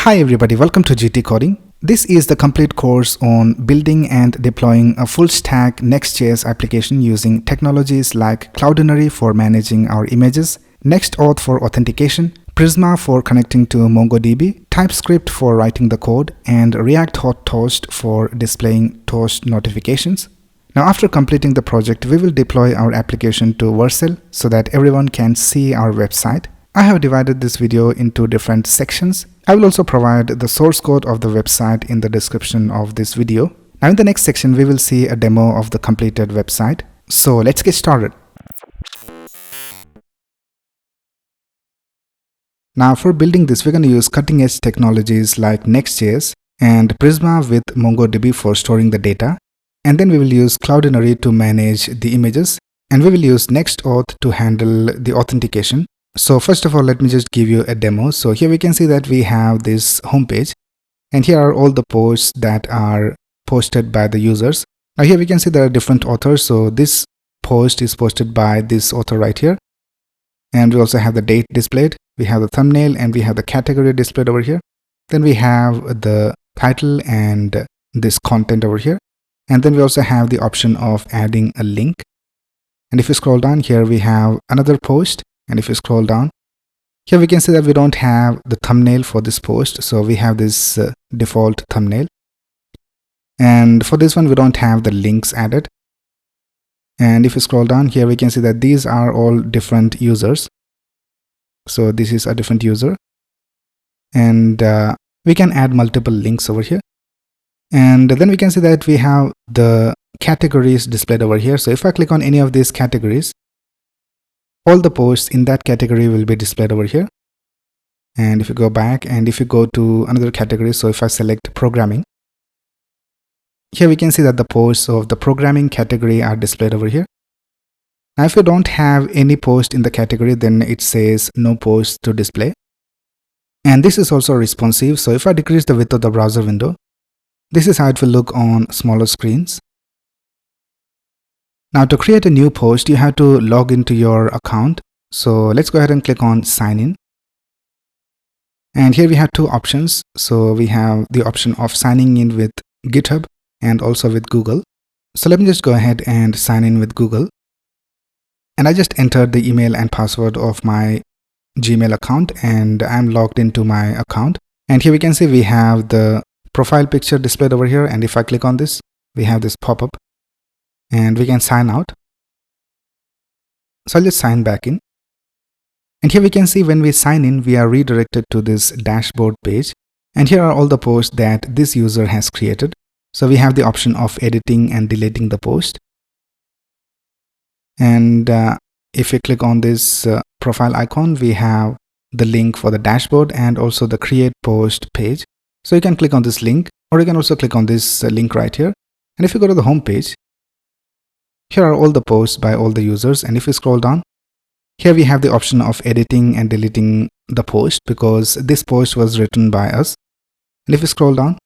Hi everybody, welcome to GTCoding. This is the complete course on building and deploying a full stack Next.js application using technologies like Cloudinary for managing our images, Next Auth for authentication, Prisma for connecting to MongoDB, Typescript for writing the code, and React Hot Toast for displaying toast notifications. Now after completing the project, we will deploy our application to Vercel so that everyone can see our website. I have divided this video into different sections. I will also provide the source code of the website in the description of this video. Now in the next section, we will see a demo of the completed website. So let's get started. Now for building this, we're going to use cutting edge technologies like Next.js and Prisma with MongoDB for storing the data. And then we will use Cloudinary to manage the images. And we will use Next Auth to handle the authentication. So first of all, let me just give you a demo. So here we can see that we have this homepage, and here are all the posts that are posted by the users. Now here we can see there are different authors. So this post is posted by this author right here. And we also have the date displayed. We have the thumbnail and we have the category displayed over here. Then we have the title and this content over here. And then we also have the option of adding a link. And if you scroll down here, we have another post. And if you scroll down, here we can see that we don't have the thumbnail for this post. So we have this default thumbnail. And for this one, we don't have the links added. And if you scroll down here, we can see that these are all different users. So this is a different user. And we can add multiple links over here. And then we can see that we have the categories displayed over here. So if I click on any of these categories, all the posts in that category will be displayed over here. And if you go back and if you go to another category, so if I select programming, here we can see that the posts of the programming category are displayed over here. Now if you don't have any post in the category, then it says no post to display. And this is also responsive. So if I decrease the width of the browser window, this is how it will look on smaller screens. Now to create a new post, you have to log into your account. So let's go ahead and click on sign in. And here we have two options. So we have the option of signing in with GitHub and also with Google. So let me just go ahead and sign in with Google. And I just entered the email and password of my Gmail account and I'm logged into my account. And here we can see we have the profile picture displayed over here. And if I click on this, we have this pop-up. And we can sign out. So I'll just sign back in. And here we can see when we sign in, we are redirected to this dashboard page. And here are all the posts that this user has created. So we have the option of editing and deleting the post. And if you click on this profile icon, we have the link for the dashboard and also the create post page. So you can click on this link, or you can also click on this link right here. And if you go to the home page, here are all the posts by all the users. And if you scroll down, here we have the option of editing and deleting the post because this post was written by us. And if you scroll down,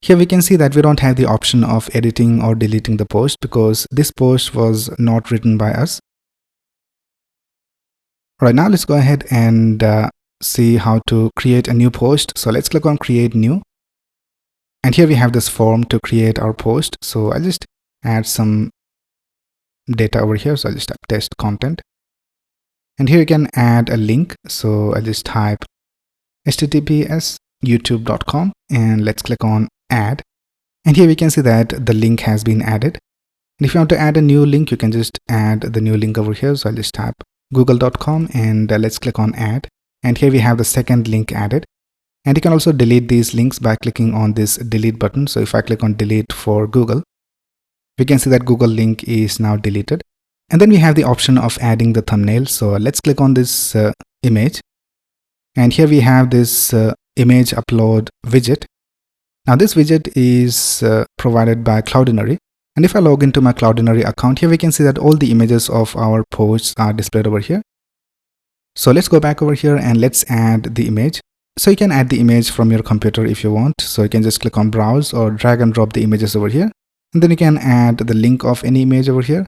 here we can see that we don't have the option of editing or deleting the post because this post was not written by us. Right now, let's go ahead and see how to create a new post. So let's click on create new. And here we have this form to create our post. So I'll just add some data over here. So I'll just type test content. And here you can add a link. So I'll just type https youtube.com and let's click on add. And here we can see that the link has been added. And if you want to add a new link, you can just add the new link over here. So I'll just type google.com and let's click on add. And here we have the second link added. And you can also delete these links by clicking on this delete button. So if I click on delete for Google, we can see that Google link is now deleted. And then we have the option of adding the thumbnail. So let's click on this image. And here we have this image upload widget. Now this widget is provided by Cloudinary. And if I log into my Cloudinary account, here we can see that all the images of our posts are displayed over here. So let's go back over here and let's add the image. So you can add the image from your computer if you want. So you can just click on browse or drag and drop the images over here. And then you can add the link of any image over here.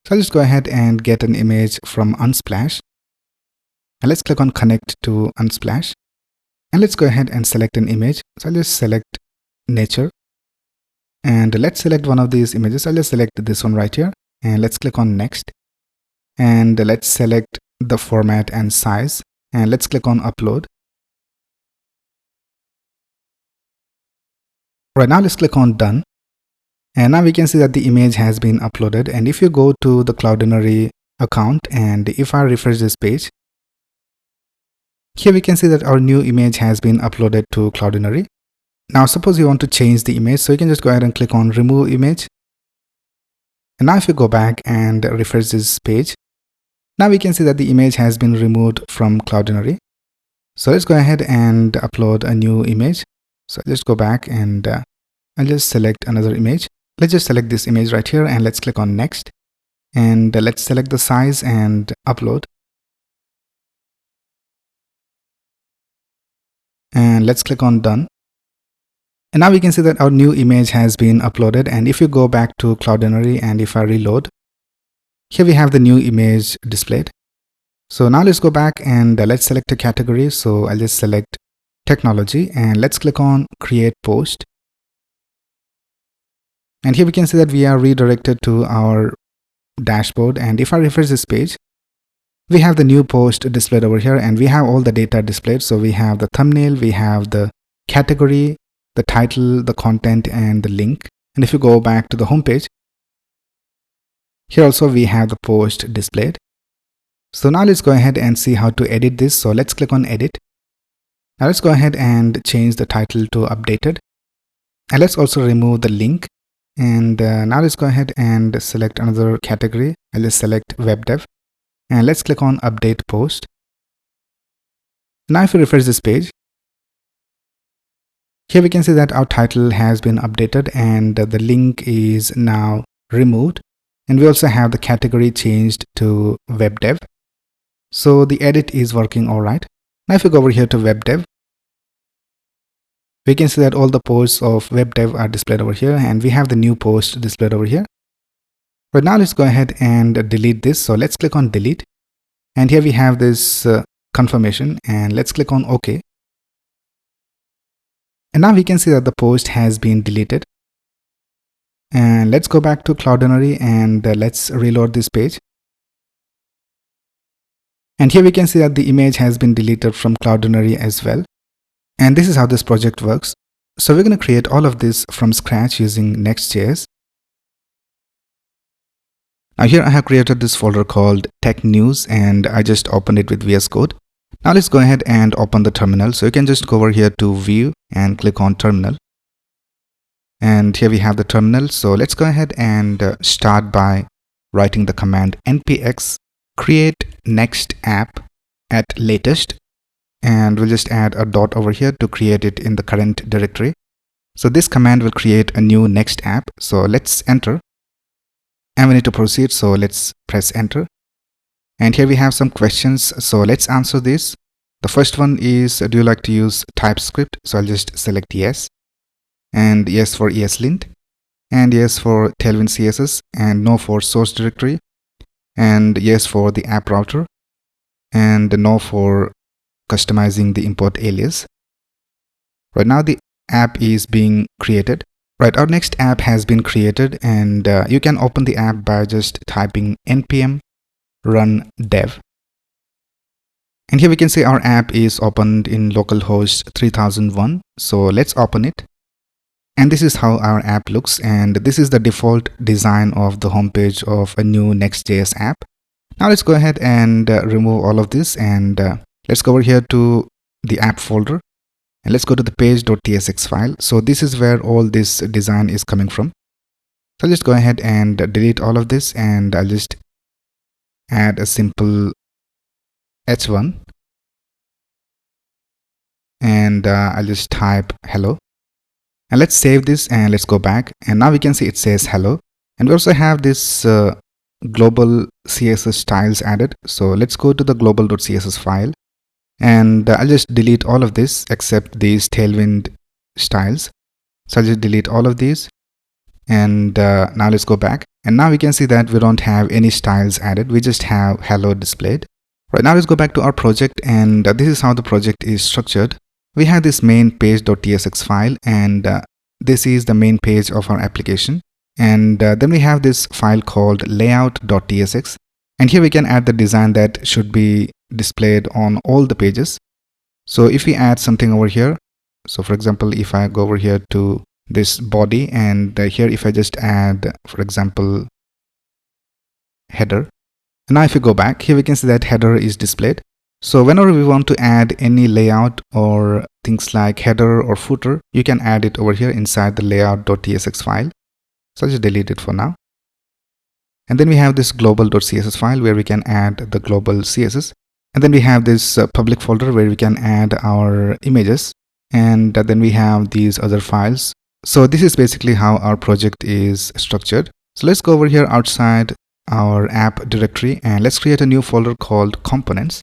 So I'll just go ahead and get an image from Unsplash. And let's click on connect to Unsplash. And let's go ahead and select an image. So I'll just select nature, and let's select one of these images. I'll just select this one right here, and let's click on next, and let's select the format and size, and let's click on upload. Right now, let's click on done. And now we can see that the image has been uploaded. And if you go to the Cloudinary account, and if I refresh this page, here we can see that our new image has been uploaded to Cloudinary. Now suppose you want to change the image, so you can just go ahead and click on remove image. And now if you go back and refresh this page, now we can see that the image has been removed from Cloudinary. So let's go ahead and upload a new image. So just go back and I'll just select another image. Let's just select this image right here, and let's click on next, and let's select the size and upload, and let's click on done. And now we can see that our new image has been uploaded. And if you go back to Cloudinary and if I reload, here we have the new image displayed. So now let's go back and let's select a category. So I'll just select technology, and let's click on create post. And here we can see that we are redirected to our dashboard. And if I refresh this page, we have the new post displayed over here, and we have all the data displayed. So we have the thumbnail, we have the category, the title, the content, and the link. And if you go back to the home page, here also we have the post displayed. So now let's go ahead and see how to edit this. So let's click on edit. Now let's go ahead and change the title to updated. And let's also remove the link. And now let's go ahead and select another category. I'll just select web dev, and let's click on update post. Now if you refresh this page, here we can see that our title has been updated, and the link is now removed, and we also have the category changed to web dev. So the edit is working all right. Now if you go over here to web dev, we can see that all the posts of web dev are displayed over here, and we have the new post displayed over here. Right now let's go ahead and delete this. So let's click on delete, and here we have this confirmation, and let's click on OK. And now we can see that the post has been deleted. And let's go back to Cloudinary, and let's reload this page. And here we can see that the image has been deleted from Cloudinary as well. And this is how this project works. So we're going to create all of this from scratch using Next.js. Now here I have created this folder called Tech News, and I just opened it with VS Code. Now let's go ahead and open the terminal. So you can just go over here to View and click on Terminal. And here we have the terminal. So let's go ahead and start by writing the command npx create next app at latest. And we'll just add a dot over here to create it in the current directory. So this command will create a new next app. So let's enter. And we need to proceed. So let's press enter. And here we have some questions. So let's answer this. The first one is, do you like to use Typescript? So I'll just select yes. And yes for ESLint. And yes for Tailwind CSS. And no for source directory. And yes for the app router. And no for customizing the import alias. Right now the app is being created. Right, our next app has been created, and you can open the app by just typing npm run dev. And here we can see our app is opened in localhost 3001. So let's open it. And this is how our app looks, and this is the default design of the homepage of a new Next.js app. Now let's go ahead and remove all of this, and let's go over here to the app folder, and let's go to the page.tsx file. So this is where all this design is coming from. So I'll just go ahead and delete all of this, and I'll just add a simple h1, and I'll just type hello. And let's save this, and let's go back, and now we can see it says hello. And we also have this global CSS styles added. So let's go to the global.css file, and I'll just delete all of this except these Tailwind styles. So I'll just delete all of these, and now let's go back, and now we can see that we don't have any styles added. We just have hello displayed. Right, now let's go back to our project, and this is how the project is structured. we have this main page.tsx file, and this is the main page of our application. And then we have this file called layout.tsx, and here we can add the design that should be displayed on all the pages. So if we add something over here, so for example, if I go over here to this body, and here if I just add, for example, header, and now if you go back, here we can see that header is displayed. So whenever we want to add any layout or things like header or footer, you can add it over here inside the layout.tsx file. So I'll just delete it for now. And then we have this global.css file where we can add the global CSS. And then we have this public folder where we can add our images. And then we have these other files. So this is basically how our project is structured. So let's go over here outside our app directory, and let's create a new folder called components.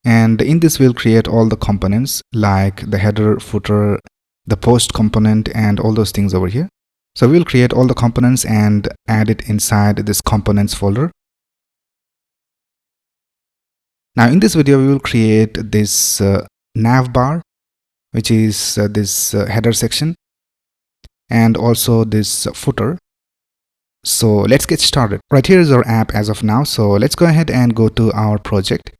And in this we'll create all the components like the header, footer, the post component, and all those things over here. So we'll create all the components and add it inside this components folder. Now in this video we will create this navbar, which is this header section, and also this footer. So let's get started. Right, here is our app as of now. So let's go ahead and go to our project.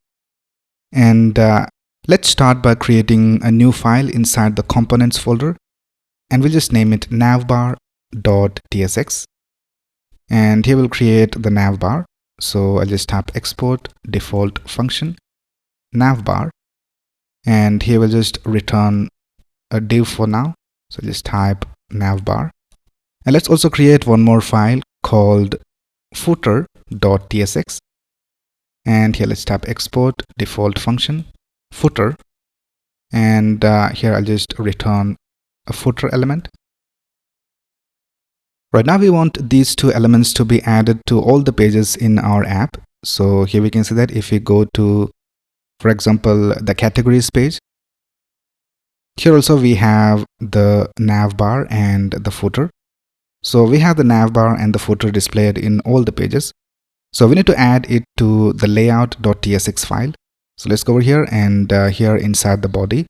And let's start by creating a new file inside the components folder, and we'll just name it navbar.tsx. And here we'll create the navbar. So I'll just tap export default function navbar, and here we'll just return a div for now. So just type navbar, and let's also create one more file called footer.tsx. And here let's tap export default function footer, and here I'll just return a footer element. Right now we want these two elements to be added to all the pages in our app. So here we can see that if we go to, for example, the categories page, here also we have the navbar and the footer. So we have the navbar and the footer displayed in all the pages. So we need to add it to the layout.tsx file. So let's go over here, and here inside the body,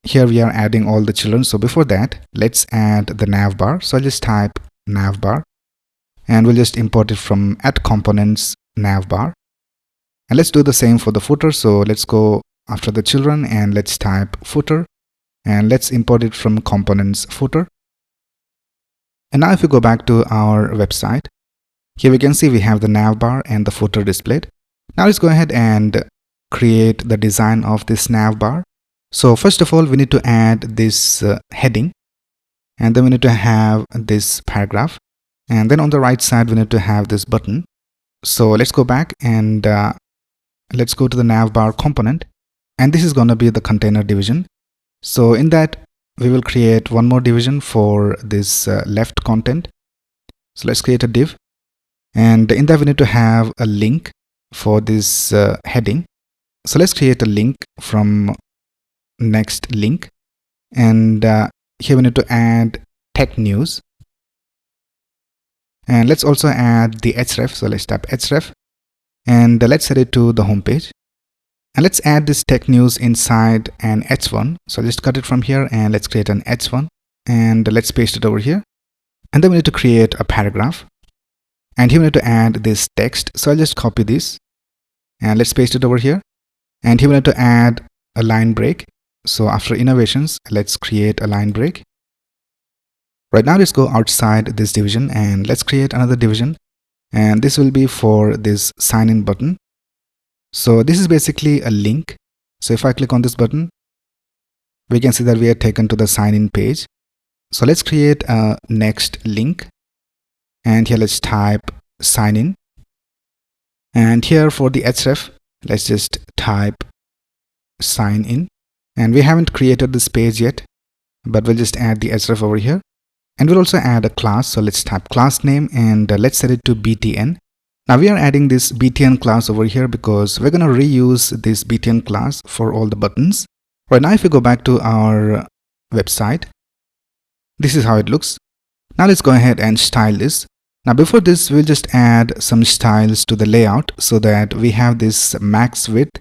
here we are adding all the children. So before that, let's add the navbar. So I'll just type navbar, and we'll just import it from @components navbar. And let's do the same for the footer. So let's go after the children, and let's type footer, and let's import it from components footer. And now if we go back to our website, here we can see we have the navbar and the footer displayed. Now let's go ahead and create the design of this navbar. So first of all, we need to add this heading, and then we need to have this paragraph, and then on the right side we need to have this button. So let's go back, and let's go to the navbar component, and this is going to be the container division. So in that we will create one more division for this left content. So let's create a div, and in that we need to have a link for this heading. So let's create a link from next link, and here we need to add tech news, and let's also add the href. So let's tap href, and let's set it to the home page, and let's add this tech news inside an h1. So just cut it from here, and let's create an h1, and let's paste it over here. And then we need to create a paragraph, and here we need to add this text. So I'll just copy this, and let's paste it over here. And here we need to add a line break. So after innovations, let's create a line break. Right now let's go outside this division, and let's create another division, and this will be for this sign in button. So this is basically a link. So if I click on this button, we can see that we are taken to the sign in page. So let's create a next link, and here let's type sign in, and here for the href, let's just type sign in. And we haven't created this page yet, but we'll just add the href over here, and we'll also add a class. So let's type class name, and let's set it to btn. Now we are adding this btn class over here because we're going to reuse this btn class for all the buttons. Right now if we go back to our website, this is how it looks. Now let's go ahead and style this. Now before this, we'll just add some styles to the layout so that we have this max width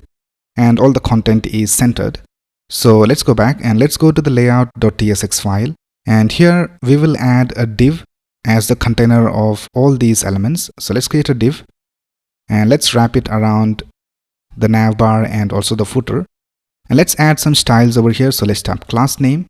and all the content is centered. So let's go back and let's go to the layout.tsx file, and here we will add a div as the container of all these elements. So let's create a div and let's wrap it around the navbar and also the footer, and let's add some styles over here. So let's tap class name,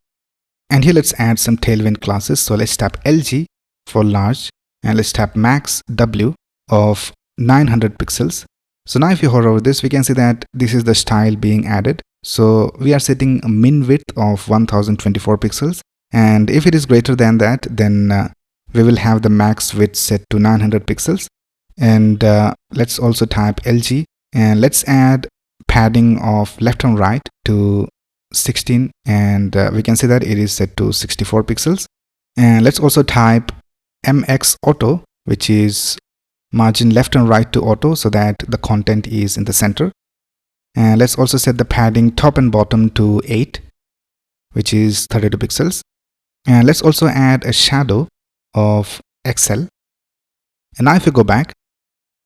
and here let's add some Tailwind classes. So let's tap LG for large, and let's tap max W of 900 pixels. So now if you hover over this, we can see that this is the style being added. So we are setting a min width of 1024 pixels, and if it is greater than that, then we will have the max width set to 900 pixels. And let's also type LG, and let's add padding of left and right to 16, and we can see that it is set to 64 pixels. And let's also type MX auto, which is margin left and right to auto, so that the content is in the center. And let's also set the padding top and bottom to 8, which is 32 pixels. And let's also add a shadow of XL. And now if you go back,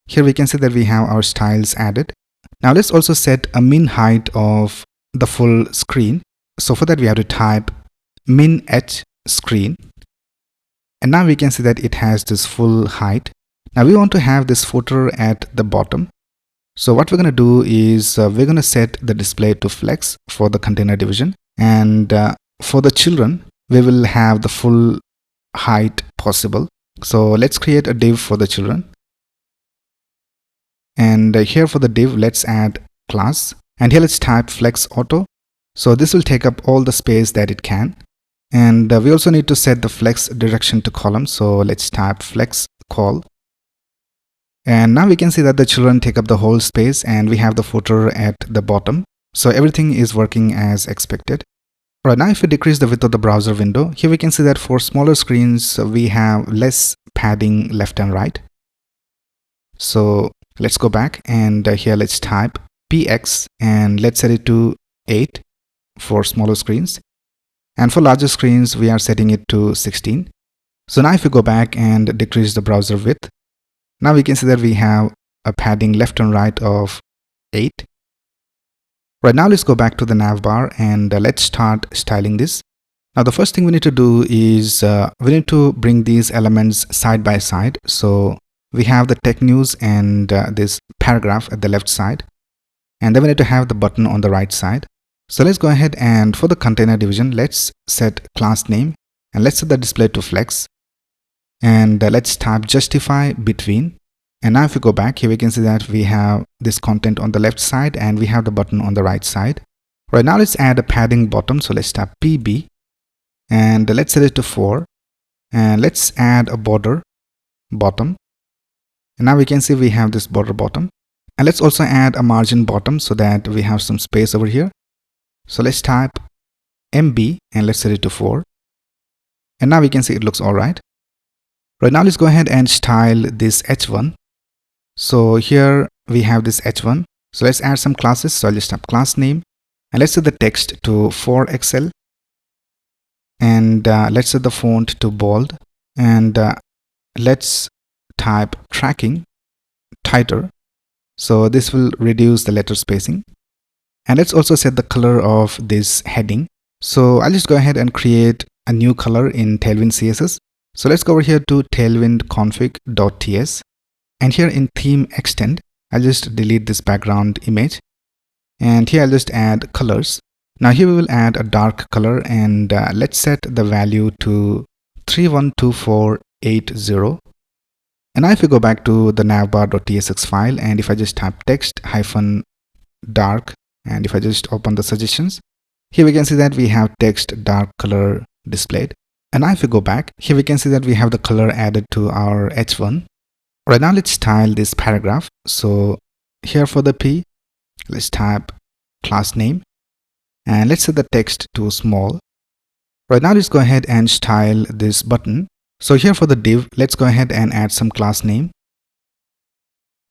here we can see that we have our styles added. Now let's also set a min height of the full screen. So for that we have to type min h screen. And now we can see that it has this full height. Now we want to have this footer at the bottom. So what we're going to do is we're going to set the display to flex for the container division. And for the children, we will have the full height possible. So let's create a div for the children. And here for the div, let's add class. And here let's type flex auto. So this will take up all the space that it can. And we also need to set the flex direction to column. So let's type flex col. And now we can see that the children take up the whole space, and we have the footer at the bottom. So everything is working as expected. Right now, if we decrease the width of the browser window, here we can see that for smaller screens, we have less padding left and right. So let's go back, and here let's type px, and let's set it to 8 for smaller screens. And for larger screens, we are setting it to 16. So now if we go back and decrease the browser width, now we can see that we have a padding left and right of 8. Right now, let's go back to the navbar, and let's start styling this. Now the first thing we need to do is we need to bring these elements side by side. So we have the tech news and this paragraph at the left side, and then we need to have the button on the right side. So let's go ahead, and for the container division, let's set class name, and let's set the display to flex. And let's type justify between. And now if we go back, here we can see that we have this content on the left side and we have the button on the right side. Right now let's add a padding bottom. So let's type PB, and let's set it to 4, and let's add a border bottom. And now we can see we have this border bottom, and let's also add a margin bottom so that we have some space over here. So let's type MB, and let's set it to 4, and now we can see it looks all right. Right now let's go ahead and style this h1. So here we have this h1. So let's add some classes. So I'll just type class name, and let's set the text to 4XL, and let's set the font to bold, and let's type tracking tighter. So this will reduce the letter spacing. And let's also set the color of this heading. So I'll just go ahead and create a new color in Tailwind CSS. So let's go over here to tailwind config.ts, and here in theme extend, I'll just delete this background image, and here I'll just add colors. Now here we will add a dark color, and let's set the value to 312480. And now if we go back to the navbar.tsx file, and if I just type text hyphen dark, and if I just open the suggestions, here we can see that we have text dark color displayed. And now if we go back, here we can see that we have the color added to our h1. Right now let's style this paragraph. So here for the P, let's type class name, and let's set the text to small. Right now let's go ahead and style this button. So here for the div, let's go ahead and add some class name,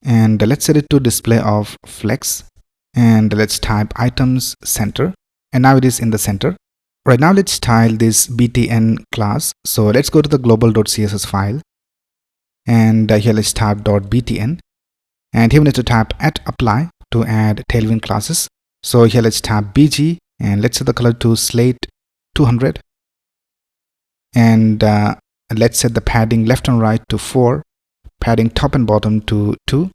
and let's set it to display of flex, and let's type items center, and now it is in the center. Right now let's style this btn class. So let's go to the global.css file, and here let's type .btn, and here we need to type @apply to add Tailwind classes. So here let's type bg and let's set the color to slate 200, and let's set the padding left and right to 4, padding top and bottom to 2,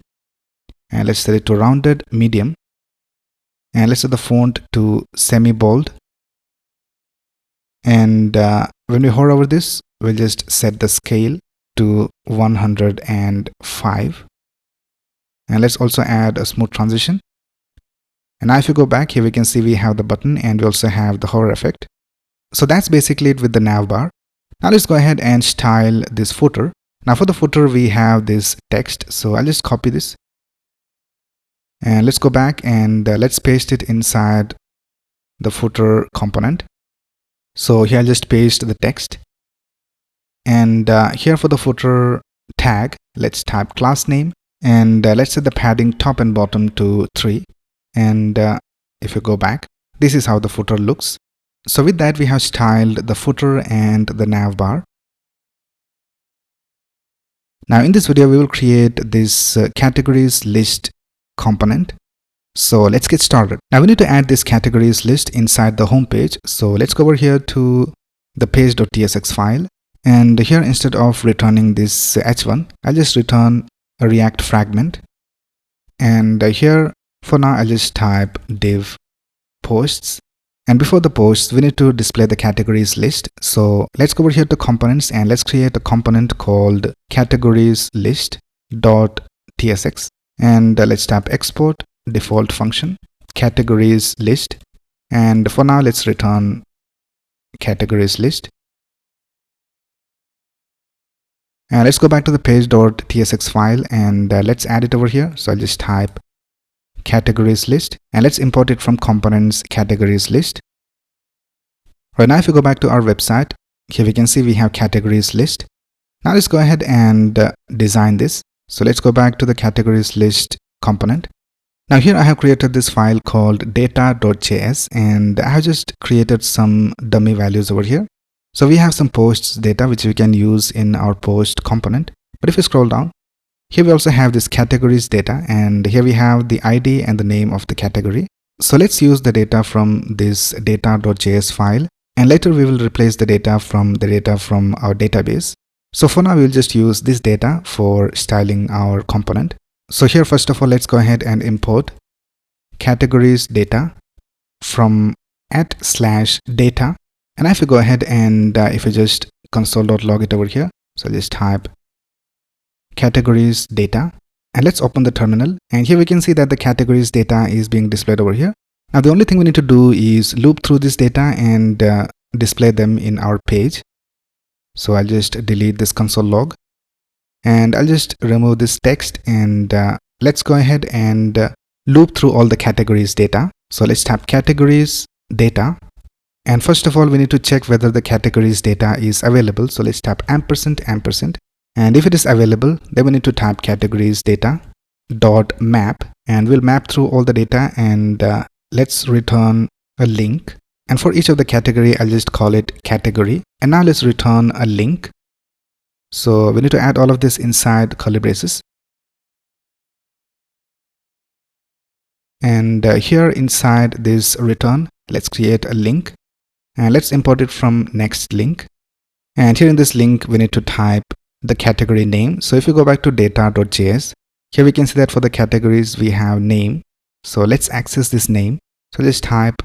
and let's set it to rounded medium, and let's set the font to semi bold, and when we hover over this, we'll just set the scale to 105, and let's also add a smooth transition. And now if you go back here, we can see we have the button and we also have the hover effect. So that's basically it with the navbar. Now let's go ahead and style this footer. Now for the footer, we have this text. So I'll just copy this. And let's go back and let's paste it inside the footer component. So here I'll just paste the text. And here for the footer tag, let's type class name. And let's set the padding top and bottom to 3. And if you go back, this is how the footer looks. So with that, we have styled the footer and the navbar. Now in this video, we will create this categories list component. So let's get started. Now we need to add this categories list inside the home page. So let's go over here to the page.tsx file. And here, instead of returning this h1, I'll just return a React fragment. And here, for now, I'll just type div posts. And before the posts, we need to display the categories list. So let's go over here to components and let's create a component called categories list.tsx. And let's type export default function categories list. And for now, let's return categories list. And let's go back to the page.tsx file and let's add it over here. So I'll just type categories list and let's import it from components categories list. Right now, if you go back to our website, here we can see we have categories list. Now let's go ahead and design this. So let's go back to the categories list component. Now here I have created this file called data.js and I have just created some dummy values over here. So we have some posts data which we can use in our post component. But if you scroll down, here we also have this categories data, and here we have the ID and the name of the category. So let's use the data from this data.js file, and later we will replace the data from our database. So for now, we will just use this data for styling our component. So here, first of all, let's go ahead and import categories data from @/data. And if you go ahead and if you just console.log it over here, so just type categories data and let's open the terminal, and here we can see that the categories data is being displayed over here. Now the only thing we need to do is loop through this data and display them in our page. So I'll just delete this console log and I'll just remove this text, and let's go ahead and loop through all the categories data. So let's type categories data, and first of all we need to check whether the categories data is available. So let's type &&. And if it is available, then we need to type categories data dot map, and we'll map through all the data, and let's return a link. And for each of the category, I'll just call it category. And now let's return a link. So we need to add all of this inside curly braces. And here inside this return, let's create a link and let's import it from next link. And here in this link, we need to type the category name. So if you go back to data.js, here we can see that for the categories we have name. So let's access this name. So let's type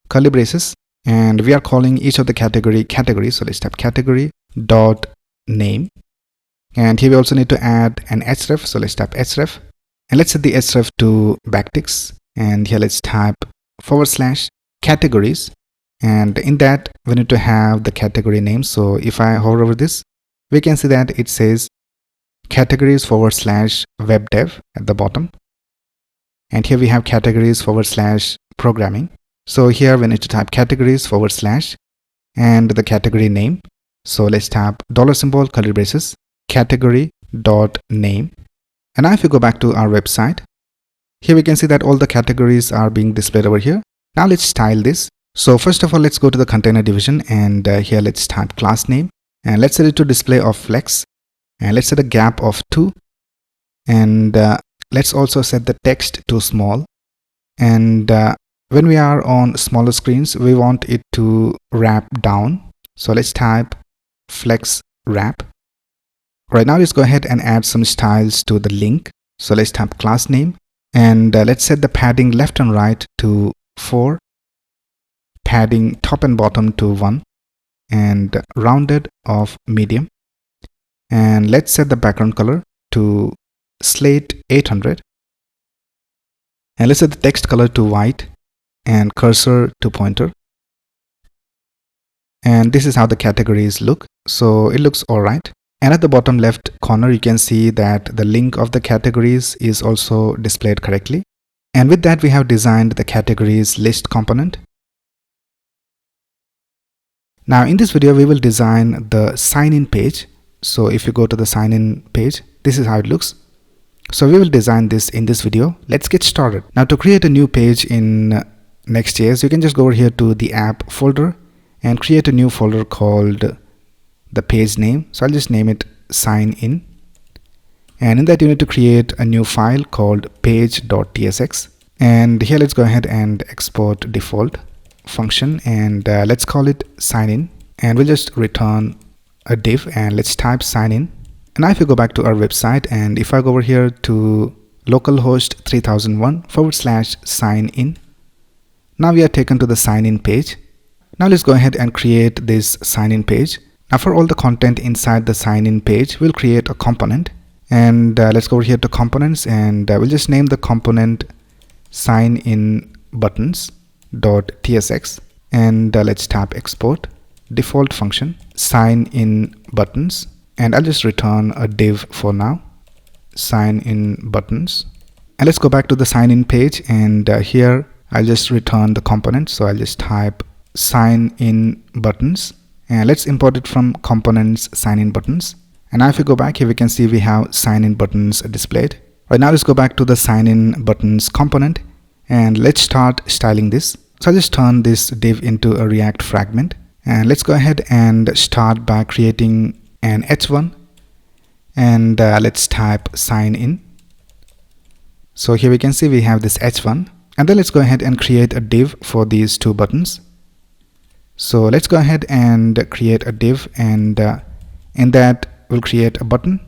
curly braces, and we are calling each of the category. So let's type category dot name, and here we also need to add an href. So let's type href, and let's set the href to backticks, and here let's type / categories, and in that we need to have the category name. So if I hover over this, we can see that it says categories / web dev at the bottom. And here we have categories / programming. So here we need to type categories / and the category name. So let's type $, curly braces, category dot name. And now if you go back to our website, here we can see that all the categories are being displayed over here. Now let's style this. So first of all, let's go to the container division, and here let's type class name. And let's set it to display of flex, and let's set a gap of 2, and let's also set the text to small, and When we are on smaller screens, we want it to wrap down. So let's type flex wrap. Right now, let's go ahead and add some styles to the link. So let's type class name, and let's set the padding left and right to 4, padding top and bottom to 1, and rounded of medium. And let's set the background color to slate 800. And let's set the text color to white and cursor to pointer. And this is how the categories look. So it looks alright. And at the bottom left corner, you can see that the link of the categories is also displayed correctly. And with that, we have designed the categories list component. Now in this video, we will design the sign-in page. So if you go to the sign-in page, this is how it looks. So we will design this in this video. Let's get started. Now to create a new page in Next.js, you can just go over here to the app folder and create a new folder called the page name. So I'll just name it sign in. And in that, you need to create a new file called page.tsx. And here, let's go ahead and export default function, and let's call it sign in. And we'll just return a div, and let's type sign in. And now if you go back to our website, and if I go over here to localhost 3001/sign in, now we are taken to the sign in page. Now let's go ahead and create this sign in page. Now for all the content inside the sign in page, we'll create a component, and let's go over here to components, and we'll just name the component sign in buttons.tsx, and let's tap export default function sign in buttons, and I'll just return a div for now, sign in buttons. And let's go back to the sign in page, and here I'll just return the component. So I'll just type sign in buttons, and let's import it from components sign in buttons. And now if you go back here, we can see we have sign in buttons displayed. Right now, let's go back to the sign in buttons component, and let's start styling this. So I'll just turn this div into a React fragment, and let's go ahead and start by creating an h1, and let's type sign in. So here we can see we have this h1, and then let's go ahead and create a div for these two buttons. So let's go ahead and create a div, and in that we'll create a button.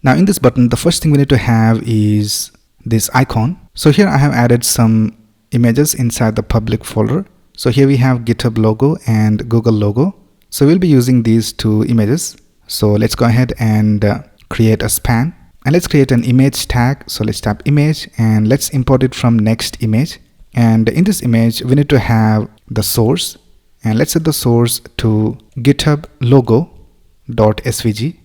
Now in this button, the first thing we need to have is this icon. So here I have added some images inside the public folder. So here we have GitHub logo and Google logo. So we'll be using these two images. So let's go ahead and create a span, and let's create an image tag. So let's tap image, and let's import it from next image. And in this image, we need to have the source, and let's set the source to GitHub logo.svg.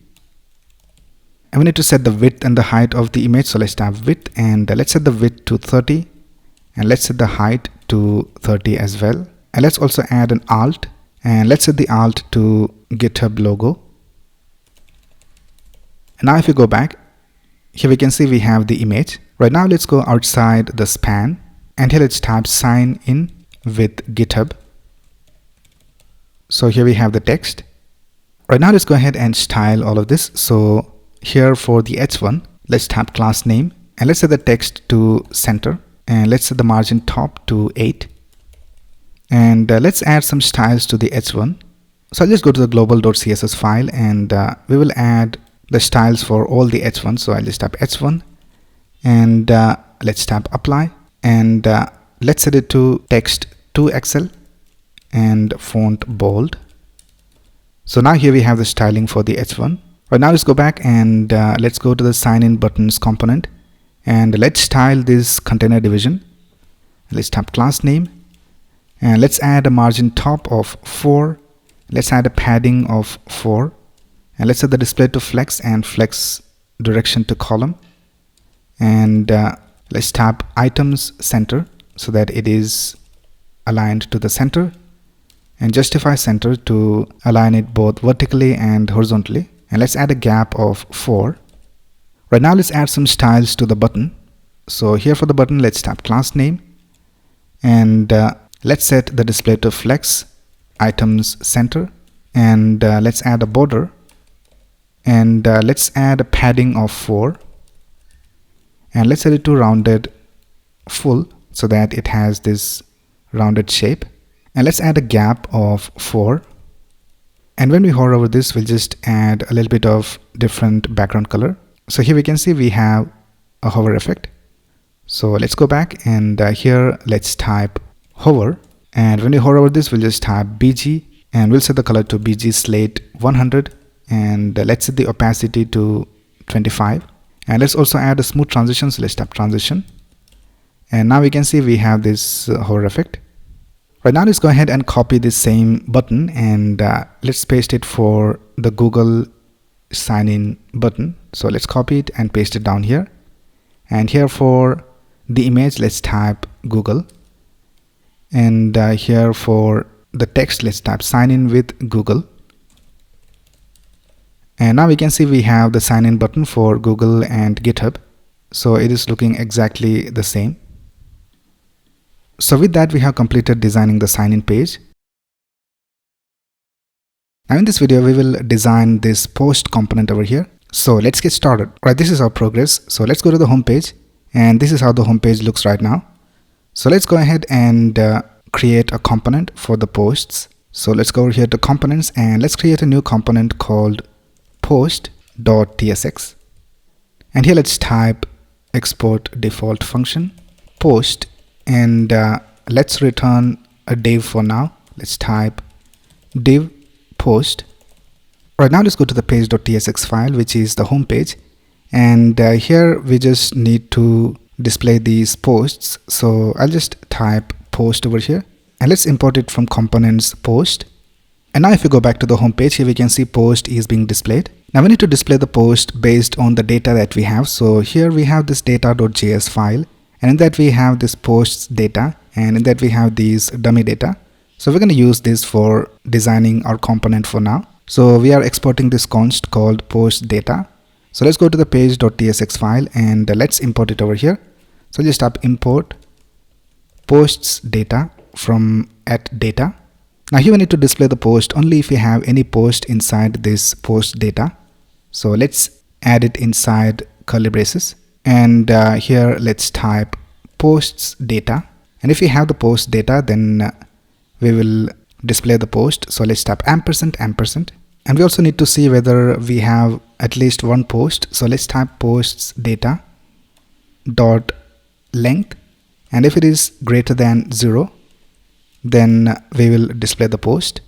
And we need to set the width and the height of the image. So let's tap width, and let's set the width to 30, and let's set the height to 30 as well. And let's also add an alt, and let's set the alt to GitHub logo. And now if you go back, here we can see we have the image. Right now, let's go outside the span, and here let's type sign in with GitHub. So here we have the text. Right now, let's go ahead and style all of this. So here for the h1, let's tap class name, and let's set the text to center, and let's set the margin top to 8. And let's add some styles to the h1. So I'll just go to the global.css file, and we will add the styles for all the h1. So I'll just tap h1, and let's tap apply, and let's set it to text 2XL and font bold. So now here we have the styling for the h1. Right now, let's go back, and let's go to the sign in buttons component, and let's style this container division. Let's tap class name, and let's add a margin top of 4. Let's add a padding of 4, and let's set the display to flex and flex direction to column. And let's tap items center so that it is aligned to the center, and justify center to align it both vertically and horizontally. And let's add a gap of 4. Right now, let's add some styles to the button. So here for the button, let's tap class name, and let's set the display to flex, items center, and let's add a border, and let's add a padding of 4, and let's set it to rounded full so that it has this rounded shape. And let's add a gap of 4. And when we hover over this, we'll just add a little bit of different background color. So here we can see we have a hover effect. So let's go back, and here let's type hover. And when we hover over this, we'll just type BG, and we'll set the color to BG Slate 100. And let's set the opacity to 25. And let's also add a smooth transition. So let's tap transition. And now we can see we have this hover effect. Right now, let's go ahead and copy this same button, and let's paste it for the Google sign in button. So let's copy it and paste it down here. And here for the image, let's type Google. And here for the text, let's type sign in with Google. And now we can see we have the sign in button for Google and GitHub. So it is looking exactly the same. So with that, we have completed designing the sign in page. Now in this video, we will design this post component over here. So let's get started. Right, this is our progress. So let's go to the home page, and this is how the home page looks right now. So let's go ahead and create a component for the posts. So let's go over here to components, and let's create a new component called post.tsx. And here let's type export default function post, and let's return a div for now. Let's type div post. Right now, let's go to the page.tsx file, which is the home page. And here we just need to display these posts. So I'll just type post over here, and let's import it from components post. And now if you go back to the home page, here we can see post is being displayed. Now we need to display the post based on the data that we have. So here we have this data.js file, and in that we have this posts data, and in that we have these dummy data. So we're going to use this for designing our component for now. So we are exporting this const called post data. So let's go to the page.tsx file, and let's import it over here. So just type import posts data from @data. Now here we need to display the post only if we have any post inside this post data. So let's add it inside curly braces, and here let's type posts data. And if we have the post data, then we will display the post. So let's type ampersand. And we also need to see whether we have at least one post. So let's type posts data dot length, and if it is greater than 0, then we will display the post,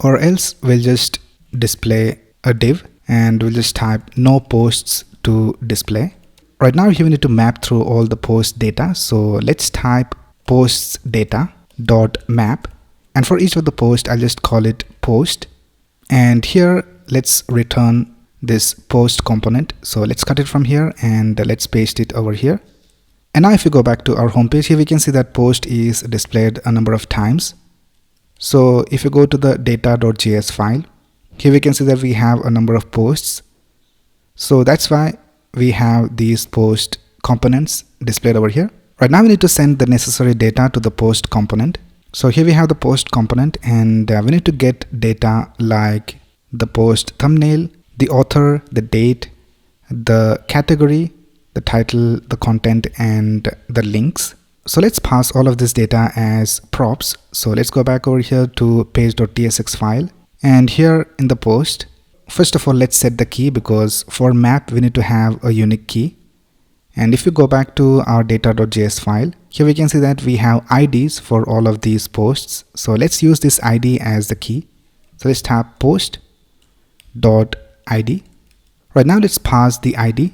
or else we'll just display a div, and we'll just type no posts to display. Right now here we need to map through all the post data. So let's type posts data dot map, and for each of the post I'll just call it post. And here let's return this post component. So let's cut it from here, and let's paste it over here. And now if you go back to our home page, here we can see that post is displayed a number of times. So if you go to the data.js file, here we can see that we have a number of posts. So that's why we have these post components displayed over here. Right now we need to send the necessary data to the post component. So here we have the post component, and we need to get data like the post thumbnail, the author, the date, the category, the title, the content, and the links. So let's pass all of this data as props. So let's go back over here to page.tsx file, and here in the post, first of all, let's set the key, because for map we need to have a unique key. And if you go back to our data.js file, here we can see that we have IDs for all of these posts. So let's use this ID as the key. So let's type post.id. Right now let's pass the ID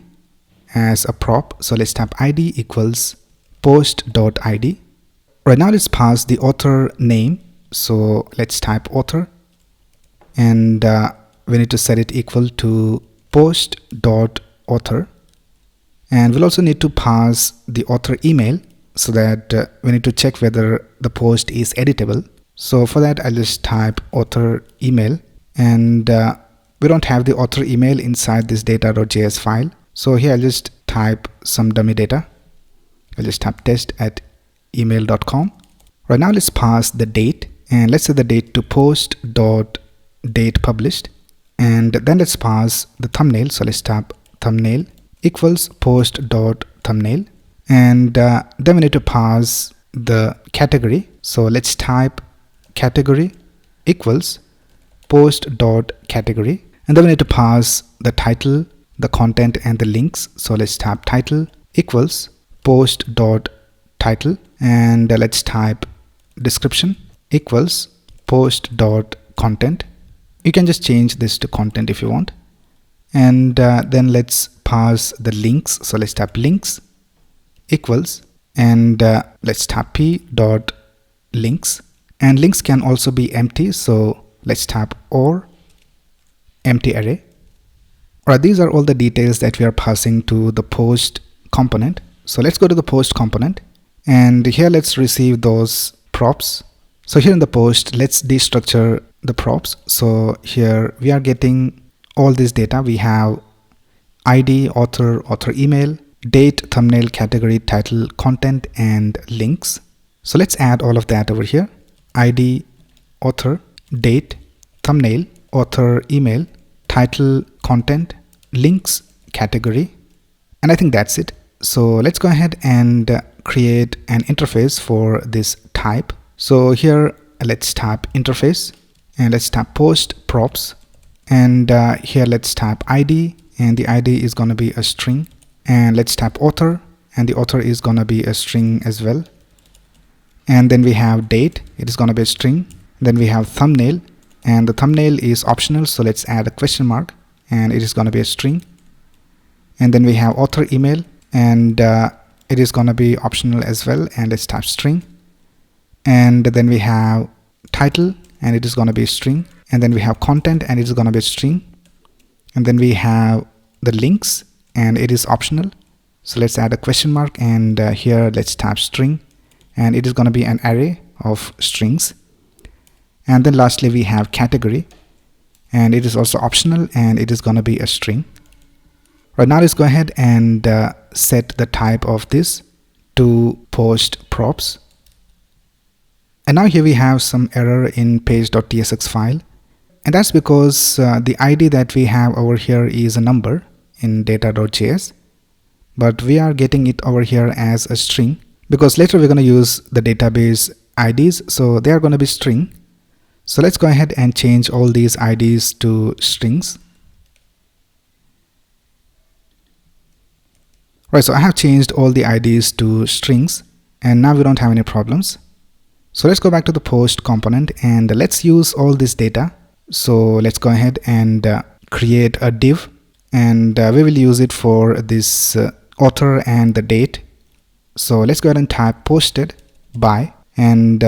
as a prop. So let's type ID equals post.id. Right now let's pass the author name. So let's type author, and we need to set it equal to post.author. And we'll also need to pass the author email, so that we need to check whether the post is editable. So for that, I'll just type author email, and we don't have the author email inside this data.js file. So here I'll just type some dummy data. I'll just type test@email.com. Right now let's pass the date, and let's set the date to post.datePublished. And then let's pass the thumbnail. So let's type thumbnail equals post.thumbnail. And then we need to pass the category. So let's type category equals post dot category, and then we need to pass the title, the content, and the links. So let's type title equals post dot title, and let's type description equals post dot content. You can just change this to content if you want. And then let's pass the links. So let's type links equals, and let's type p dot links, and links can also be empty. So let's type or empty array. Alright, these are all the details that we are passing to the post component. So let's go to the post component, and here let's receive those props. So here in the post, let's destructure the props. So here we are getting all this data. We have ID, author, author email, date, thumbnail, category, title, content, and links. So let's add all of that over here. ID, author, date, thumbnail, author email, title, content, links, category, and I think that's it. So let's go ahead and create an interface for this type. So here let's type interface, and let's type post props, and here let's type ID, and the ID is going to be a string, and let's type author, and the author is going to be a string as well. And then we have date, it is going to be a string. Then we have thumbnail, and the thumbnail is optional, so let's add a question mark, and it is going to be a string. And then we have author email, and it is going to be optional as well, and let's type string. And then we have title, and it is going to be a string. And then we have content, and it is going to be a string. And then we have the links, and it is optional, so let's add a question mark, and here let's type string, and it is going to be an array of strings. And then lastly we have category, and it is also optional, and it is going to be a string. Right, now let's go ahead and set the type of this to post props. And now here we have some error in page.tsx file, and that's because the ID that we have over here is a number in data.js, but we are getting it over here as a string because later we're going to use the database IDs, so they are going to be string. So let's go ahead and change all these IDs to strings. Right, so I have changed all the IDs to strings, and now we don't have any problems. So let's go back to the post component, and let's use all this data. So let's go ahead and create a div, and we will use it for this author and the date. So let's go ahead and type posted by, and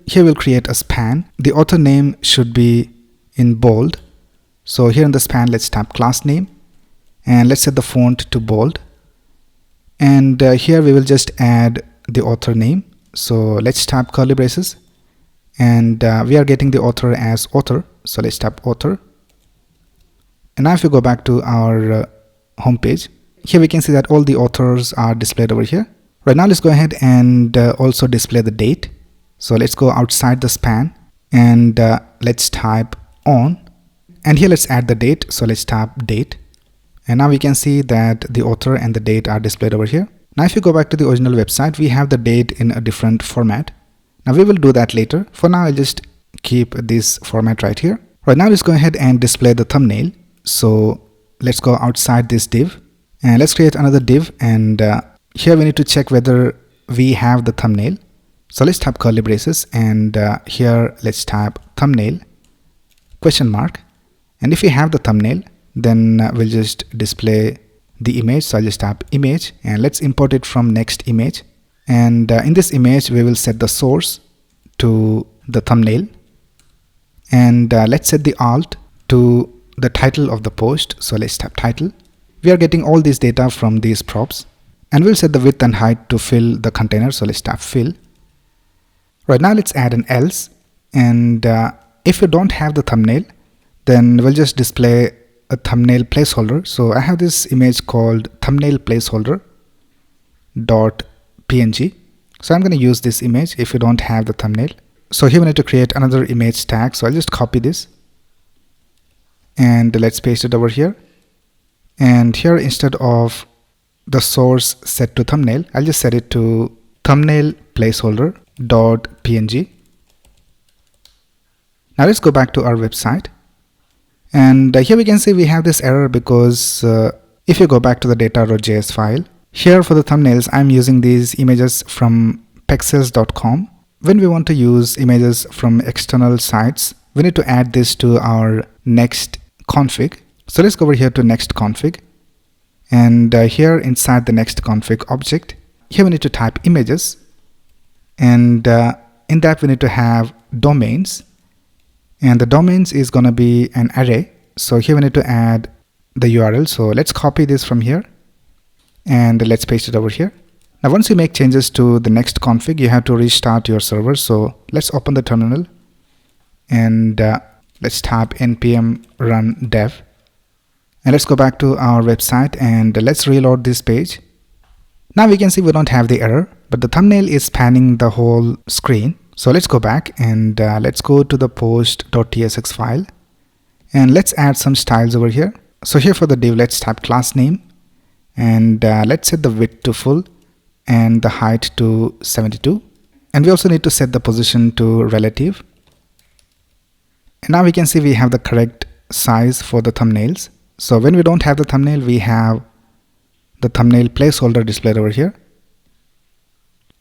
here we'll create a span. The author name should be in bold. So here in the span, let's type class name, and let's set the font to bold. And here we will just add the author name. So let's type curly braces, and we are getting the author as author. So let's type author. And now if we go back to our home page, here we can see that all the authors are displayed over here. Right, now let's go ahead and also display the date. So let's go outside the span, and let's type on, and here let's add the date. So let's type date, and now we can see that the author and the date are displayed over here. Now if you go back to the original website, we have the date in a different format. Now we will do that later. For now I'll just keep this format right here. Right, now let's go ahead and display the thumbnail. So let's go outside this div, and let's create another div, and here we need to check whether we have the thumbnail. So let's type curly braces, and here let's type thumbnail question mark, and if we have the thumbnail, then we'll just display the image. So I'll just type image, and let's import it from next image, and in this image we will set the source to the thumbnail, and let's set the alt to the title of the post. So let's type title. We are getting all this data from these props, and we'll set the width and height to fill the container. So let's type fill. Right, now let's add an else, and if you don't have the thumbnail, then we'll just display a thumbnail placeholder. So I have this image called thumbnail placeholder .png. So I'm going to use this image if you don't have the thumbnail. So here we need to create another image tag. So I'll just copy this, and let's paste it over here. And here, instead of the source set to thumbnail, I'll just set it to thumbnail placeholder .png. Now let's go back to our website, and here we can see we have this error because if you go back to the data.js file, here for the thumbnails I'm using these images from pexels.com. When we want to use images from external sites, we need to add this to our next config. So let's go over here to next config, and here inside the next config object, here we need to type images, and in that we need to have domains, and the domains is going to be an array. So here we need to add the URL. So let's copy this from here and let's paste it over here. Now once you make changes to the next config, you have to restart your server. So let's open the terminal and let's type npm run dev, and let's go back to our website and let's reload this page. Now we can see we don't have the error, but the thumbnail is spanning the whole screen. So let's go back and let's go to the post.tsx file and let's add some styles over here. So here for the div, let's type class name, and let's set the width to full and the height to 72, and we also need to set the position to relative. And now we can see we have the correct size for the thumbnails. So when we don't have the thumbnail, we have the thumbnail placeholder displayed over here.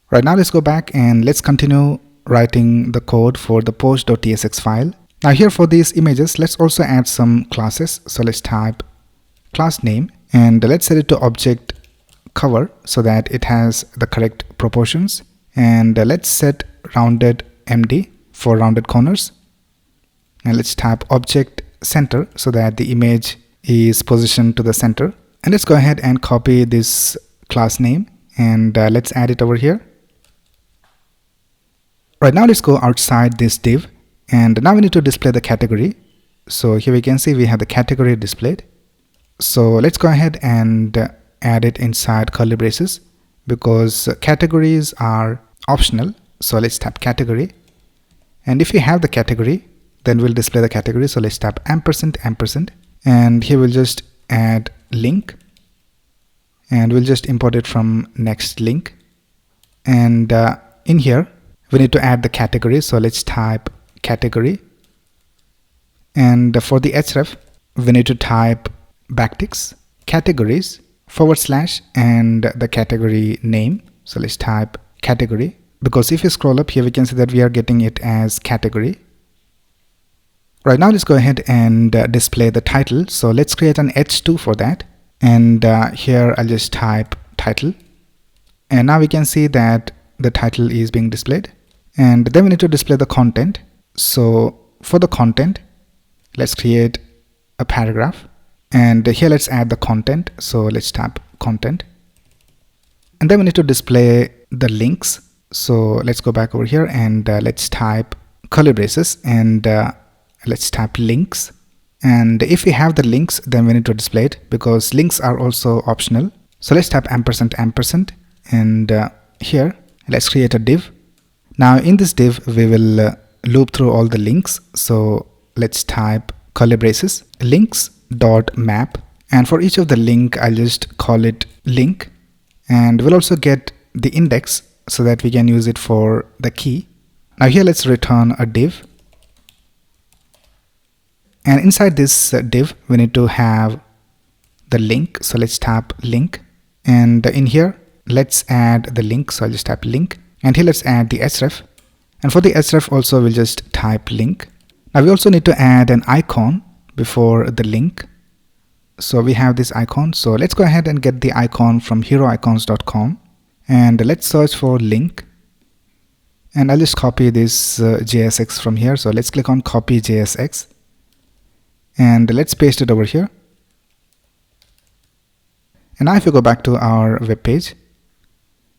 Right now let's go back and let's continue writing the code for the post.tsx file. Now here for these images, let's also add some classes. So let's type class name and let's set it to object cover so that it has the correct proportions, and let's set rounded MD for rounded corners, and let's type object center so that the image is positioned to the center. And let's go ahead and copy this class name and let's add it over here. Right now let's go outside this div, and now we need to display the category. So here we can see we have the category displayed. So let's go ahead and add it inside curly braces because categories are optional. So let's type category, and if you have the category, then we'll display the category. So let's type ampersand, and here we'll just add link, and we'll just import it from next link, and in here we need to add the category. So let's type category, and for the href we need to type backticks categories / and the category name. So let's type category, because if you scroll up here we can see that we are getting it as category. Right now let's go ahead and display the title. So let's create an h2 for that, and here I'll just type title, and now we can see that the title is being displayed. And then we need to display the content. So for the content, let's create a paragraph, and here let's add the content. So let's type content, and then we need to display the links. So let's go back over here and let's type curly braces and let's type links, and if we have the links then we need to display it because links are also optional. So let's type ampersand, and here let's create a div. Now in this div we will loop through all the links. So let's type curly braces links.map, and for each of the link I'll just call it link, and we'll also get the index so that we can use it for the key. Now here let's return a div, and inside this div we need to have the link. So let's type link, and in here let's add the link. So I'll just type link, and here let's add the href, and for the href also we'll just type link. Now we also need to add an icon before the link. So we have this icon. So let's go ahead and get the icon from heroicons.com, and let's search for link, and I'll just copy this JSX from here. So let's click on copy JSX and let's paste it over here. And now if you go back to our web page,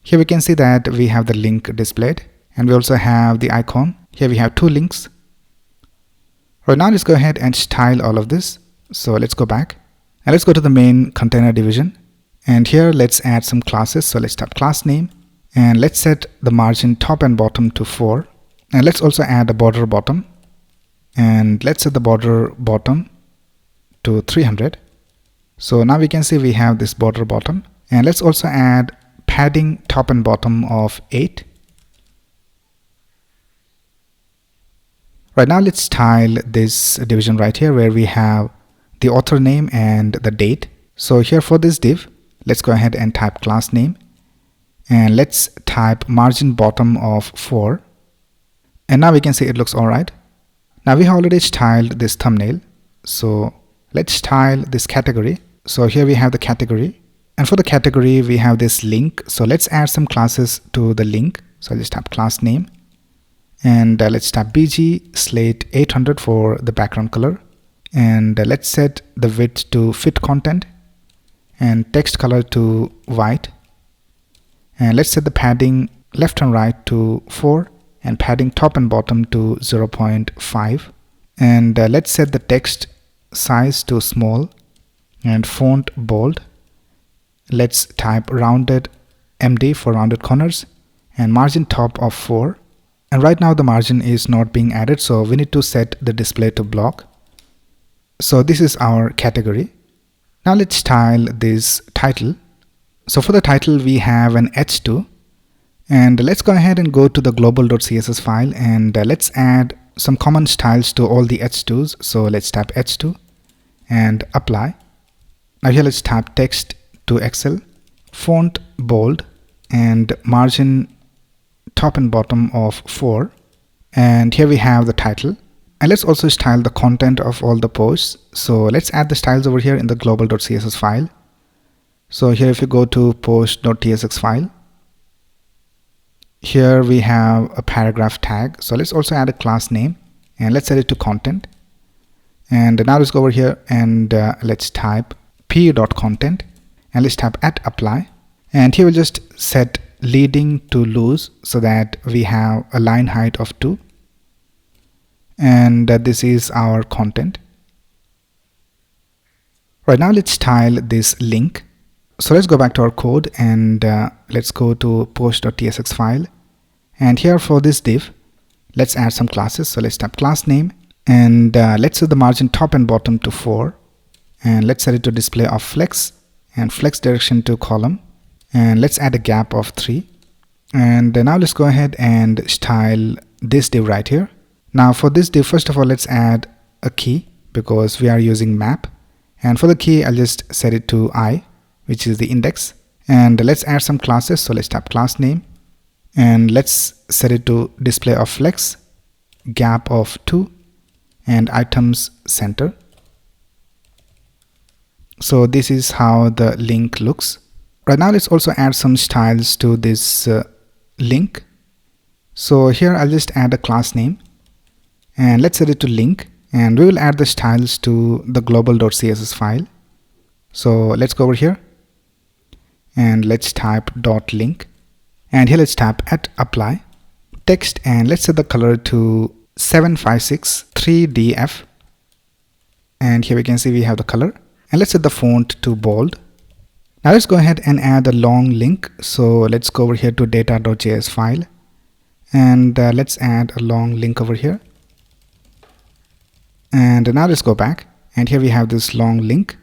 here we can see that we have the link displayed, and we also have the icon. Here we have two links. Right now let's go ahead and style all of this. So let's go back and let's go to the main container division, and here let's add some classes. So let's type class name, and let's set the margin top and bottom to 4, and let's also add a border bottom, and let's set the border bottom to 300. So now we can see we have this border bottom, And let's also add padding top and bottom of 8. Right now, let's style this division right here where we have the author name and the date. So here for this div, let's go ahead and type class name, and let's type margin bottom of 4. And now we can see it looks alright. Now we have already styled this thumbnail, so let's style this category. So here we have the category, and for the category we have this link. So let's add some classes to the link. So I'll just type class name, and let's type bg slate 800 for the background color, and let's set the width to fit content and text color to white, and let's set the padding left and right to 4 and padding top and bottom to 0.5, and let's set the text size to small and font bold. Let's type rounded MD for rounded corners and margin top of 4. And right now the margin is not being added, so we need to set the display to block. So this is our category. Now let's style this title. So for the title we have an h2, and let's go ahead and go to the global.css file, and let's add some common styles to all the h2s. So let's type h2 and apply. Now here let's type text to Excel, font bold, and margin top and bottom of 4, and here we have the title. And let's also style the content of all the posts. So let's add the styles over here in the global.css file. So here if you go to post.tsx file, here we have a paragraph tag. So let's also add a class name, and let's set it to content. And now let's go over here and let's type p.content, and let's type @apply, and here we'll just set leading to loose so that we have a line height of 2, and this is our content. Right now let's style this link. So let's go back to our code, and let's go to post.tsx file, and here for this div let's add some classes. So let's type class name, and let's set the margin top and bottom to 4, and let's set it to display of flex and flex direction to column, and let's add a gap of 3. And now let's go ahead and style this div right here. Now for this div, first of all let's add a key because we are using map, and for the key I'll just set it to I, which is the index, and let's add some classes. So let's type class name, and let's set it to display of flex, gap of 2, and items center. So this is how the link looks. Right now let's also add some styles to this link. So here I'll just add a class name, and let's set it to link, and we will add the styles to the global.css file. So let's go over here and let's type .link, and here let's type @apply text, and let's set the color to 7563df, and here we can see we have the color, and let's set the font to bold. Now let's go ahead and add a long link. So let's go over here to data.js file, and let's add a long link over here. And now let's go back, and here we have this long link.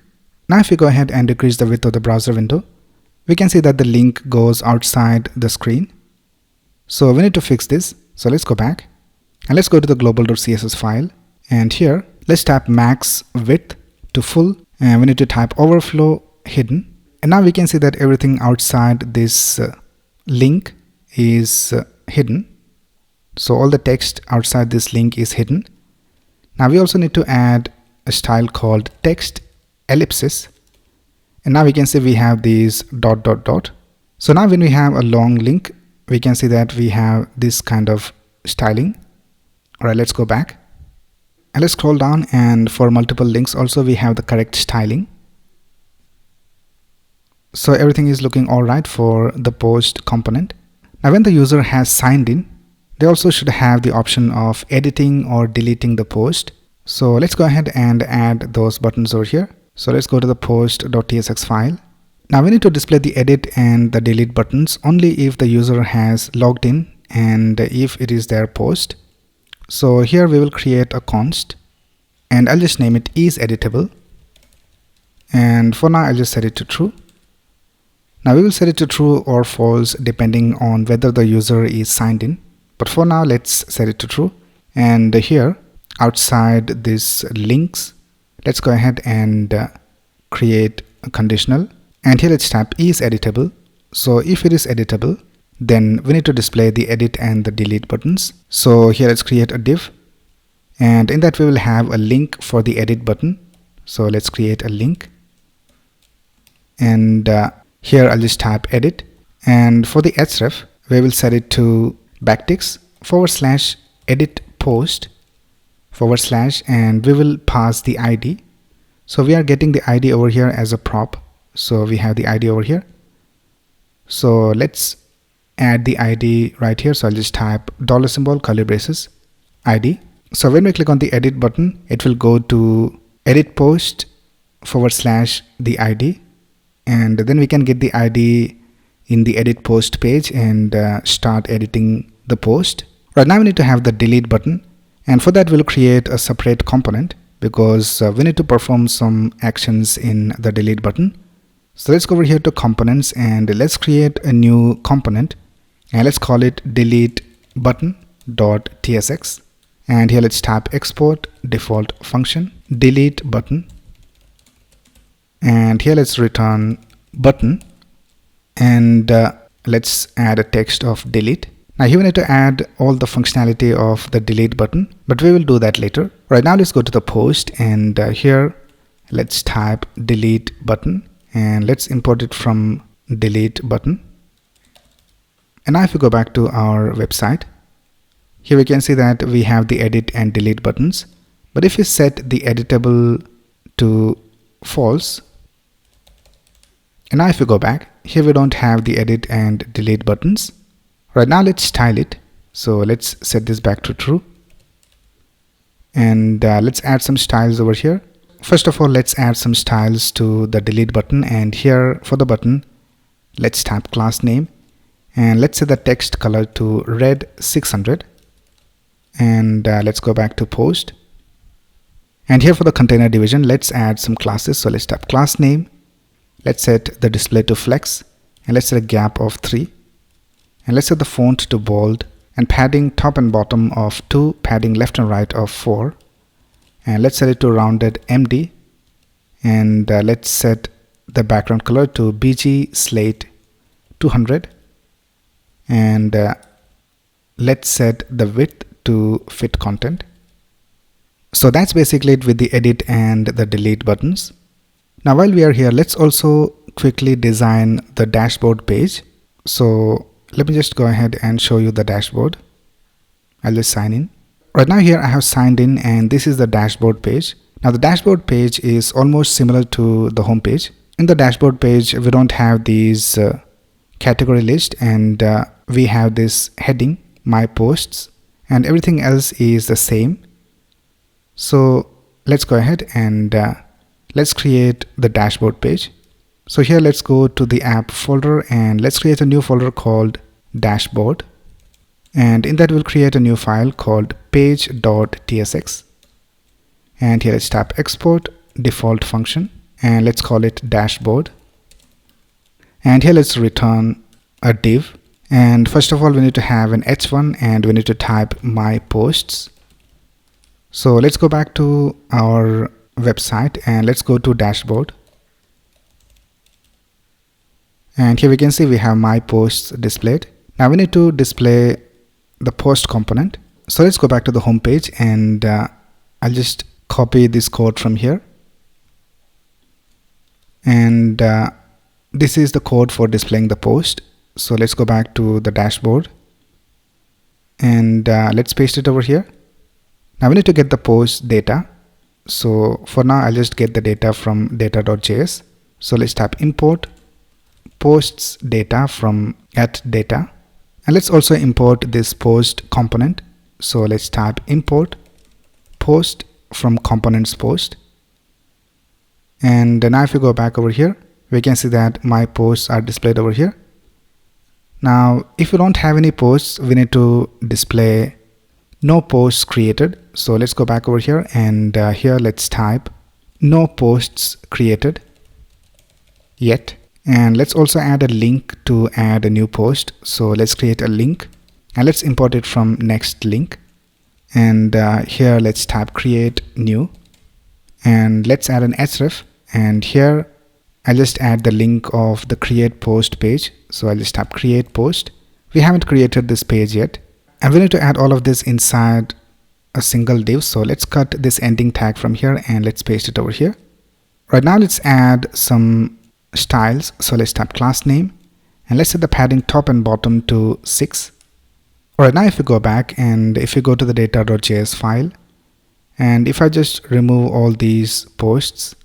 Now if we go ahead and decrease the width of the browser window, we can see that the link goes outside the screen. So we need to fix this. So let's go back, and let's go to the global.css file, and here let's type max width to full, and we need to type overflow hidden. And now we can see that everything outside this link is hidden. So all the text outside this link is hidden. Now we also need to add a style called text ellipsis, and now we can see we have these ... So now when we have a long link, we can see that we have this kind of styling. Alright, let's go back and let's scroll down, and for multiple links also we have the correct styling. So everything is looking alright for the post component. Now when the user has signed in, they also should have the option of editing or deleting the post. So let's go ahead and add those buttons over here. So let's go to the post.tsx file. Now we need to display the edit and the delete buttons only if the user has logged in and if it is their post. So here we will create a const, and I'll just name it is editable, and for now I'll just set it to true. Now we will set it to true or false depending on whether the user is signed in. But for now, let's set it to true. And here, outside this links, let's go ahead and create a conditional. And here let's type is editable. So if it is editable, then we need to display the edit and the delete buttons. So here let's create a div. And in that we will have a link for the edit button. So let's create a link. And here I'll just type edit. And for the href, we will set it to backticks / edit post / and we will pass the ID. So we are getting the ID over here as a prop. So we have the ID over here. So let's add the ID right here. So I'll just type $ curly braces ID. So when we click on the edit button, it will go to edit post / the ID. And then we can get the ID in the edit post page and start editing the post. Right now we need to have the delete button, and for that we'll create a separate component because we need to perform some actions in the delete button. So let's go over here to components and let's create a new component and let's call it delete button.tsx. And here let's type export default function delete button. And here let's return button and let's add a text of delete. Now here we need to add all the functionality of the delete button, but we will do that later. Right now let's go to the post and here let's type delete button and let's import it from delete button. And now if we go back to our website, here we can see that we have the edit and delete buttons. But if we set the editable to false, and now if we go back, here we don't have the edit and delete buttons. Right now let's style it. So let's set this back to true. And let's add some styles over here. First of all, let's add some styles to the delete button. And here for the button, let's type class name. And let's set the text color to red 600. And let's go back to post. And here for the container division, let's add some classes. So let's type class name. Let's set the display to flex. And let's set a gap of 3. And let's set the font to bold. And padding top and bottom of 2, padding left and right of 4. And let's set it to rounded MD. And let's set the background color to BG slate 200. And let's set the width to fit content. So that's basically it with the edit and the delete buttons. Now while we are here, let's also quickly design the dashboard page. So let me just go ahead and show you the dashboard. I'll just sign in. Right now here I have signed in and this is the dashboard page. Now the dashboard page is almost similar to the home page. In the dashboard page, we don't have these category list and we have this heading, my posts, and everything else is the same. So let's go ahead and let's create the dashboard page. So here let's go to the app folder and let's create a new folder called dashboard. And in that we'll create a new file called page.tsx. And here let's type export default function and let's call it dashboard. And here let's return a div. And first of all, we need to have an h1 and we need to type my posts. So let's go back to our website and let's go to dashboard. And here we can see we have my posts displayed. Now we need to display the post component. So let's go back to the home page and I'll just copy this code from here. And this is the code for displaying the post. So let's go back to the dashboard and let's paste it over here. Now we need to get the post data. So for now, I'll just get the data from data.js. So let's type import posts data from @data. And let's also import this post component. So let's type import post from components post. And now if you go back over here, we can see that my posts are displayed over here. Now, if you don't have any posts, we need to display no posts created. So let's go back over here and here let's type no posts created yet. And let's also add a link to add a new post. So let's create a link and let's import it from next link. And here let's type create new, and let's add an href, and here I'll just add the link of the create post page. So I'll just type create post. We haven't created this page yet, and we need to add all of this inside a single div. So let's cut this ending tag from here and let's paste it over here. Right now let's add some styles. So let's type class name and let's set the padding top and bottom to 6. Alright, now if you go back and if you go to the data.js file, and if I just remove all these posts,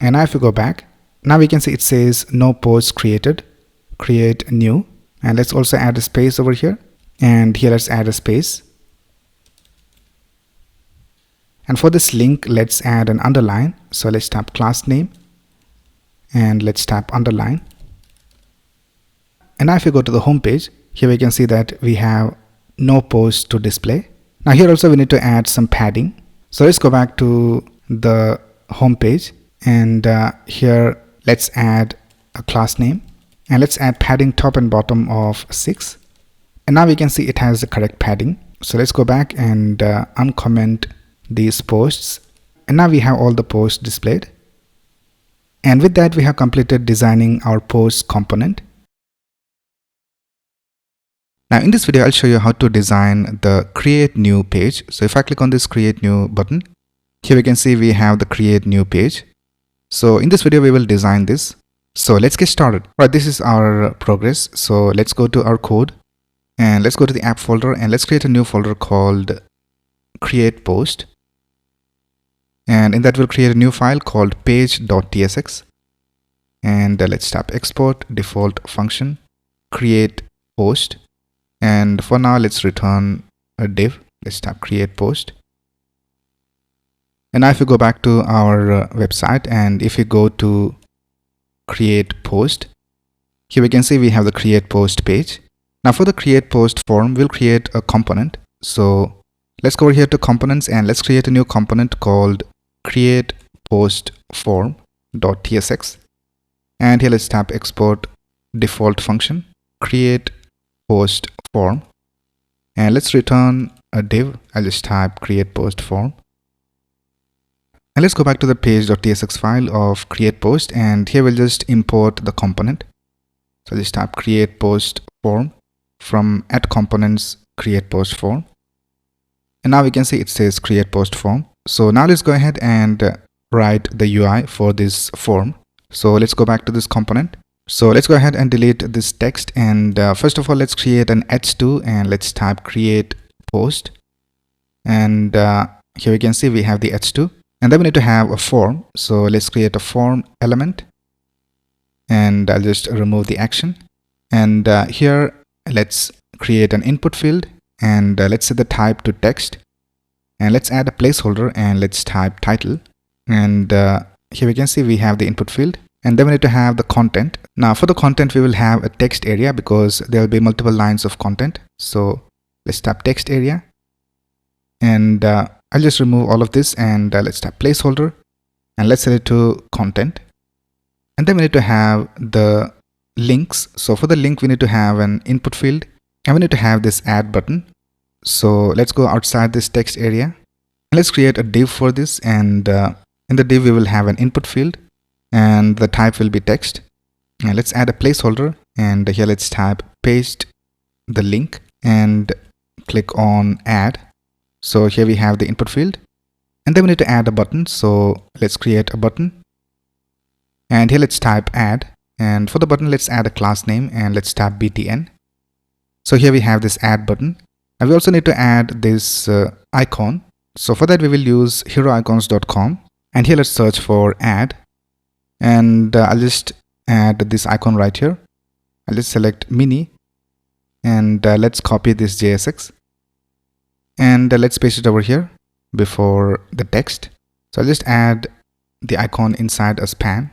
and now if you go back, now we can see it says no posts created, create new, and let's also add a space over here, and here let's add a space. And for this link, let's add an underline. So let's type class name and let's type underline. And now if you go to the home page, here we can see that we have no posts to display. Now here also we need to add some padding. So let's go back to the home page, and here let's add a class name and let's add padding top and bottom of 6. And now we can see it has the correct padding. So let's go back and uncomment these posts, and now we have all the posts displayed. And with that we have completed designing our posts component. Now in this video I'll show you how to design the create new page. So if I click on this create new button, here we can see we have the create new page. So in this video we will design this. So let's get started. Right, this is our progress. So let's go to our code and let's go to the app folder and let's create a new folder called create post. And in that we'll create a new file called page.tsx, and let's tap export default function create post. And for now let's return a div. Let's tap create post. And now if you go back to our website and if you go to create post, here we can see we have the create post page. Now for the create post form, we'll create a component. So let's go over here to components and let's create a new component called create post form.tsx. And here let's tap export default function create post form, and let's return a div. I'll just type create post form, and let's go back to the page.tsx file of create post, and here we'll just import the component. So I'll just type create post form from add components create post form, and now we can see it says create post form. So now let's go ahead and write the UI for this form. So let's go back to this component. So let's go ahead and delete this text, and first of all let's create an h2 and let's type create post, and here we can see we have the h2, and then we need to have a form. So let's create a form element, and I'll just remove the action, and here let's create an input field, and let's set the type to text, and let's add a placeholder and let's type title, and here we can see we have the input field. And then we need to have the content. Now for the content we will have a text area because there will be multiple lines of content. So let's tap text area, and I'll just remove all of this, and let's tap placeholder and let's set it to content. And then we need to have the links. So for the link we need to have an input field, and we need to have this add button. So let's go outside this text area and let's create a div for this, and in the div we will have an input field and the type will be text, and let's add a placeholder, and here let's type paste the link and click on add. So here we have the input field, and then we need to add a button. So let's create a button, and here let's type add, and for the button let's add a class name and let's type btn. So here we have this add button, and we also need to add this icon. So for that we will use heroicons.com, and here let's search for add, and I'll just add this icon right here. I'll just select mini, and let's copy this JSX, and let's paste it over here before the text. So I'll just add the icon inside a span,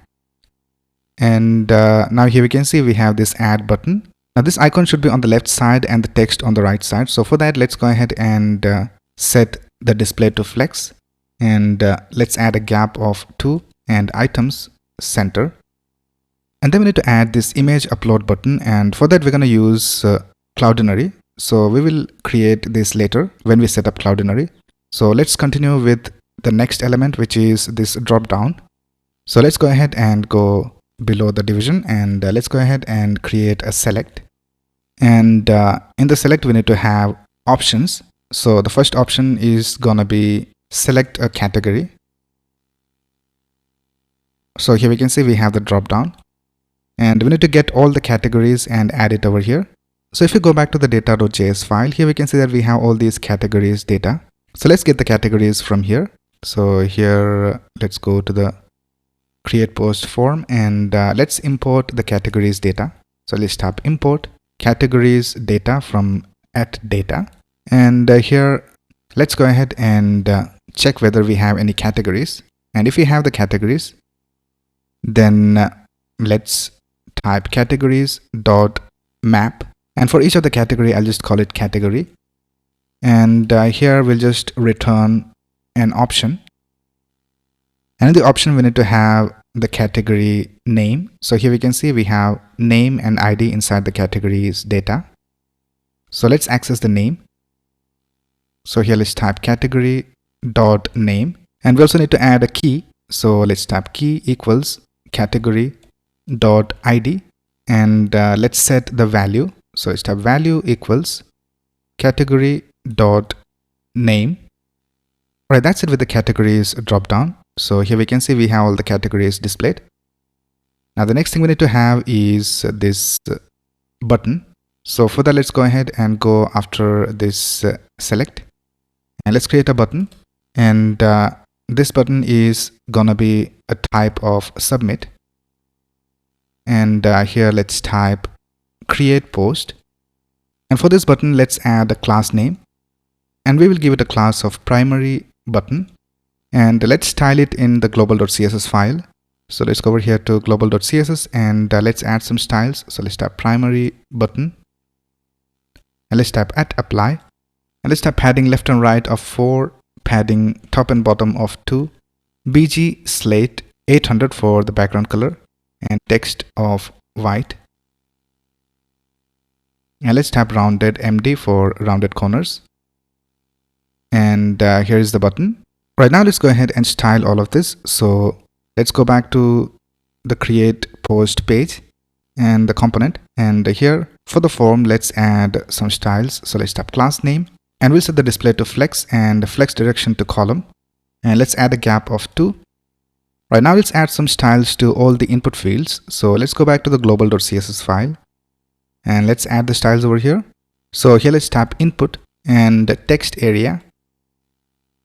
and now here we can see we have this add button. Now this icon should be on the left side and the text on the right side. So for that let's go ahead and set the display to flex, and let's add a gap of 2, and items center. And then we need to add this image upload button, and for that we're going to use Cloudinary. So we will create this later when we set up Cloudinary. So let's continue with the next element, which is this drop down. So let's go ahead and go below the division, and let's go ahead and create a select. And in the select we need to have options. So the first option is gonna be select a category. So here we can see we have the drop down, and we need to get all the categories and add it over here. So if you go back to the data.js file, here we can see that we have all these categories data. So let's get the categories from here. So here let's go to the create post form, and let's import the categories data. So let's tap import categories data from @data, and here let's go ahead and check whether we have any categories. And if we have the categories, then let's type categories dot map, and for each of the category I'll just call it category, and here we'll just return an option. And in the option we need to have the category name. So here we can see we have name and ID inside the categories data. So let's access the name. So here let's type category dot name, and we also need to add a key. So let's type key equals category dot ID, and let's set the value. So let's type value equals category dot name. Alright, that's it with the categories drop down. So here we can see we have all the categories displayed. Now the next thing we need to have is this button. So for that, let's go ahead and go after this select, and let's create a button. And this button is gonna be a type of submit. And here let's type create post. And for this button, let's add a class name, and we will give it a class of primary button. And let's style it in the global.css file. So let's go over here to global.css, and let's add some styles. So let's type primary button, and let's type @apply, and let's type padding left and right of 4, padding top and bottom of 2, BG slate 800 for the background color, and text of white. And let's type rounded MD for rounded corners. And here is the button. Right now let's go ahead and style all of this. So let's go back to the create post page and the component, and here for the form let's add some styles. So let's type class name, and we'll set the display to flex and flex direction to column, and let's add a gap of 2. Right now let's add some styles to all the input fields. So let's go back to the global.css file, and let's add the styles over here. So here let's type input and text area,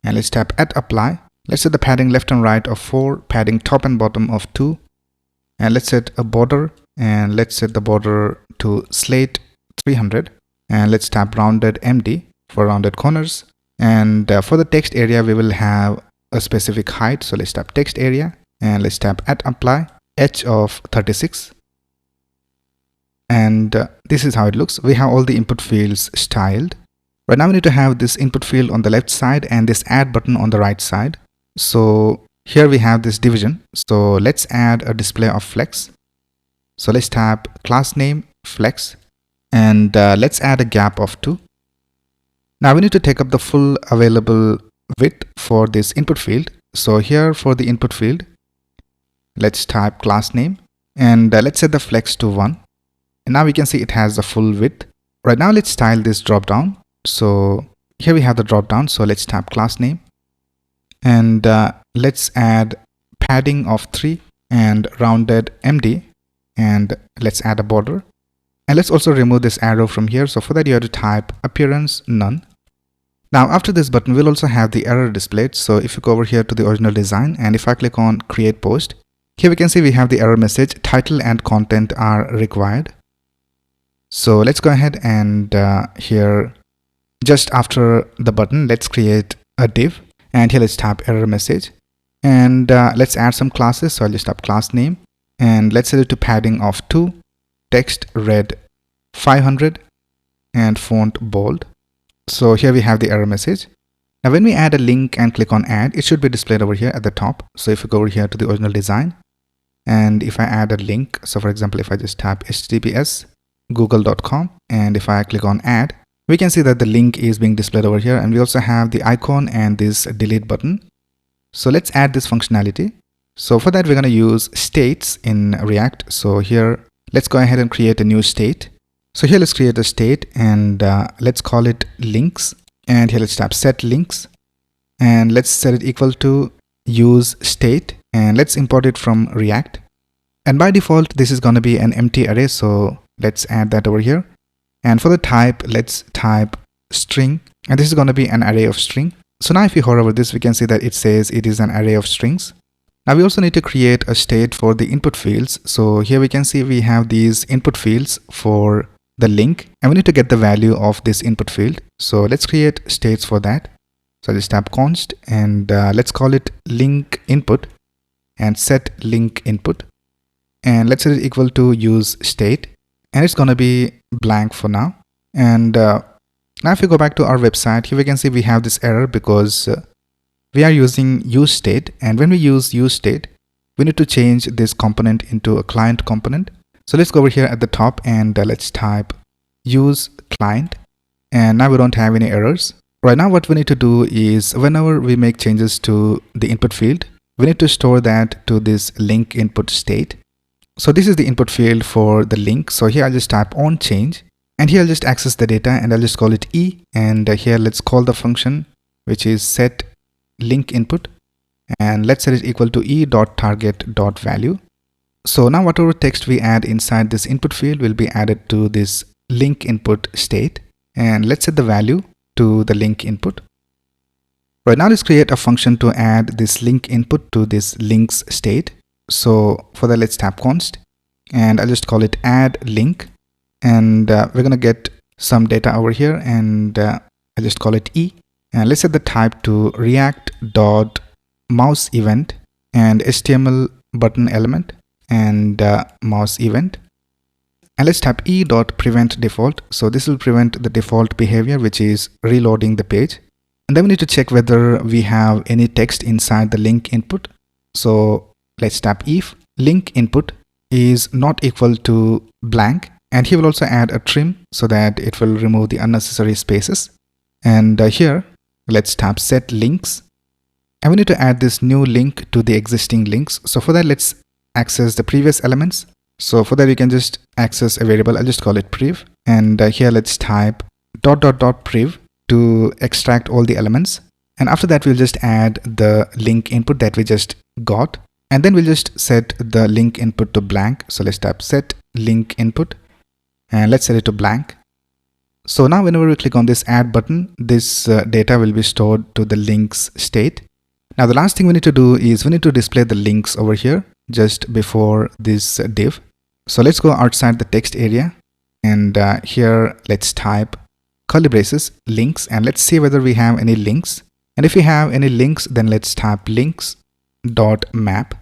and let's tap @apply. Let's set the padding left and right of 4, padding top and bottom of 2, and let's set a border, and let's set the border to slate 300, and let's tap rounded MD for rounded corners. And for the text area we will have a specific height. So let's tap text area, and let's tap @apply, edge of 36. And this is how it looks. We have all the input fields styled. Right now we need to have this input field on the left side and this add button on the right side. So here we have this division. So let's add a display of flex. So let's tap class name flex, and let's add a gap of 2. Now we need to take up the full available width for this input field. So here for the input field, let's type class name, and let's set the flex to 1. And now we can see it has the full width. Right now let's style this drop down. So here we have the drop down. So let's type class name, and let's add padding of 3 and rounded MD, and let's add a border, and let's also remove this arrow from here. So for that you have to type appearance none. Now after this button we'll also have the error displayed. So if you go over here to the original design, and if I click on create post, here we can see we have the error message title and content are required. So let's go ahead and here just after the button let's create a div, and here let's type error message, and let's add some classes. So I'll just type class name, and let's set it to padding of 2, text red 500, and font bold. So here we have the error message. Now when we add a link and click on add, it should be displayed over here at the top. So if you go over here to the original design, and if I add a link, so for example, if I just type https google.com, and if I click on add, we can see that the link is being displayed over here, and we also have the icon and this delete button. So let's add this functionality. So for that, we're going to use states in React. So here, let's go ahead and create a new state. So here, let's create a state, and let's call it links. And here, let's type set links, and let's set it equal to use state, and let's import it from React. And by default, this is going to be an empty array. So let's add that over here. And for the type, let's type string, and this is going to be an array of string. So now if you hover over this, we can see that it says it is an array of strings. Now we also need to create a state for the input fields. So here we can see we have these input fields for the link, and we need to get the value of this input field. So let's create states for that. So I'll just type const, and let's call it link input, and set link input, and let's set it equal to use state, and it's going to be blank for now. And now if we go back to our website, here we can see we have this error because we are using use state, and when we use use state, we need to change this component into a client component. So let's go over here at the top, and let's type use client, and now we don't have any errors. Right now what we need to do is whenever we make changes to the input field, we need to store that to this link input state. So this is the input field for the link. So here I'll just type on change, and here I'll just access the data, and I'll just call it e, and here let's call the function which is set link input, and let's set it equal to e.target.value. So now whatever text we add inside this input field will be added to this link input state, and let's set the value to the link input. Right now, let's create a function to add this link input to this links state. So for that, let's type const, and I'll just call it add link, and we're gonna get some data over here, and I'll just call it e, and let's set the type to react.mouse event and HTML button element and mouse event, and let's type e.prevent default. So this will prevent the default behavior, which is reloading the page. And then we need to check whether we have any text inside the link input. So let's type if link input is not equal to blank, and he will also add a trim so that it will remove the unnecessary spaces. And here let's type set links, and we need to add this new link to the existing links. So for that, let's access the previous elements. So for that, you can just access a variable. I'll just call it prev, and here let's type ... prev to extract all the elements. And after that, we'll just add the link input that we just got, and then we'll just set the link input to blank. So let's type set link input, and let's set it to blank. So now whenever we click on this add button, this data will be stored to the links state. Now the last thing we need to do is we need to display the links over here just before this div. So let's go outside the text area, and here let's type curly braces links, and let's see whether we have any links. And if we have any links, then let's type links.map,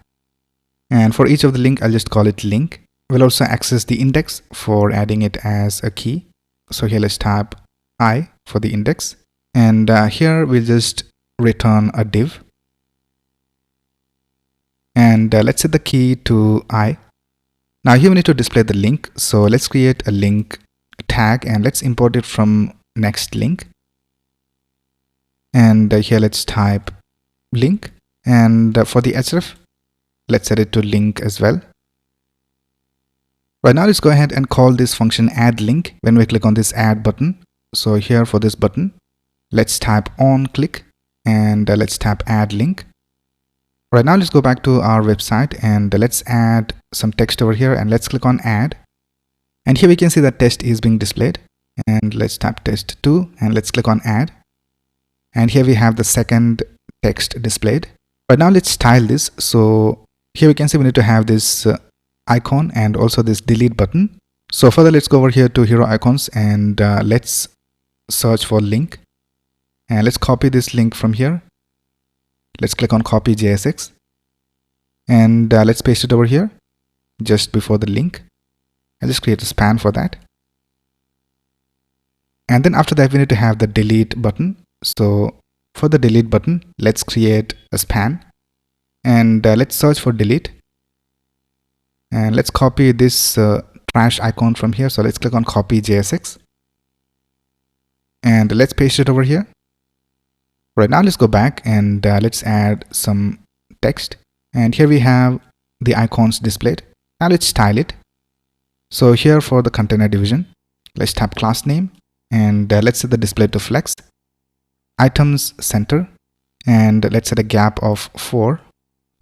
and for each of the link, I'll just call it link. We'll also access the index for adding it as a key. So here let's type I for the index, and here we'll just return a div, and let's set the key to I. Now here we need to display the link. So let's create a link tag, and let's import it from next link, and here let's type link, and for the href, let's set it to link as well. Right now, let's go ahead and call this function add link when we click on this add button. So here for this button, let's type on click, and let's type add link. Right now, let's go back to our website, and let's add some text over here, and let's click on add. And here we can see that test is being displayed, and let's type test2, and let's click on add. And here we have the second text displayed. Right now, let's style this. So here we can see we need to have this icon and also this delete button. So further, let's go over here to hero icons, and let's search for link, and let's copy this link from here. Let's click on copy JSX, and let's paste it over here just before the link. I'll just create a span for that. And then after that, we need to have the delete button. So for the delete button, let's create a span and let's search for delete, and let's copy this trash icon from here. So let's click on copy JSX and let's paste it over here. Right now let's go back and let's add some text, and here we have the icons displayed. Now let's style it. So here for the container division, let's tap class name and let's set the display to flex, items center, and let's set a gap of 4.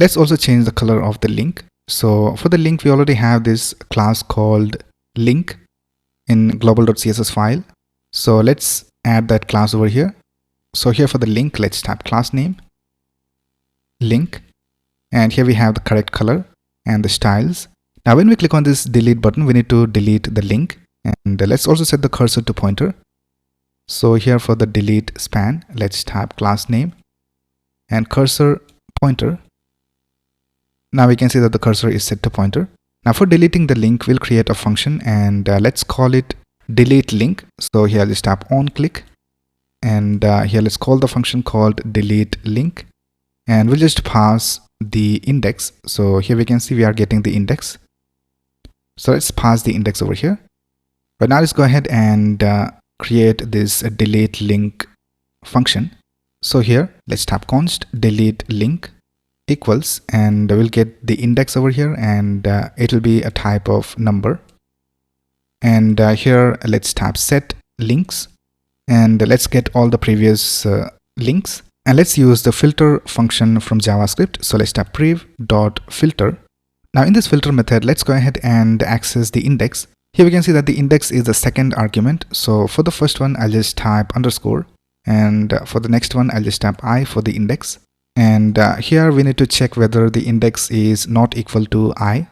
Let's also change the color of the link. So for the link, we already have this class called link in global.css file. So let's add that class over here. So here for the link, let's tap class name, link, and here we have the correct color and the styles. Now when we click on this delete button, we need to delete the link, and let's also set the cursor to pointer. So here for the delete span, let's tap class name and cursor pointer. Now we can see that the cursor is set to pointer. Now for deleting the link, we'll create a function and let's call it delete link. So here let's tap on click, and here let's call the function called delete link, and we'll just pass the index. So here we can see we are getting the index. So let's pass the index over here. But now let's go ahead and create this delete link function. So here let's tap const delete link equals, and we'll get the index over here, and it will be a type of number. And here let's tap set links, and let's get all the previous links, and let's use the filter function from JavaScript. So let's tap prev.filter. Now in this filter method, let's go ahead and access the index. Here we can see that the index is the second argument. So for the first one, I'll just type underscore, and for the next one, I'll just tap I for the index. And here we need to check whether the index is not equal to I.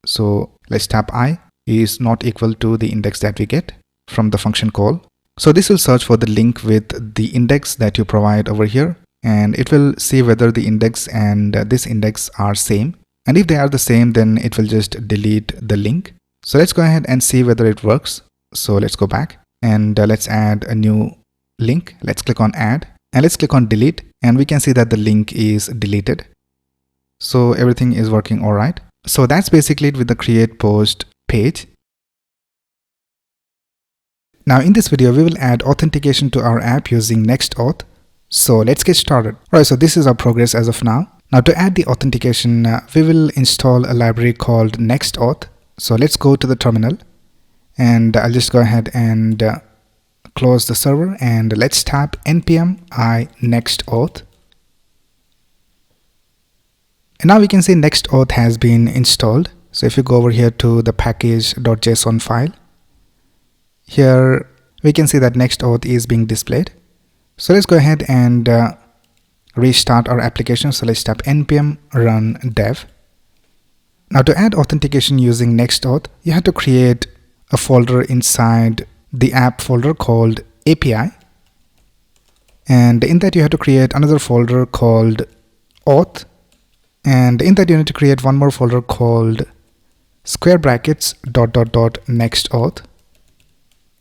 So let's tap I is not equal to the index that we get from the function call. So this will search for the link with the index that you provide over here, and it will see whether the index and this index are same. And if they are the same, then it will just delete the link. So let's go ahead and see whether it works. So let's go back and let's add a new link. Let's click on add and let's click on delete, and we can see that the link is deleted. So everything is working all right. So that's basically it with the create post page. Now in this video, we will add authentication to our app using Next Auth. So let's get started. Alright, so this is our progress as of now. Now to add the authentication, we will install a library called Next Auth. So let's go to the terminal, and I'll just go ahead and close the server, and let's tap npm I Next Auth. And now we can see Next Auth has been installed. So if you go over here to the package.json file, here we can see that Next Auth is being displayed. So let's go ahead and restart our application. So let's tap npm run dev. Now to add authentication using Next Auth, you have to create a folder inside the app folder called API. And in that you have to create another folder called auth. And in that you need to create one more folder called square brackets ... next auth.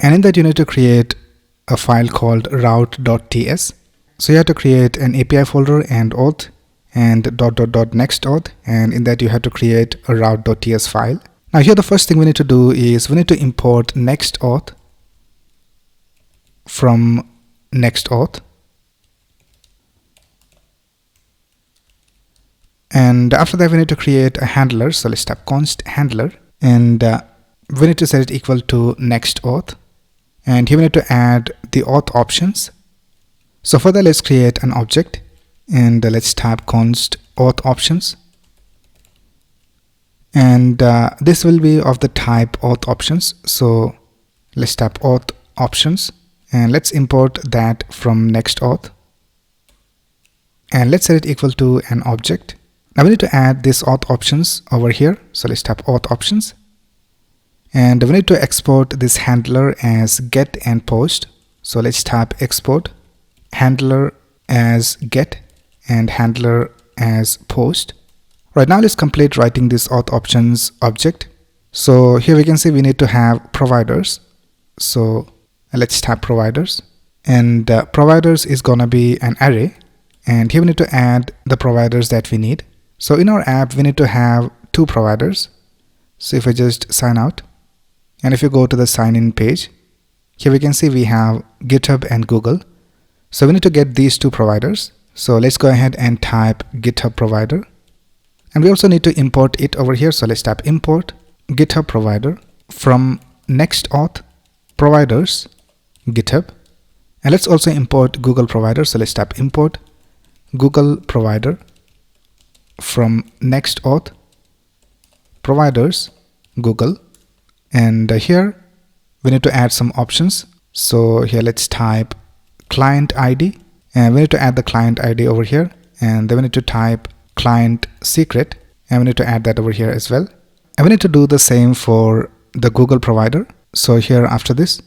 And in that you need to create a file called route.ts. So you have to create an API folder and auth and ... next auth, and in that you have to create a route.ts file. Now here the first thing we need to do is we need to import Next Auth from Next Auth. And after that we need to create a handler. So let's tap const handler, and we need to set it equal to Next Auth. And here we need to add the auth options. So for that, let's create an object, and let's tap const auth options. And this will be of the type auth options. So let's tap auth options, and let's import that from Next Auth. And let's set it equal to an object. Now we need to add this auth options over here. So let's tap auth options. And we need to export this handler as get and post. So let's tap export handler as get and handler as post. Right now let's complete writing this auth options object. So here we can see we need to have providers. So let's tap providers. and providers is gonna be an array, and here we need to add the providers that we need. So in our app we need to have two providers. So if I just sign out, and if you go to the sign in page, here we can see we have GitHub and Google. So we need to get these two providers. So let's go ahead and type GitHub provider, and we also need to import it over here. So let's type import GitHub provider from Next Auth providers GitHub, and let's also import Google provider. So let's type import Google provider from Next Auth providers Google, and here we need to add some options. So here let's type client ID, and we need to add the client ID over here, and then we need to type client secret, and we need to add that over here as well. And we need to do the same for the Google provider. So here after this,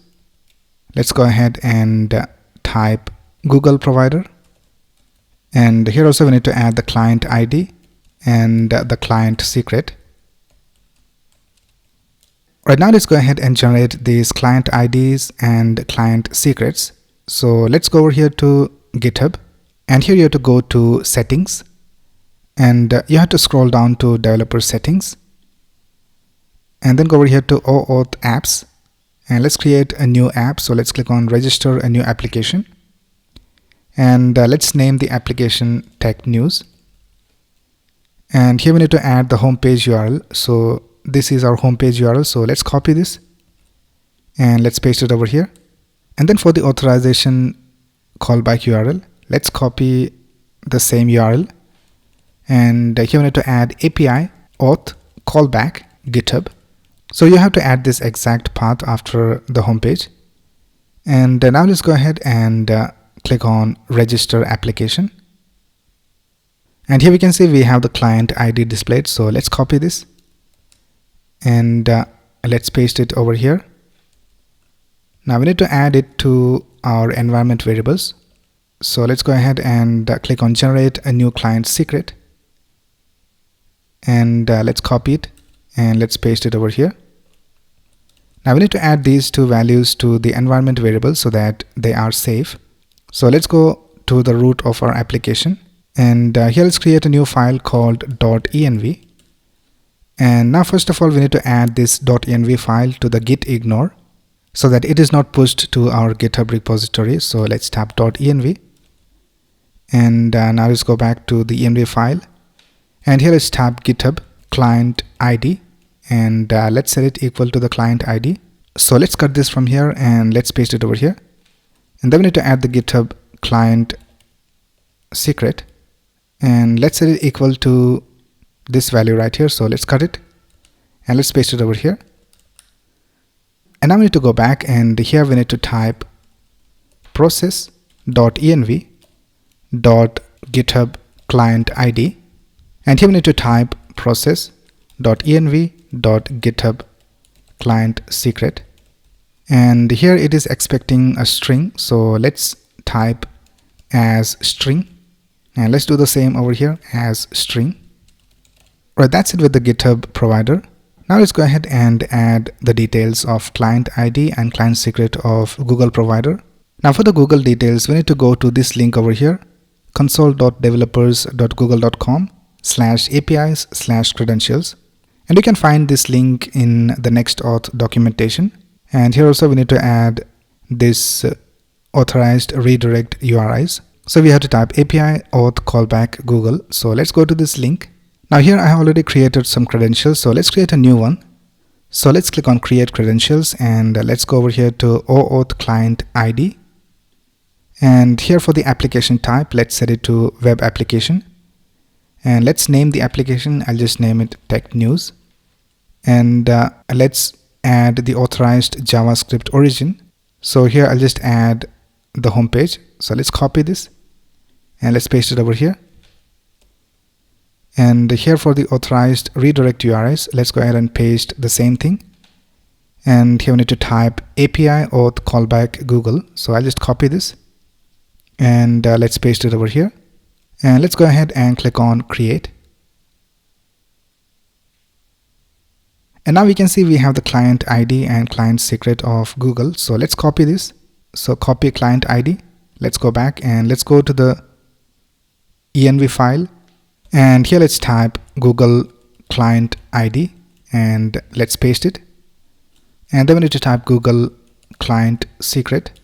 let's go ahead and type Google provider, and here also we need to add the client ID and the client secret. Right now let's go ahead and generate these client IDs and client secrets. So let's go over here to GitHub, and here you have to go to settings, and you have to scroll down to developer settings, and then go over here to OAuth apps, and let's create a new app. So let's click on register a new application, and let's name the application Tech News, and here we need to add the homepage URL. So this is our homepage URL. So let's copy this and let's paste it over here. And then for the authorization callback URL, let's copy the same URL, and here we need to add API auth callback GitHub. So you have to add this exact path after the homepage. And now let's go ahead and click on register application, and here we can see we have the client ID displayed. So let's copy this and let's paste it over here. Now we need to add it to our environment variables. So let's go ahead and click on generate a new client secret, and let's copy it and let's paste it over here. Now we need to add these two values to the environment variable so that they are safe. So let's go to the root of our application, and here let's create a new file called .env. And now first of all we need to add this .env file to the git ignore so that it is not pushed to our GitHub repository. So let's tap .env, and now let's go back to the env file, and here let's tap GitHub client ID, and let's set it equal to the client ID. So let's cut this from here and let's paste it over here, and then we need to add the GitHub client secret, and let's set it equal to this value right here. So let's cut it and let's paste it over here. And now we need to go back, and here we need to type process.env .github client ID, and here we need to type process.env .github client secret, and here it is expecting a string. So let's type as string, and let's do the same over here as string. Right, that's it with the GitHub provider. Now let's go ahead and add the details of client ID and client secret of Google provider. Now for the Google details, we need to go to this link over here, console.developers.google.com/apis/credentials, and you can find this link in the Next Auth documentation. And here also we need to add this authorized redirect URIs. So we have to type API auth callback Google. So let's go to this link. Now here I have already created some credentials, so let's create a new one. So let's click on create credentials, and let's go over here to OAuth client ID, and here for the application type, let's set it to web application, and let's name the application. I'll just name it Tech News, and let's add the authorized JavaScript origin. So here I'll just add the home page. So let's copy this and let's paste it over here. And here for the authorized redirect URIs, let's go ahead and paste the same thing. And here we need to type API auth callback Google. So I'll just copy this and let's paste it over here. And let's go ahead and click on create. And now we can see we have the client ID and client secret of Google. So let's copy this. So copy client ID. Let's go back and let's go to the env file, and here let's type Google client ID and let's paste it. And then we need to type Google client secret,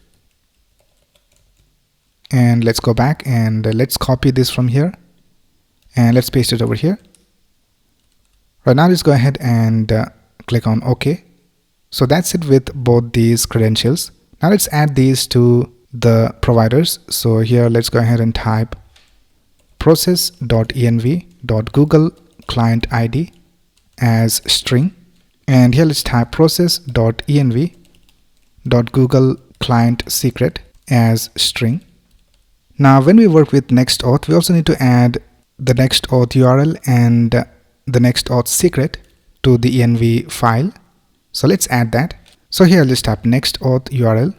and let's go back and let's copy this from here and let's paste it over here. Right now let's go ahead and click on OK. So that's it with both these credentials. Now let's add these to the providers. So here let's go ahead and type process.env.google client ID as string, and here let's type process.env.google client secret as string. Now when we work with Next Auth, we also need to add the Next Auth URL and the Next Auth secret to the env file. So let's add that. So here let's type Next Auth URL,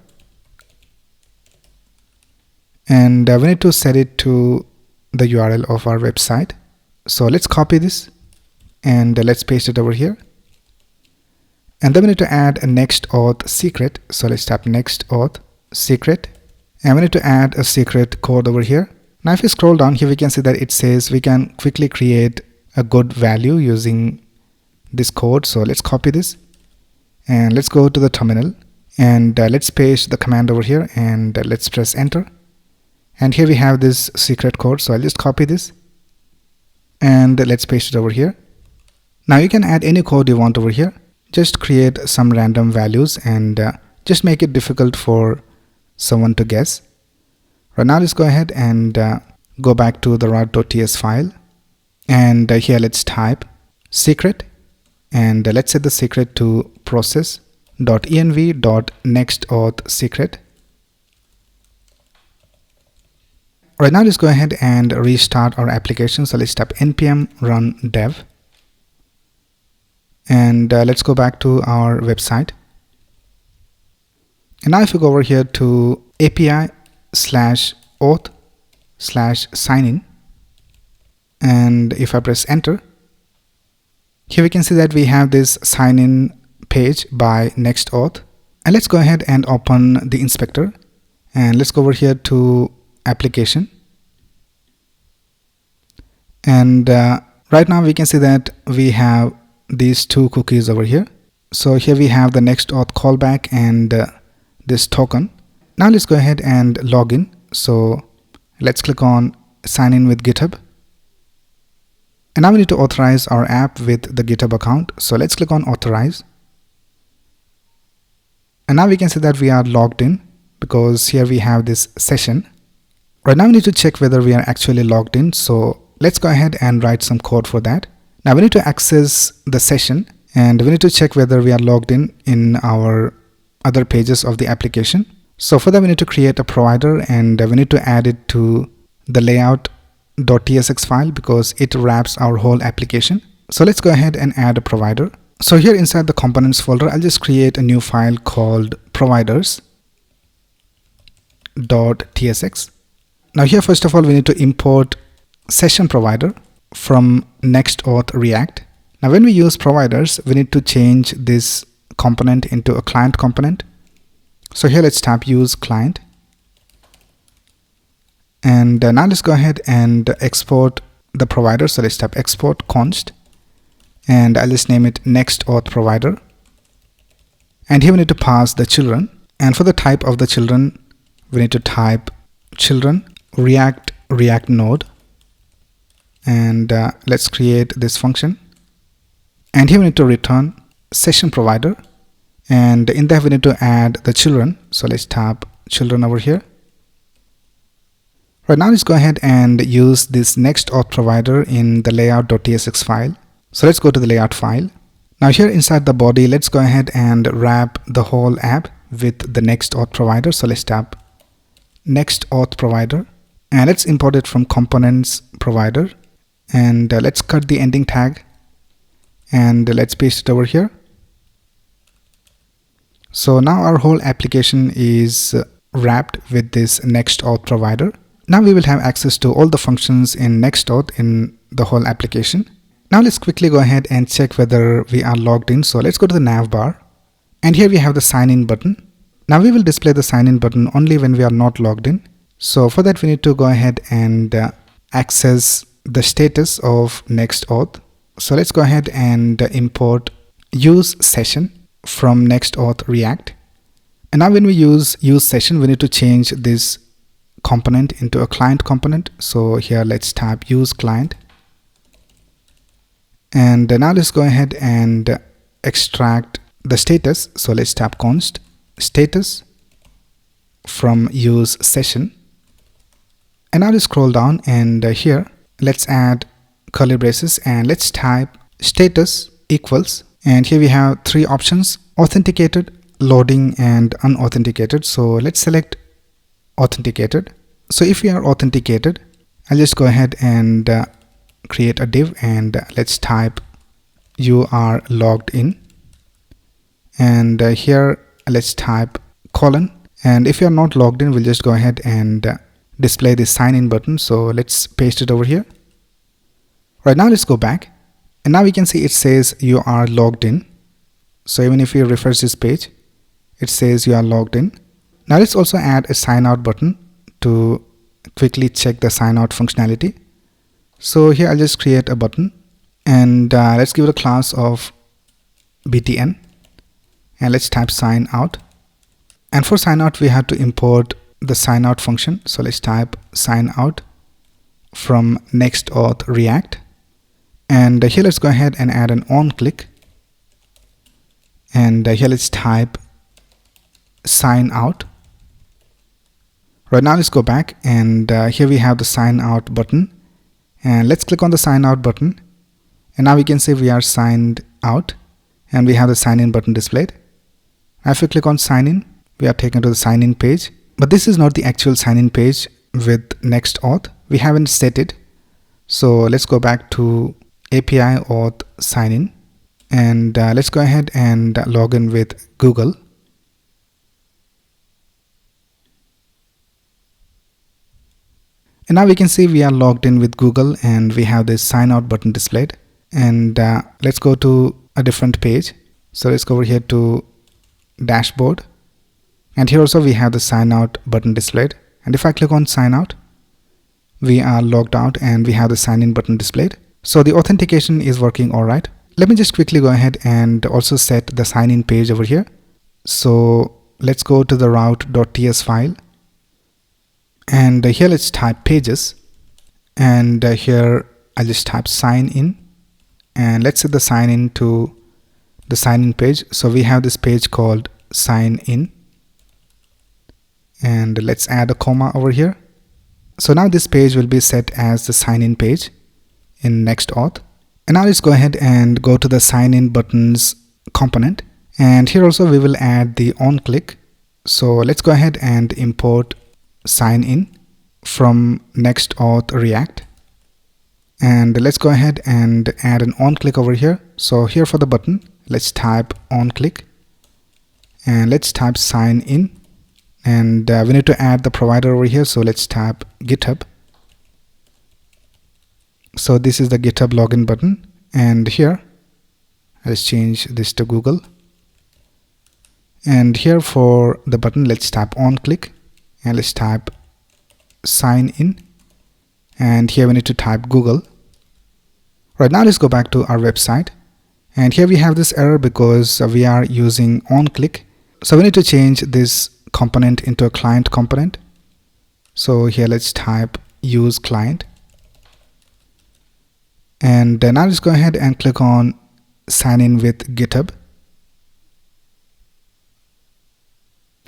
and we need to set it to the URL of our website. So let's copy this and let's paste it over here. And then we need to add a Next Auth secret. So let's type Next Auth secret, and we need to add a secret code over here. Now if you scroll down here, we can see that it says we can quickly create a good value using this code. So let's copy this and let's go to the terminal and let's paste the command over here and let's press enter. And here we have this secret code. So I'll just copy this and let's paste it over here. Now you can add any code you want over here. Just create some random values and just make it difficult for someone to guess. Right now let's go ahead and go back to the route.ts file, and here let's type secret, and let's set the secret to process.env.nextauth secret. Right now let's go ahead and restart our application. So let's type npm run dev, and let's go back to our website. And now if you go over here to API/auth/signin, and if I press enter, here we can see that we have this sign in page by Next Auth. And let's go ahead and open the inspector, and let's go over here to application. And right now we can see that we have these two cookies over here. So here we have the Next Auth callback and this token. Now let's go ahead and log in. So let's click on sign in with GitHub. And now we need to authorize our app with the GitHub account. So let's click on authorize. And now we can see that we are logged in because here we have this session. Right now we need to check whether we are actually logged in. So let's go ahead and write some code for that. Now we need to access the session, and we need to check whether we are logged in our other pages of the application. So for that we need to create a provider, and we need to add it to the layout.tsx file because it wraps our whole application. So let's go ahead and add a provider. So here inside the components folder, I'll just create a new file called providers.tsx. Now here first of all we need to import session provider from Next Auth React. Now when we use providers, we need to change this component into a client component. So here let's tap use client, and now let's go ahead and export the provider. So let's tap export const, and I'll just name it Next Auth provider. And here we need to pass the children, and for the type of the children we need to type children React node, and let's create this function. And here we need to return session provider, and in that we need to add the children. So let's tap children over here. Right now let's go ahead and use this Next Auth provider in the layout.tsx file. So let's go to the layout file. Now here inside the body, let's go ahead and wrap the whole app with the Next Auth provider. So let's tap Next Auth provider, and let's import it from components provider, and let's cut the ending tag and let's paste it over here. So now our whole application is wrapped with this Next Auth provider. Now we will have access to all the functions in Next Auth in the whole application. Now let's quickly go ahead and check whether we are logged in. So let's go to the navbar, and here we have the sign in button. Now we will display the sign in button only when we are not logged in. So for that we need to go ahead and access the status of Next Auth. So let's go ahead and import use session from Next Auth React. And now when we use session, we need to change this component into a client component. So here let's type use client. And now let's go ahead and extract the status. So let's type const status from use session. And now let's scroll down, and here let's add curly braces and let's type status equals, and here we have three options: authenticated, loading, and unauthenticated. So let's select authenticated. So if we are authenticated, I'll just go ahead and create a div, and let's type you are logged in, and here let's type colon, and if you are not logged in, we'll just go ahead and display the sign in button. So let's paste it over here. Right now let's go back, and now we can see it says you are logged in. So even if you refresh this page, it says you are logged in. Now let's also add a sign out button to quickly check the sign out functionality. So here I'll just create a button, and let's give it a class of btn, and let's type sign out. And for sign out we have to import the sign out function. So let's type sign out from Next Auth React, and here let's go ahead and add an on click, and here let's type sign out. Right now let's go back, and here we have the sign out button, and let's click on the sign out button, and now we can see we are signed out and we have the sign in button displayed. Now if we click on sign in, we are taken to the sign in page, but this is not the actual sign in page with Next Auth. We haven't set it. So let's go back to API auth sign in, and let's go ahead and log in with Google. And now we can see we are logged in with Google, and we have this sign out button displayed. And let's go to a different page. So let's go over here to dashboard, and here also we have the sign out button displayed. And if I click on sign out, we are logged out and we have the sign in button displayed. So the authentication is working all right. Let me just quickly go ahead and also set the sign in page over here. So let's go to the route.ts file, and here let's type pages, and here I'll just type sign in, and let's set the sign in to the sign in page. So we have this page called sign in, and let's add a comma over here. So now this page will be set as the sign in page in Next Auth. And now let's go ahead and go to the sign in buttons component, and here also we will add the on click. So let's go ahead and import sign in from Next Auth React, and let's go ahead and add an on click over here. So here for the button, let's type on click, and let's type sign in, and we need to add the provider over here. So let's type GitHub. So this is the GitHub login button, and here let's change this to Google, and here for the button let's type on click, and let's type sign in, and here we need to type Google. Right now let's go back to our website, and here we have this error because we are using on click. So we need to change this component into a client component. So here let's type use client, and then now let's go ahead and click on sign in with GitHub,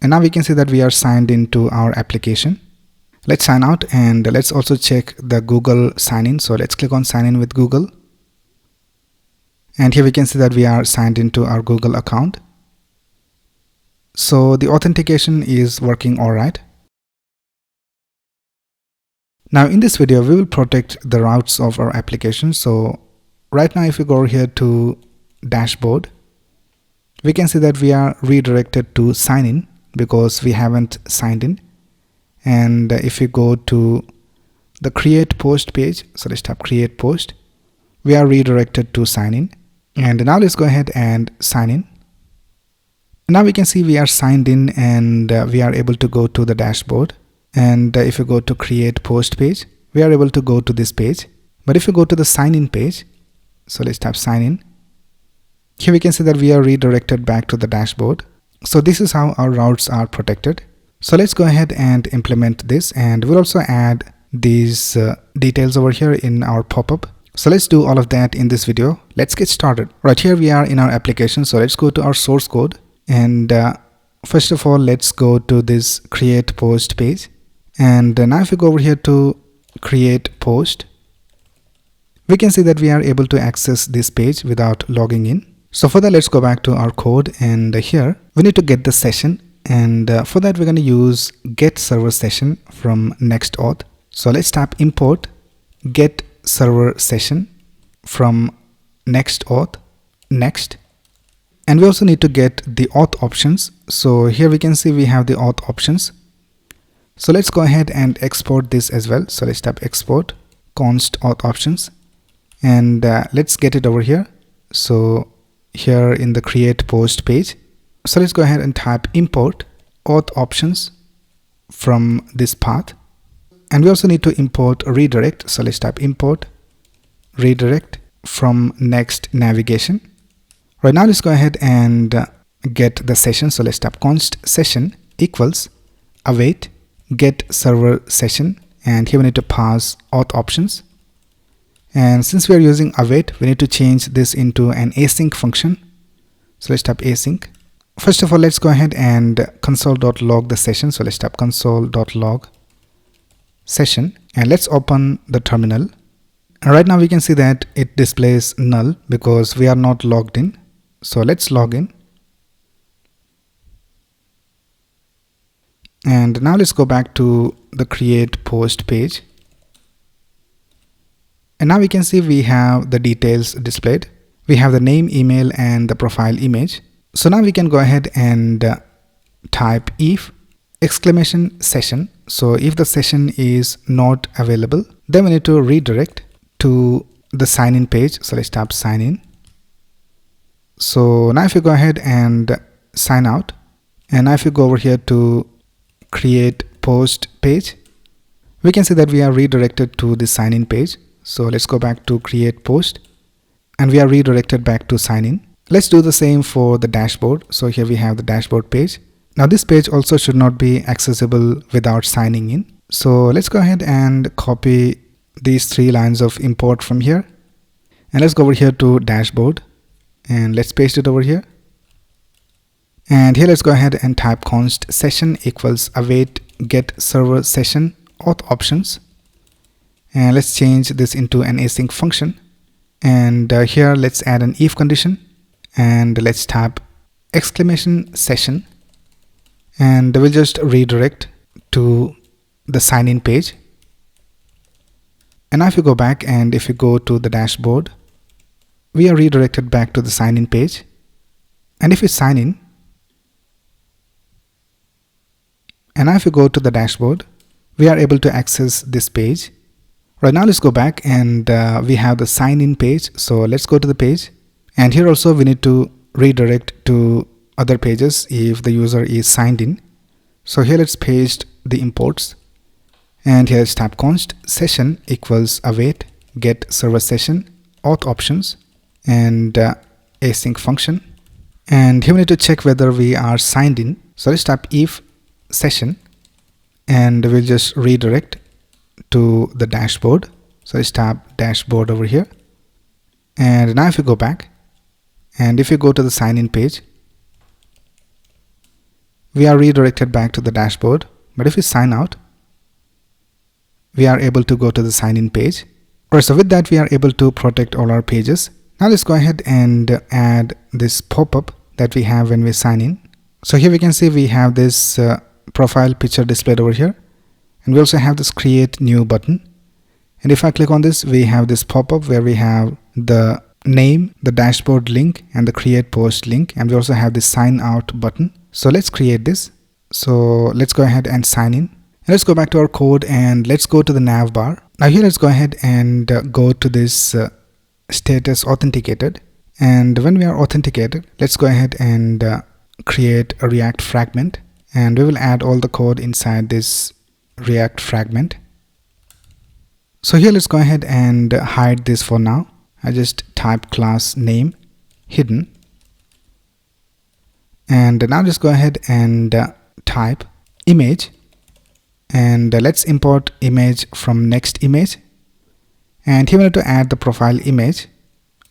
and now we can see that we are signed into our application. Let's sign out, and let's also check the Google sign in. So let's click on sign in with Google, and here we can see that we are signed into our Google account. So the authentication is working all right. Now in this video we will protect the routes of our application. So right now if we go over here to dashboard, we can see that we are redirected to sign in because we haven't signed in. And if we go to the create post page, so let's type create post, we are redirected to sign in. And now let's go ahead and sign in. Now we can see we are signed in, and we are able to go to the dashboard. And if you go to create post page, we are able to go to this page. But if you go to the sign in page, so let's tap sign in. Here we can see that we are redirected back to the dashboard. So this is how our routes are protected. So let's go ahead and implement this, and we'll also add these details over here in our pop-up. So let's do all of that in this video. Let's get started. Right, here we are in our application. So let's go to our source code, and first of all, let's go to this create post page. And now if you go over here to create post, we can see that we are able to access this page without logging in. So for that, let's go back to our code, and here we need to get the session, and for that we're going to use get server session from Next Auth. So let's tap import get server session from Next Auth, next. And we also need to get the auth options. So here we can see we have the auth options. So let's go ahead and export this as well. So let's tap export const auth options, and let's get it over here. So here in the create post page, so let's go ahead and type import auth options from this path. And we also need to import redirect. So let's type import redirect from next navigation. Right now let's go ahead and get the session. So let's type const session equals await get server session, and here we need to pass auth options. And since we are using await, we need to change this into an async function. So let's type async. First of all, let's go ahead and console.log the session. So let's type console.log session, and let's open the terminal. And right now we can see that it displays null because we are not logged in. So let's log in. And now let's go back to the create post page. And now we can see we have the details displayed. We have the name, email, and the profile image. So now we can go ahead and type if exclamation session. So if the session is not available, then we need to redirect to the sign in page. So let's tap sign in. So now if you go ahead and sign out, and now if you go over here to create post page, we can see that we are redirected to the sign in page. So let's go back to create post, and we are redirected back to sign in. Let's do the same for the dashboard. So here we have the dashboard page. Now this page also should not be accessible without signing in. So let's go ahead and copy these 3 lines of import from here, and let's go over here to dashboard, and let's paste it over here. And here let's go ahead and type const session equals await get server session auth options, and let's change this into an async function. And here let's add an if condition, and let's type exclamation session, and we'll just redirect to the sign in page. And now if you go back, and if you go to the dashboard, we are redirected back to the sign in page. And if you sign in, and now if you go to the dashboard, we are able to access this page. Right now let's go back, and we have the sign in page. So let's go to the page, and here also we need to redirect to other pages if the user is signed in. So here let's paste the imports, and here let's type const session equals await get server session auth options and async function. And here we need to check whether we are signed in. So let's type if session, and we'll just redirect to the dashboard. So let's tap dashboard over here. And now if you go back, and if you go to the sign in page, we are redirected back to the dashboard. But if we sign out, we are able to go to the sign in page. Alright, so with that we are able to protect all our pages. Now let's go ahead and add this pop-up that we have when we sign in. So here we can see we have this profile picture displayed over here, and we also have this create new button. And if I click on this, we have this pop-up where we have the name, the dashboard link, and the create post link, and we also have this sign out button. So let's create this. So let's go ahead and sign in. And let's go back to our code, and let's go to the navbar. Now here let's go ahead and go to this status authenticated. And when we are authenticated, let's go ahead and create a React fragment, and we will add all the code inside this React fragment. So here let's go ahead and hide this for now. I just type class name hidden, and now just go ahead and type image, and let's import image from next image, and here we need to add the profile image,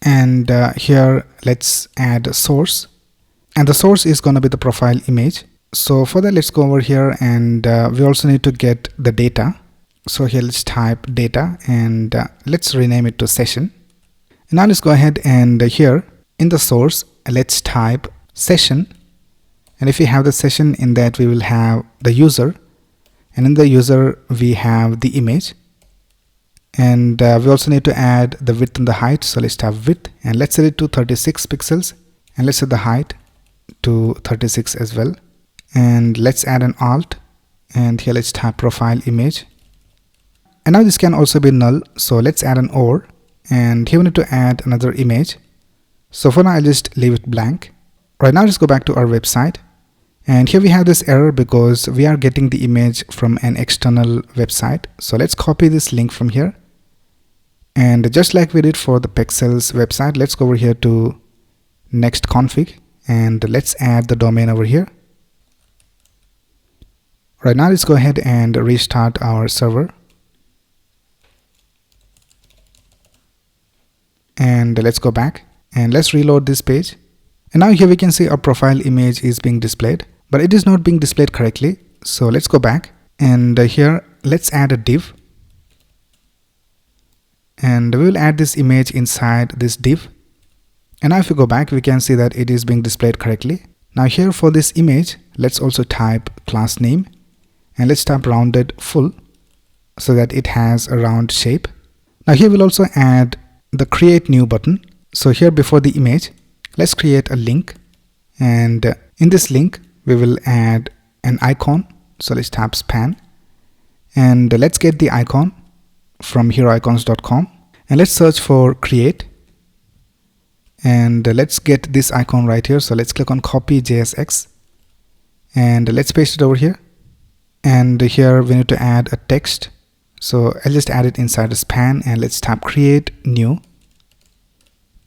and here let's add source, and the source is going to be the profile image. So for that, let's go over here, and we also need to get the data. So here let's type data, and let's rename it to session. And now let's go ahead and here in the source let's type session, and if we have the session, in that we will have the user, and in the user we have the image, and we also need to add the width and the height. So let's type width, and let's set it to 36 pixels, and let's set the height to 36 as well, and let's add an alt, and here let's type profile image. And now this can also be null, so let's add an or, and here we need to add another image. So for now I'll just leave it blank. Right now let's go back to our website, and here we have this error because we are getting the image from an external website. So let's copy this link from here, and just like we did for the Pexels website, let's go over here to next config, and let's add the domain over here. Right now let's go ahead and restart our server, and let's go back and let's reload this page. And now here we can see our profile image is being displayed, but it is not being displayed correctly. So let's go back, and here let's add a div, and we will add this image inside this div. And now if we go back, we can see that it is being displayed correctly. Now here for this image, let's also type class name, and let's type rounded full so that it has a round shape. Now here we'll also add the create new button. So here before the image, let's create a link, and in this link we will add an icon. So let's type span, and let's get the icon from heroicons.com, and let's search for create, and let's get this icon right here. So let's click on copy JSX, and let's paste it over here, and here we need to add a text. So I'll just add it inside a span, and let's type create new,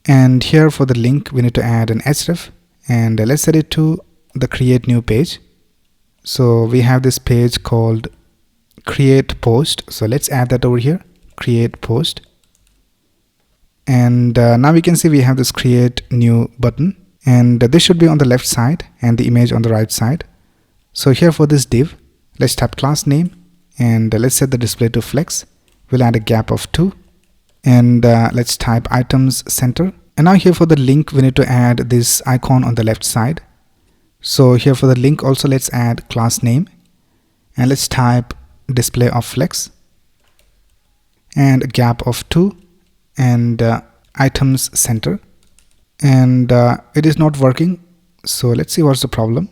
and here for the link we need to add an href, and let's set it to the create new page. So we have this page called create post, so let's add that over here, create post. And now we can see we have this create new button, and this should be on the left side and the image on the right side. So here for this div, let's type class name, and let's set the display to flex. We'll add a gap of 2, and let's type items center. And now here for the link we need to add this icon on the left side. So here for the link also let's add class name, and let's type display of flex, and a gap of 2, and items center, and it is not working. So let's see what's the problem.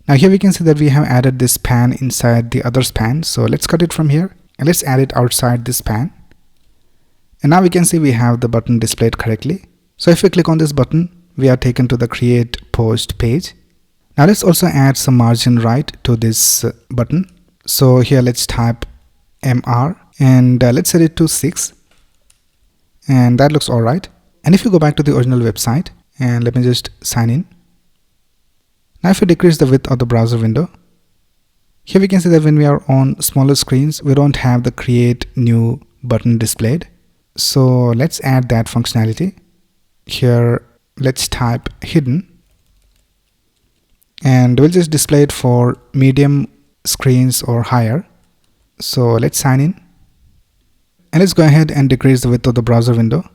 Now here we can see that we have added this span inside the other span. So let's cut it from here, and let's add it outside this span. And now we can see we have the button displayed correctly. So if we click on this button, we are taken to the create post page. Now let's also add some margin right to this button. So here let's type MR, and let's set it to 6, and that looks alright. And if you go back to the original website, and let me just sign in. Now if we decrease the width of the browser window, here we can see that when we are on smaller screens, we don't have the create new button displayed. So let's add that functionality. Here let's type hidden, and we'll just display it for medium screens or higher. So let's sign in, and let's go ahead and decrease the width of the browser window.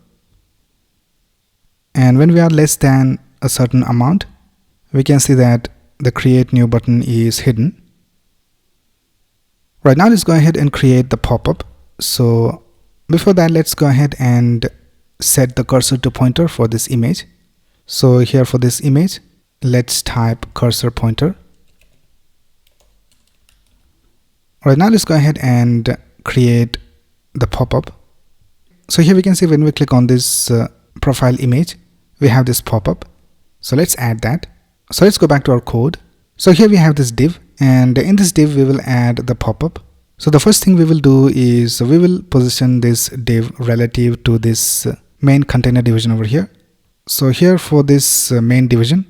And when we are less than a certain amount, we can see that the create new button is hidden. Right now let's go ahead and create the pop-up. So before that, let's go ahead and set the cursor to pointer for this image. So here for this image, let's type cursor pointer. Right now let's go ahead and create the pop-up. So here we can see when we click on this profile image, we have this pop-up. So let's add that. So let's go back to our code. So here we have this div, and in this div we will add the pop-up. So the first thing we will do is we will position this div relative to this main container division over here. So here for this main division,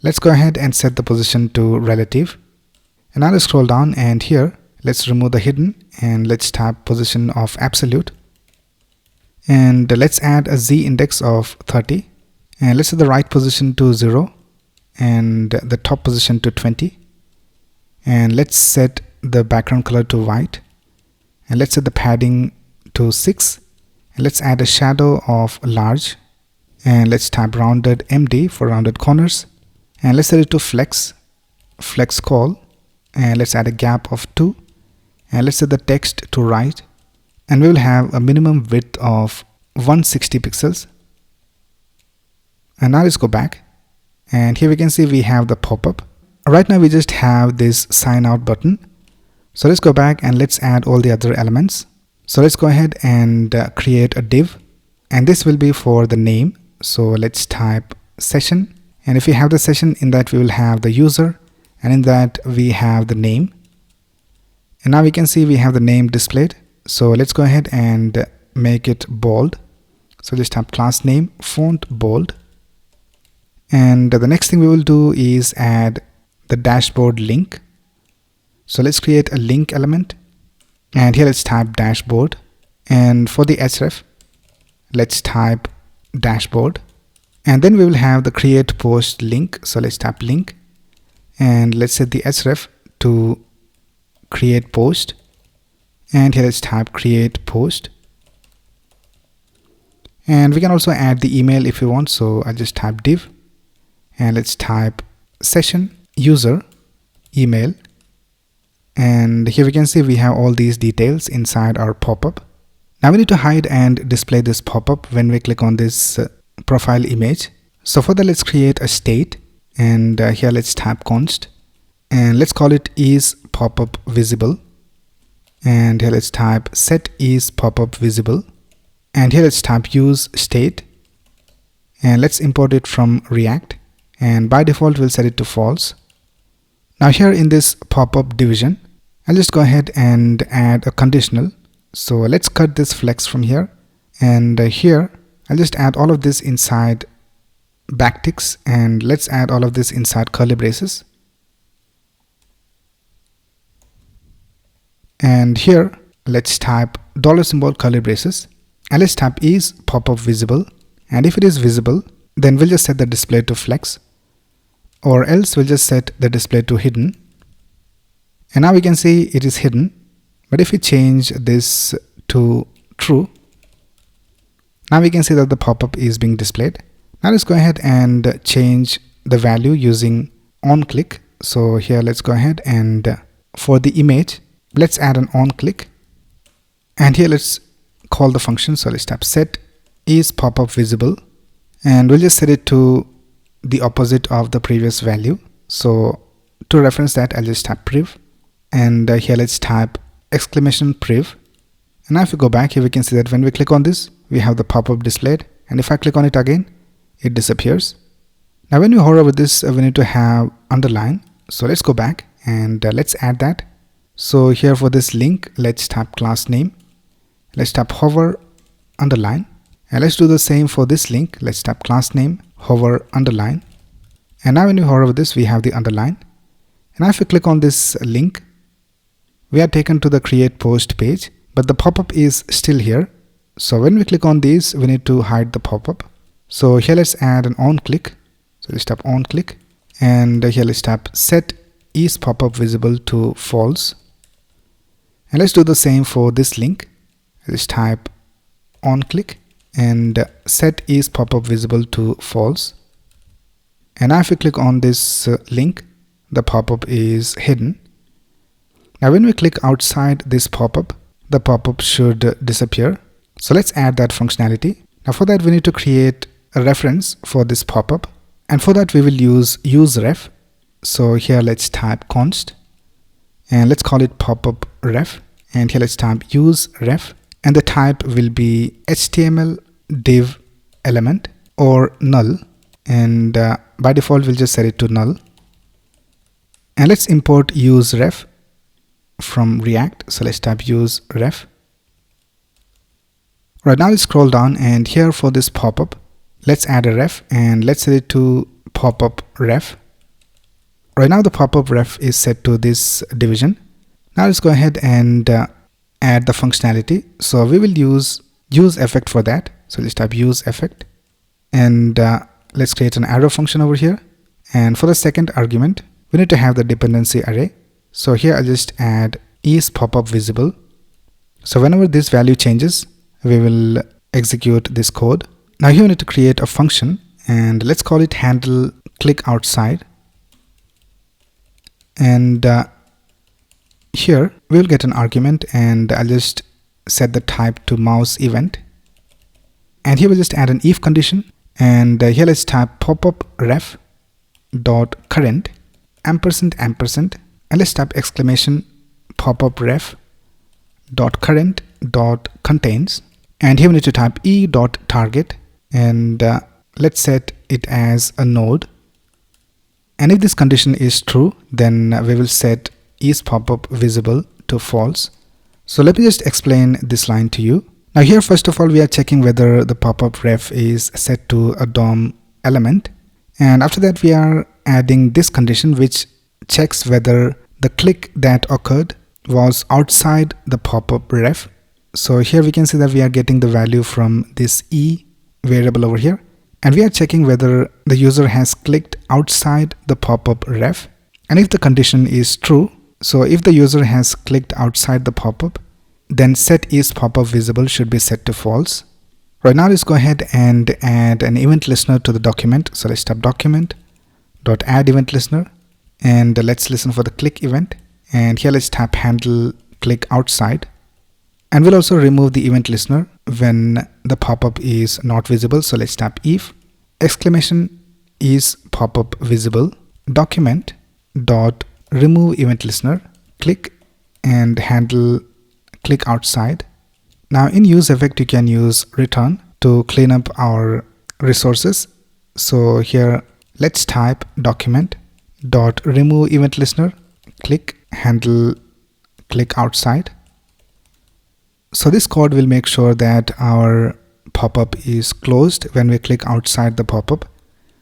let's go ahead and set the position to relative. And now let's scroll down, and here let's remove the hidden and let's tap position of absolute. And let's add a z index of 30, and let's set the right position to 0 and the top position to 20, and let's set the background color to white, and let's set the padding to 6, and let's add a shadow of large, and let's tap rounded MD for rounded corners, and let's set it to flex call, and let's add a gap of 2, and let's set the text to right, and we will have a minimum width of 160 pixels. And now let's go back, and here we can see we have the pop-up. Right now we just have this sign out button. So let's go back and let's add all the other elements. So let's go ahead and create a div, and this will be for the name. So let's type session, and if we have the session, in that we will have the user, and in that we have the name. And now we can see we have the name displayed. So let's go ahead and make it bold. So just type class name font bold. And the next thing we will do is add the dashboard link. So let's create a link element, and here let's type dashboard, and for the href let's type dashboard, and then we will have the create post link. So let's type link, and let's set the href to create post, and here let's type create post. And we can also add the email if you want. So I'll just type div, and let's type session user email, and here we can see we have all these details inside our pop-up. Now we need to hide and display this pop-up when we click on this profile image. So for that, let's create a state, and here let's type const, and let's call it is pop-up visible, and here let's type set is pop-up visible, and here let's type use state, and let's import it from React, and by default we'll set it to false. Now here in this pop-up division, I'll just go ahead and add a conditional. So let's cut this flex from here, and here I'll just add all of this inside backticks, and let's add all of this inside curly braces. And here let's type $symbol curly braces, and let's type is pop-up visible, and if it is visible, then we'll just set the display to flex, or else we'll just set the display to hidden. And now we can see it is hidden, but if we change this to true, now we can see that the pop-up is being displayed. Now let's go ahead and change the value using onClick. So here let's go ahead and for the image, let's add an onClick, and here let's call the function. So let's type set is pop-up visible, and we'll just set it to the opposite of the previous value. So to reference that, I'll just type priv, and here let's type exclamation priv. And now if we go back, here we can see that when we click on this, we have the pop-up displayed, and if I click on it again, it disappears. Now when we hover over this, we need to have underline. So let's go back and let's add that. So here for this link, let's type class name, let's type hover underline, and let's do the same for this link. Let's type class name hover underline, and now when we hover over this, we have the underline. And now if we click on this link, we are taken to the create post page, but the pop-up is still here. So when we click on these, we need to hide the pop-up. So here let's add an onClick. So let's type onClick, and here let's type set is pop-up visible to false, and let's do the same for this link. Let's type onClick and set is pop-up visible to false. And now if we click on this link, the pop-up is hidden. Now when we click outside this pop-up, the pop-up should disappear. So let's add that functionality. Now for that, we need to create a reference for this pop-up, and for that we will use useRef. So here let's type const, and let's call it pop-up ref, and here let's type useRef, and the type will be HTML div element or null, and by default we'll just set it to null. And let's import useRef from React. So let's type useRef. Right now let's scroll down, and here for this pop-up, let's add a ref and let's set it to pop-up ref. Right now the pop-up ref is set to this division. Now let's go ahead and add the functionality. So we will use effect for that. So let's type use effect, and let's create an arrow function over here. And for the second argument, we need to have the dependency array. So here I'll just add is pop-up visible. So whenever this value changes, we will execute this code. Now here we need to create a function, and let's call it handle click outside. And here we'll get an argument, and I'll just set the type to mouse event. And here we'll just add an if condition, and here let's type pop-up ref dot current ampersand, and let's type exclamation pop-up ref dot current dot contains. And here we need to type e.target, and let's set it as a node. And if this condition is true, then we will set is pop-up visible to false. So let me just explain this line to you. Now here first of all we are checking whether the pop-up ref is set to a DOM element, and after that we are adding this condition which checks whether the click that occurred was outside the pop-up ref. So here we can see that we are getting the value from this e variable over here, and we are checking whether the user has clicked outside the pop-up ref. And if the condition is true, so if the user has clicked outside the pop-up, then set is pop-up visible should be set to false. Right now let's go ahead and add an event listener to the document. So let's type document dot add event listener, and let's listen for the click event. And here let's type handle click outside. And we'll also remove the event listener when the pop-up is not visible. So let's type if exclamation is pop-up visible document dot remove event listener click and handle click outside. Now in use effect you can use return to clean up our resources. So here let's type document dot remove event listener click handle click outside. So this code will make sure that our pop-up is closed when we click outside the pop-up.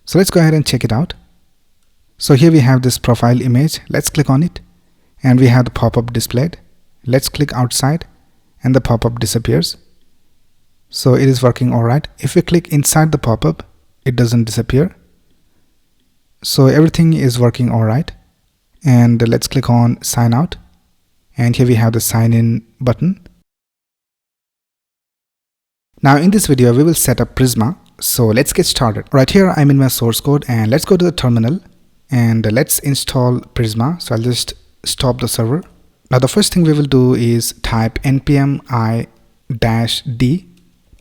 So let's go ahead and check it out. So here we have this profile image. Let's click on it, and we have the pop-up displayed. Let's click outside and the pop-up disappears. So it is working alright. If we click inside the pop-up, it doesn't disappear. So everything is working alright. And let's click on sign out, and here we have the sign in button. Now in this video we will set up Prisma. So let's get started. Right here I'm in my source code, and let's go to the terminal and let's install Prisma. So I'll just stop the server. Now the first thing we will do is type npm i-d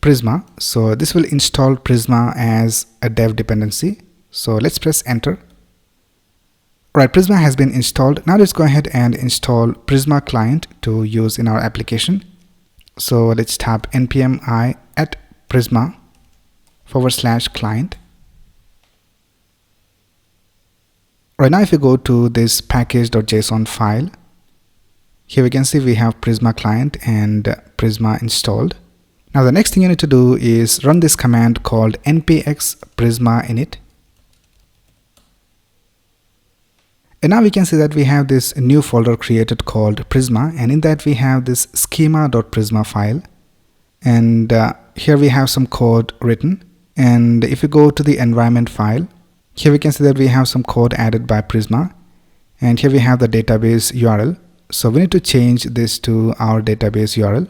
Prisma. So this will install Prisma as a dev dependency. So let's press enter. Right, Prisma has been installed. Now let's go ahead and install Prisma client to use in our application. So let's type npm i@prisma/client. Right now if you go to this package.json file, here we can see we have Prisma client and Prisma installed. Now the next thing you need to do is run this command called npx prisma init. And now we can see that we have this new folder created called Prisma, and in that we have this schema.prisma file, and here we have some code written. And if you go to the environment file, here we can see that we have some code added by Prisma, and here we have the database URL. So we need to change this to our database URL.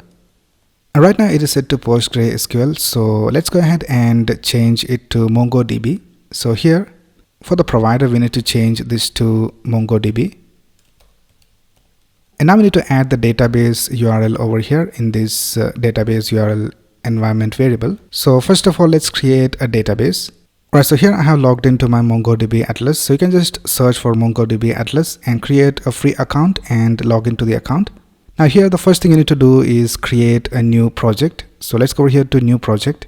And right now it is set to PostgreSQL, so let's go ahead and change it to MongoDB. So here for the provider we need to change this to MongoDB. And now we need to add the database URL over here in this database URL environment variable. So first of all, let's create a database. Right, so here I have logged into my MongoDB Atlas. So you can just search for MongoDB Atlas and create a free account and log into the account. Now here the first thing you need to do is create a new project. So let's go over here to new project.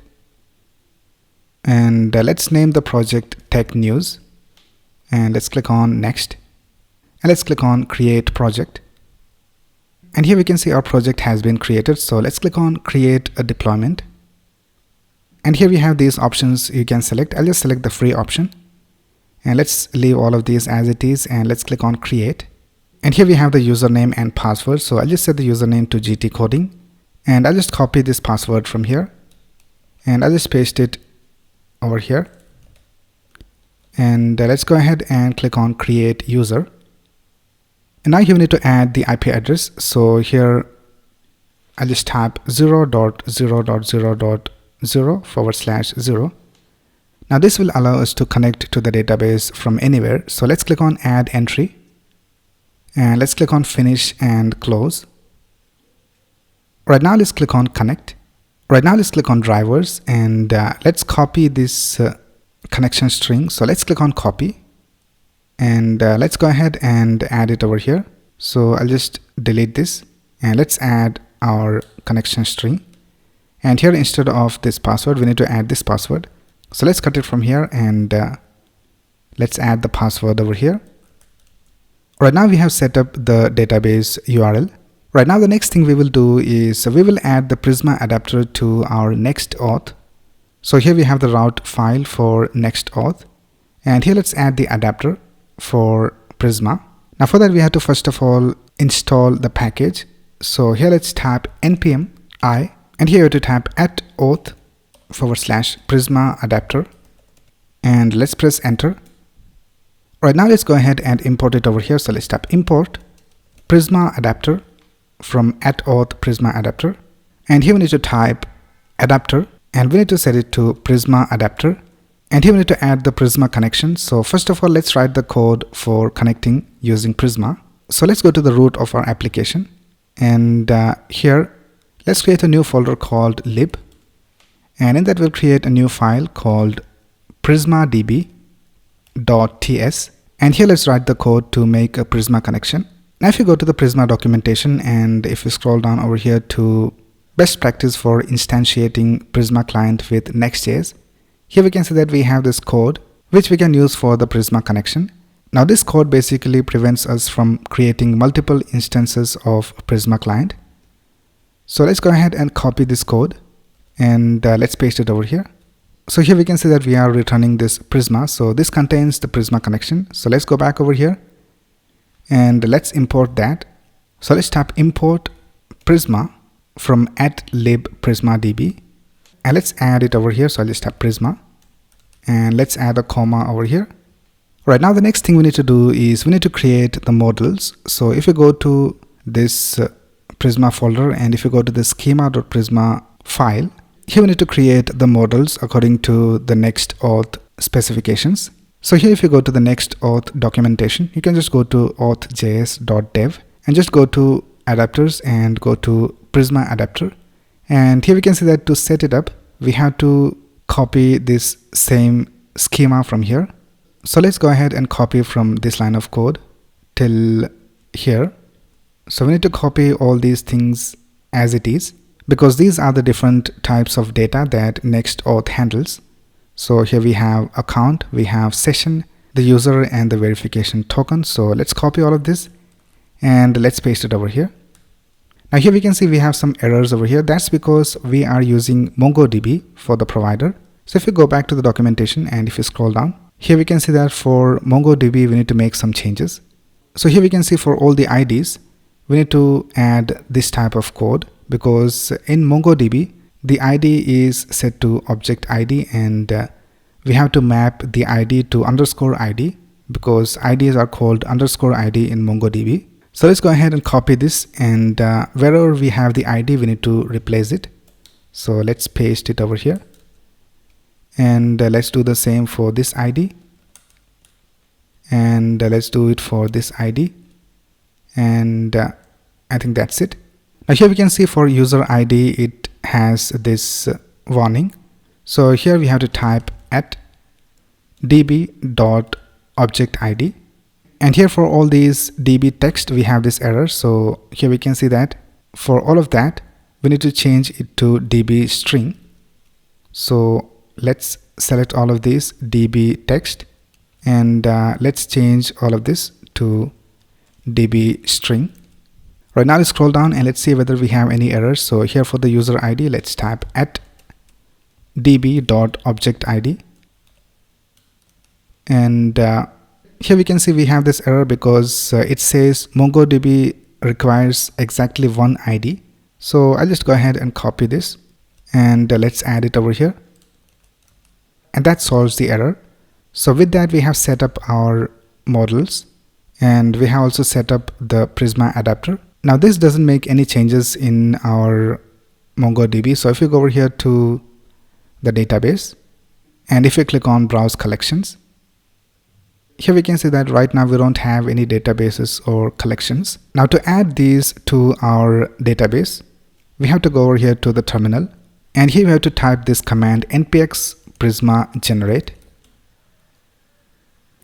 And let's name the project Tech News. and let's click on next, and let's click on create project. And here we can see our project has been created. So let's click on create a deployment, and here we have these options you can select. I'll just select the free option, and let's leave all of these as it is, and let's click on create. And here we have the username and password. So I'll just set the username to GTCoding, and I'll just copy this password from here, and I'll just paste it over here. And let's go ahead and click on create user. And now here we need to add the IP address. So here I'll just type 0.0.0.0/0. Now this will allow us to connect to the database from anywhere. So let's click on add entry, and let's click on finish and close. Right now let's click on connect. Right now let's click on drivers, and let's copy this connection string. So let's click on copy, and let's go ahead and add it over here. So I'll just delete this, and let's add our connection string. And here instead of this password we need to add this password. So let's cut it from here, and let's add the password over here. Right now we have set up the database URL. Right now the next thing we will do is we will add the Prisma adapter to our Next Auth. So here we have the route file for Next Auth, and here let's add the adapter for Prisma. Now for that we have to first of all install the package. So here let's type npm I, and here you have to type @auth/Prisma adapter, and let's press enter. Right now let's go ahead and import it over here. So let's type import Prisma adapter from @auth Prisma adapter, and here we need to type adapter, and we need to set it to Prisma adapter, and here we need to add the Prisma connection. So first of all let's write the code for connecting using Prisma. So let's go to the root of our application, and here let's create a new folder called lib, and in that we'll create a new file called prismadb.ts, and here let's write the code to make a Prisma connection. Now if you go to the Prisma documentation, and if you scroll down over here to best practice for instantiating Prisma client with Next.js, here we can see that we have this code which we can use for the Prisma connection. Now this code basically prevents us from creating multiple instances of Prisma client. So let's go ahead and copy this code, and let's paste it over here. So here we can see that we are returning this Prisma. So this contains the Prisma connection. So let's go back over here, and let's import that. So let's type import Prisma from @lib prismadb, and let's add it over here. So I'll just type Prisma, and let's add a comma over here. Right now the next thing we need to do is we need to create the models. So if you go to this Prisma folder, and if you go to the schema.prisma file, here we need to create the models according to the Next Auth specifications. So here if you go to the Next Auth documentation, you can just go to auth.js.dev and just go to adapters and go to Prisma adapter. And here we can see that to set it up, we have to copy this same schema from here. So let's go ahead and copy from this line of code till here. So we need to copy all these things as it is, because these are the different types of data that Next Auth handles. So here we have account, we have session, the user, and the verification token. So let's copy all of this, and let's paste it over here. Now here we can see we have some errors over here. That's because we are using MongoDB for the provider. So if you go back to the documentation, and if you scroll down, here we can see that for MongoDB we need to make some changes. So here we can see for all the IDs we need to add this type of code, because in MongoDB the ID is set to object ID, and we have to map the ID to _ID, because IDs are called _ID in MongoDB. So let's go ahead and copy this, and wherever we have the ID we need to replace it. So let's paste it over here, and let's do the same for this ID, and let's do it for this ID, and I think that's it. Now here we can see for user ID it has this warning. So here we have to type @db.objectID, and here for all these db text we have this error. So here we can see that for all of that we need to change it to db string. So let's select all of these db text, and let's change all of this to db string. Right now, let's scroll down and let's see whether we have any errors. So here for the user ID, let's type at db.objectid, and here we can see we have this error because it says MongoDB requires exactly one ID. So I'll just go ahead and copy this and let's add it over here, and that solves the error. So with that, we have set up our models and we have also set up the Prisma adapter. Now this doesn't make any changes in our MongoDB. So if you go over here to the database and if you click on browse collections, here we can see that right now we don't have any databases or collections. Now to add these to our database, we have to go over here to the terminal, and here we have to type this command npx prisma generate,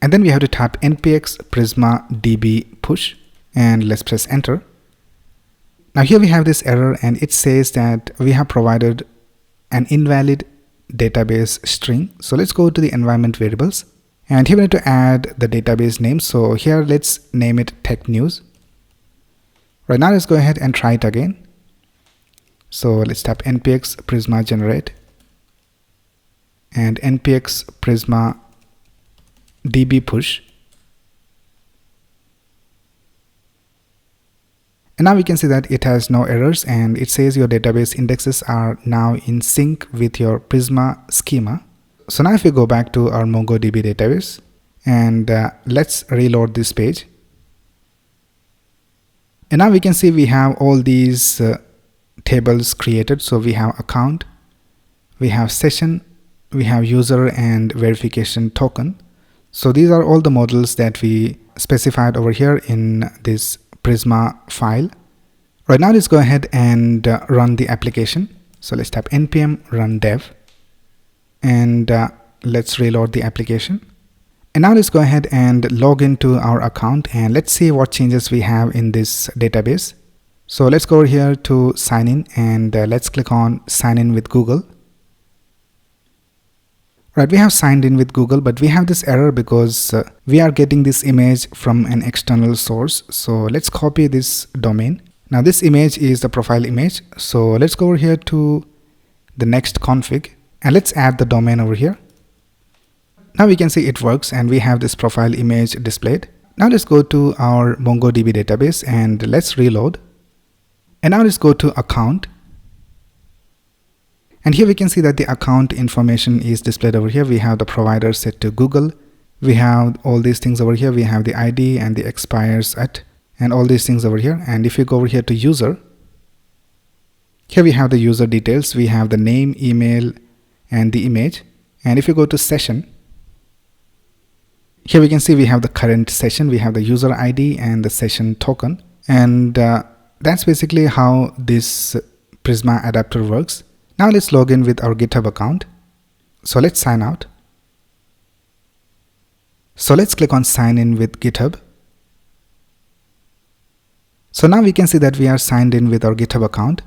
and then we have to type npx prisma db push, and let's press enter. Now here we have this error and it says that we have provided an invalid database string. So let's go to the environment variables, and here we need to add the database name. So here let's name it tech news. Right now let's go ahead and try it again. So let's type npx prisma generate and npx prisma db push, and now we can see that it has no errors and it says your database indexes are now in sync with your Prisma schema. So now if we go back to our MongoDB database and let's reload this page, and now we can see we have all these tables created. So we have account, we have session, we have user and verification token. So these are all the models that we specified over here in this Prisma file. Right now let's go ahead and run the application. So let's type npm run dev, and let's reload the application. And now let's go ahead and log into our account and let's see what changes we have in this database. So let's go over here to sign in and let's click on sign in with Google. Right, we have signed in with Google, but we have this error because we are getting this image from an external source. So let's copy this domain. Now this image is the profile image. So let's go over here to the next config and let's add the domain over here. Now we can see it works and we have this profile image displayed. Now let's go to our MongoDB database and let's reload. And now let's go to account. And here we can see that the account information is displayed over here. We have the provider set to Google. We have all these things over here. We have the ID and the expires at and all these things over here. And if you go over here to user, here we have the user details. We have the name, email, and the image. And if you go to session, here we can see we have the current session. We have the user ID and the session token. And that's basically how this Prisma adapter works. Now let's log in with our GitHub account. So let's sign out. So let's click on sign in with GitHub. So now we can see that we are signed in with our GitHub account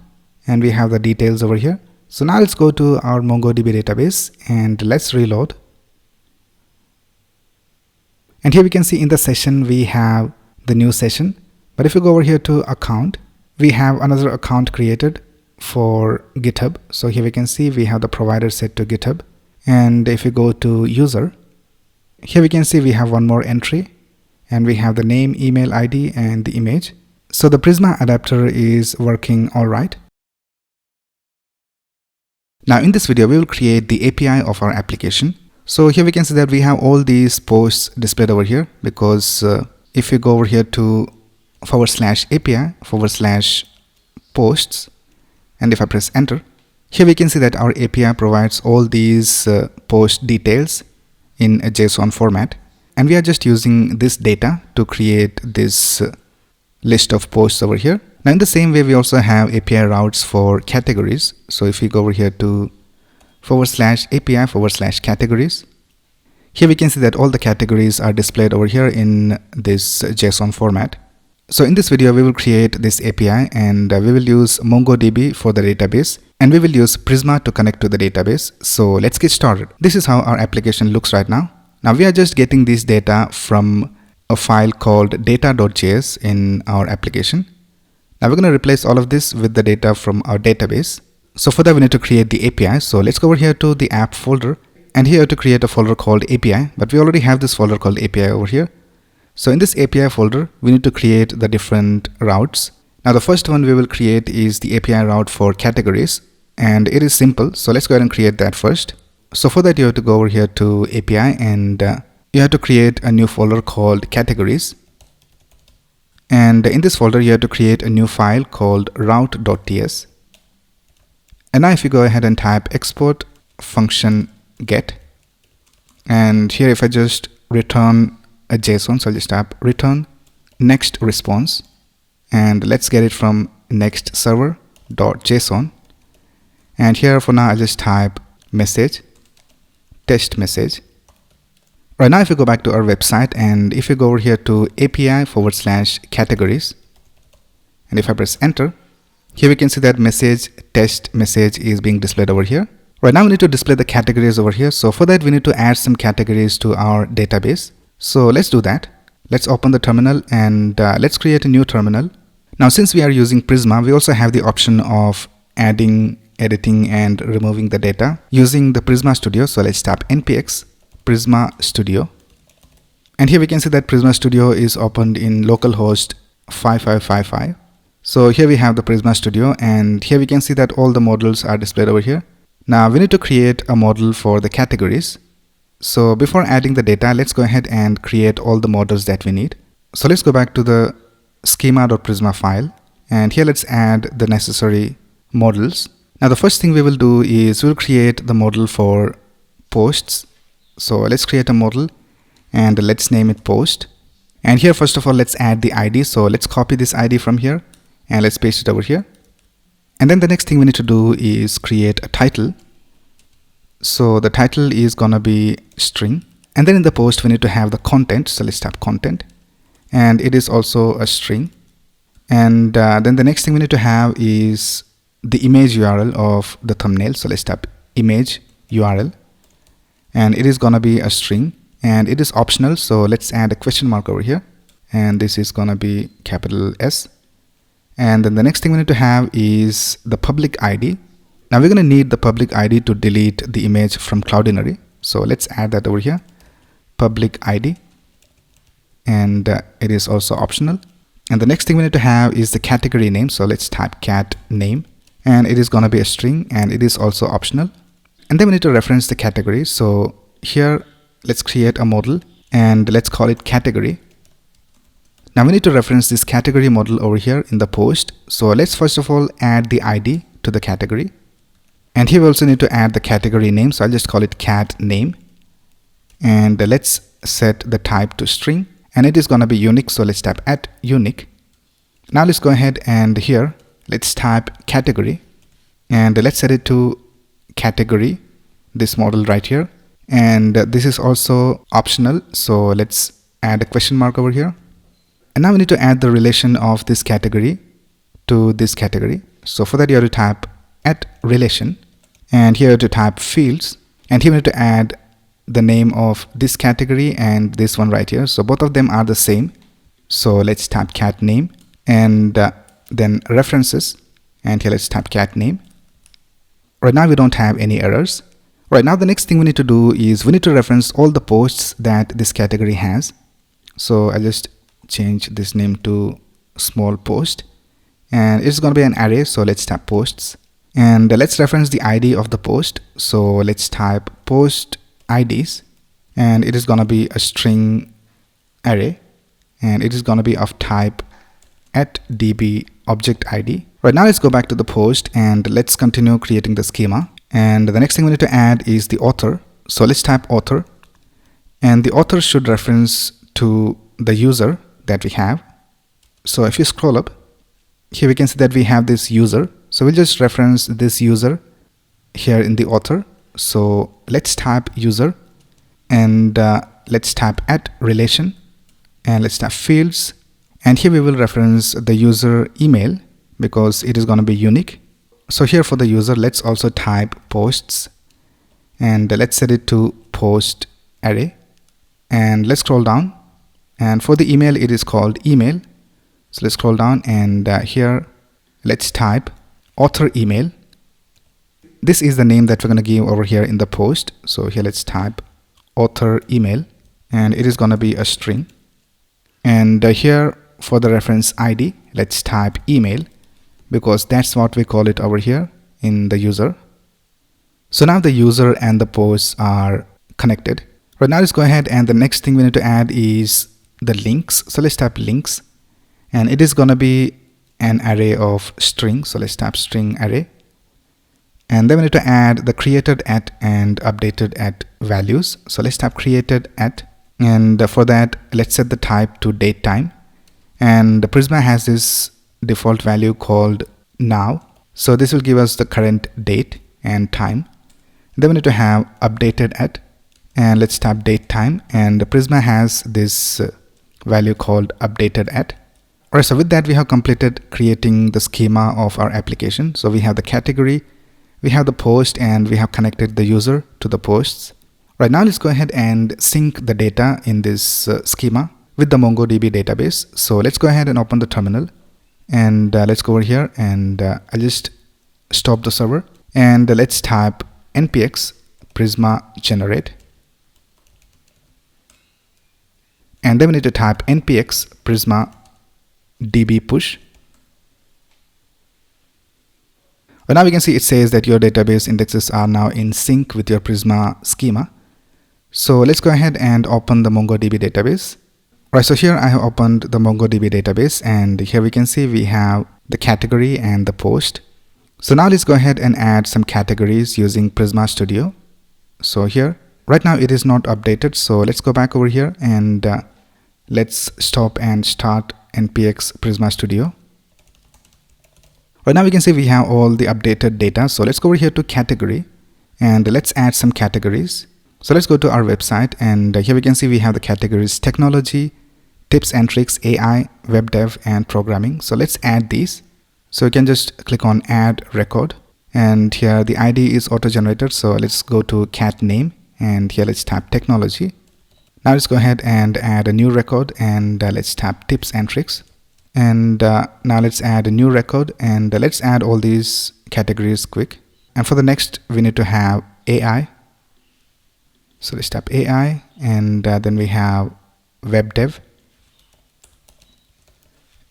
and we have the details over here. So now let's go to our MongoDB database and let's reload. And here we can see in the session we have the new session. But if you go over here to account, we have another account created for GitHub. So here we can see we have the provider set to GitHub. And if we go to user, here we can see we have one more entry and we have the name, email ID, and the image. So the Prisma adapter is working all right. Now in this video, we will create the API of our application. So here we can see that we have all these posts displayed over here because if you go over here to /API/posts, and if I press enter, here we can see that our API provides all these post details in a JSON format, and we are just using this data to create this list of posts over here. Now in the same way, we also have API routes for categories. So if we go over here to /API/categories, here we can see that all the categories are displayed over here in this JSON format. So in this video, we will create this API and we will use MongoDB for the database and we will use Prisma to connect to the database. So let's get started. This is how our application looks right now. Now we are just getting this data from a file called data.js in our application. Now we're going to replace all of this with the data from our database. So for that we need to create the API. So let's go over here to the app folder, and here to create a folder called API, but we already have this folder called API over here. So in this API folder, we need to create the different routes. Now the first one we will create is the API route for categories, and it is simple. So let's go ahead and create that first. So for that you have to go over here to API, and you have to create a new folder called categories. And in this folder you have to create a new file called route.ts. And now if you go ahead and type export function get, and here if I just return a JSON, so I'll just type return next response, and let's get it from next server.json. And here for now I'll just type message, test message. Right now if you go back to our website, and if you go over here to API/categories, and if I press enter, here we can see that message test message is being displayed over here. Right now we need to display the categories over here. So for that we need to add some categories to our database. So let's do that. Let's open the terminal, and let's create a new terminal. Now since we are using Prisma, we also have the option of adding, editing and removing the data using the Prisma Studio. So let's tap npx Prisma Studio, and here we can see that Prisma Studio is opened in localhost 5555. So here we have the Prisma Studio, and here we can see that all the models are displayed over here. Now we need to create a model for the categories. So before adding the data, let's go ahead and create all the models that we need. So let's go back to the schema.prisma file, and here let's add the necessary models. Now the first thing we will do is we'll create the model for posts. So let's create a model, and let's name it post. And here first of all let's add the ID. So let's copy this ID from here and let's paste it over here. And then the next thing we need to do is create a title. So the title is gonna be string, and then in the post we need to have the content. So let's type content, and it is also a string. And then the next thing we need to have is the image URL of the thumbnail. So let's type image URL, and it is gonna be a string, and it is optional. So let's add a question mark over here, and this is gonna be capital S. And then the next thing we need to have is the public ID. Now we're going to need the public ID to delete the image from Cloudinary. So let's add that over here, public ID, and it is also optional. And the next thing we need to have is the category name. So let's type cat name, and it is going to be a string, and it is also optional. And then we need to reference the category. So here let's create a model, and let's call it category. Now we need to reference this category model over here in the post. So let's first of all add the ID to the category, and here we also need to add the category name. So I'll just call it cat name, and let's set the type to string, and it is going to be unique. So let's type @unique. Now let's go ahead and here let's type category, and let's set it to category, this model right here, and this is also optional. So let's add a question mark over here. And now we need to add the relation of this category to this category. So for that you have to type @relation, and here you have to type fields, and here we need to add the name of this category and this one right here. So both of them are the same. So let's type cat name, and then references, and here let's type cat name. Right now we don't have any errors. Right now the next thing we need to do is we need to reference all the posts that this category has. So I'll just change this name to small post, and it's going to be an array. So let's type posts, and let's reference the ID of the post. So let's type post IDs, and it is going to be a string array, and it is going to be of type @db object ID. Right now let's go back to the post, and let's continue creating the schema. And the next thing we need to add is the author. So let's type author, and the author should reference to the user that we have. So if you scroll up, here we can see that we have this user. So we'll just reference this user here in the author. So let's type user, and let's type @relation, and let's type fields, and here we will reference the user email because it is going to be unique. So here for the user, let's also type posts, and let's set it to post array, And let's scroll down. And for the email, it is called email. So let's scroll down, and here let's type author email. This is the name that we're going to give over here in the post. So here let's type author email, and it is going to be a string. And here for the reference ID, let's type email, because that's what we call it over here in the user. So now the user and the posts are connected. Right now, let's go ahead, and the next thing we need to add is the links. So let's type links, and it is going to be an array of strings. So let's type string array. And then we need to add the created at and updated at values. So let's type created at, and for that, let's set the type to date time. And the Prisma has this default value called now. So this will give us the current date and time. Then we need to have updated at, and let's type date time. And the Prisma has this value called updated at. Alright, so with that, we have completed creating the schema of our application. So we have the category, we have the post, and we have connected the user to the posts. Right now, let's go ahead and sync the data in this schema with the MongoDB database. So let's go ahead and open the terminal, and let's go over here, and I'll just stop the server, and let's type npx prisma generate, and then we need to type npx prisma db push. Well, now we can see it says that your database indexes are now in sync with your Prisma schema. So let's go ahead and open the MongoDB database. Right, so here I have opened the MongoDB database, and here we can see we have the category and the post. So now let's go ahead and add some categories using Prisma Studio. So here, right now it is not updated. So let's go back over here, and let's stop and start npx Prisma Studio. Right now we can see we have all the updated data. So let's go over here to category, and let's add some categories. So let's go to our website, and here we can see we have the categories technology, tips and tricks, AI, web dev, and programming. So let's add these. So you can just click on add record, and here the ID is auto generated. So let's go to cat name, and here let's type technology. Now let's go ahead and add a new record, and let's type tips and tricks. And now let's add a new record, and let's add all these categories quick. And for the next, we need to have AI. So let's type AI, and then we have web dev.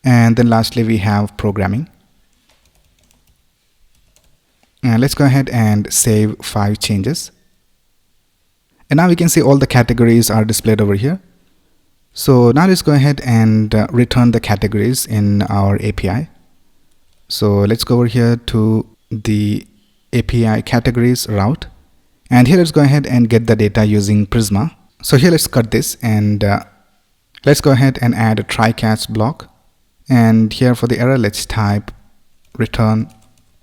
And then lastly, we have programming. And let's go ahead and save 5 changes. And now we can see all the categories are displayed over here. So now let's go ahead and return the categories in our API. So let's go over here to the API categories route, and here let's go ahead and get the data using Prisma. So here let's cut this, and let's go ahead and add a try catch block. And here for the error, let's type return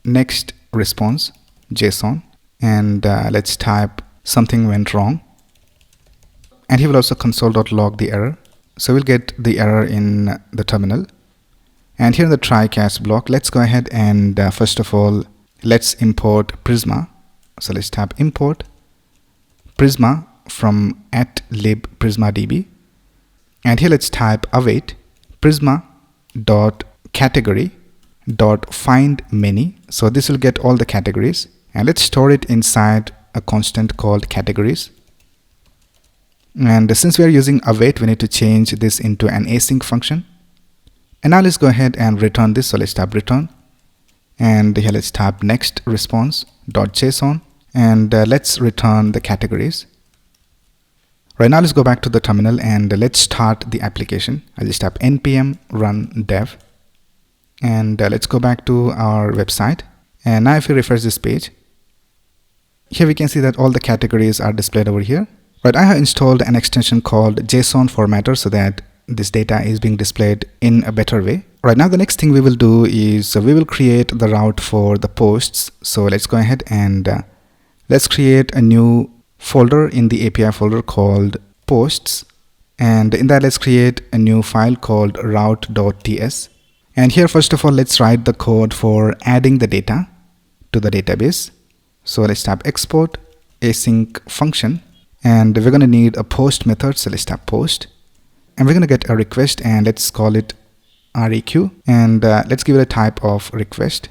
next response JSON, and let's type something went wrong. And he will also console.log the error. So we'll get the error in the terminal. And here in the try catch block, let's go ahead and first of all, let's import Prisma. So let's type import Prisma from @lib_prisma_db. And here let's type await prisma.category.findMany. So this will get all the categories, and let's store it inside a constant called categories. And since we are using await, we need to change this into an async function. And now let's go ahead and return this. So let's type return, and here let's type next response.json, and let's return the categories. Right now let's go back to the terminal, and let's start the application. I'll just type npm run dev, and let's go back to our website. And now if we refresh this page, here we can see that all the categories are displayed over here. Right, I have installed an extension called JSON Formatter so that this data is being displayed in a better way. Right now, the next thing we will do is we will create the route for the posts. So let's go ahead and let's create a new folder in the API folder called posts. And in that, let's create a new file called route.ts. And here, first of all, let's write the code for adding the data to the database. So let's type export async function. And we're going to need a post method, so let's tap post. And we're going to get a request, and let's call it req, and let's give it a type of request.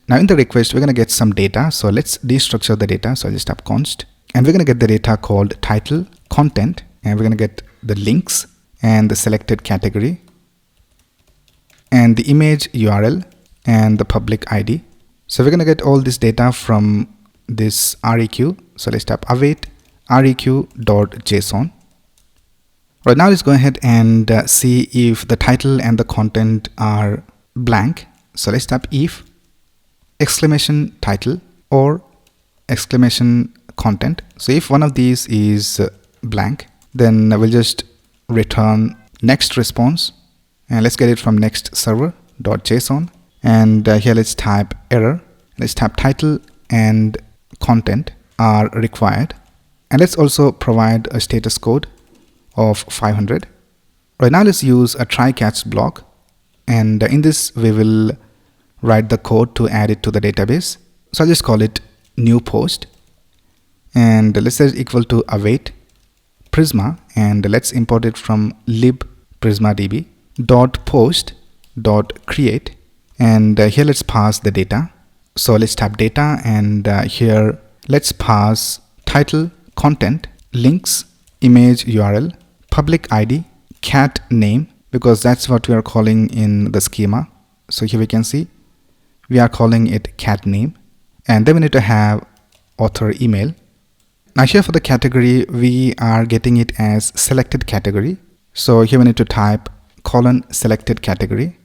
Now in the request, we're going to get some data, so let's destructure the data. So I'll just tap const, and we're going to get the data called title, content, and we're going to get the links and the selected category and the image URL and the public ID. So we're going to get all this data from this req. So let's tap await req.json. Right now, let's go ahead and see if the title and the content are blank. So let's tap if exclamation title or exclamation content. So if one of these is blank, then we'll just return next response, and let's get it from next server.json. And here let's type error. Let's type title and content are required, and let's also provide a status code of 500. Right now, let's use a try catch block, and in this we will write the code to add it to the database. So I'll just call it new post, and let's set it equal to await Prisma, and let's import it from lib prismadb dot post dot create, and here let's pass the data. So let's tap data, and here let's pass title, content, links, image URL, public ID, cat name, because that's what we are calling in the schema. So here we can see we are calling it cat name, and then we need to have author email. Now here for the category, we are getting it as selected category. So here we need to type :selected category,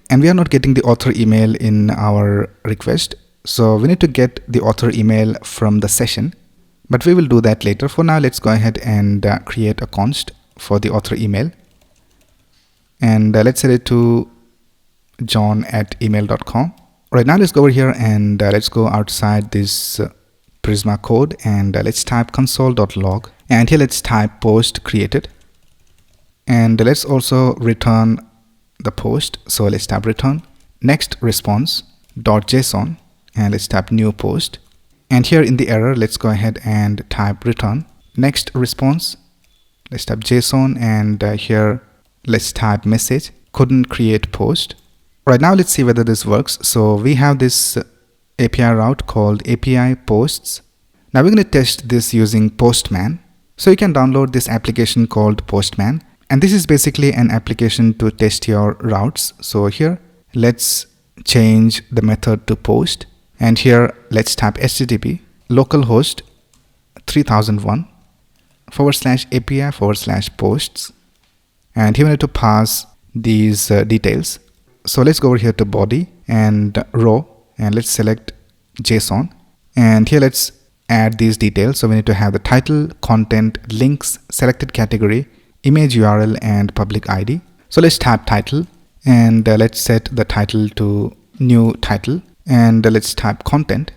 and we are not getting the author email in our request. So we need to get the author email from the session, but we will do that later. For now, let's go ahead and create a const for the author email, and let's set it to john@email.com. Right now, let's go over here and let's go outside this Prisma code, and let's type console.log, and here let's type post created, and let's also return the post. So let's type return next response.json, and let's type new post, and here in the error, let's go ahead and type return next response. Let's type JSON, and here let's type message couldn't create post. Right now, let's see whether this works. So we have this API route called API posts. Now we're going to test this using Postman. So you can download this application called Postman, and this is basically an application to test your routes. So here let's change the method to post, and here let's type http localhost 3001 /API /posts, and here we need to pass these details. So let's go over here to body and row, and let's select JSON, and here let's add these details. So we need to have the title, content, links, selected category, image URL, and public ID. So let's type title, and let's set the title to new title, and let's type content,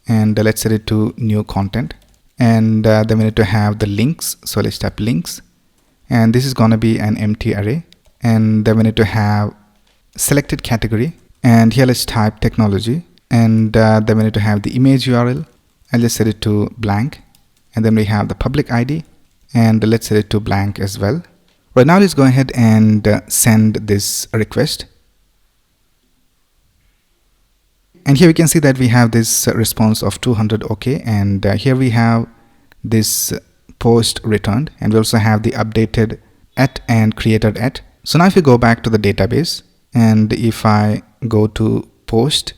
and let's set it to new content, and then we need to have the links. So let's type links, and this is going to be an empty array, and then we need to have selected category, and here let's type technology, and then we need to have the image URL. I'll just set it to blank, and then we have the public ID, and let's set it to blank as well. Right now, let's go ahead and send this request, and here we can see that we have this response of 200 OK, and here we have this post returned, and we also have the updated @ and created @. So now if we go back to the database, and if I go to post,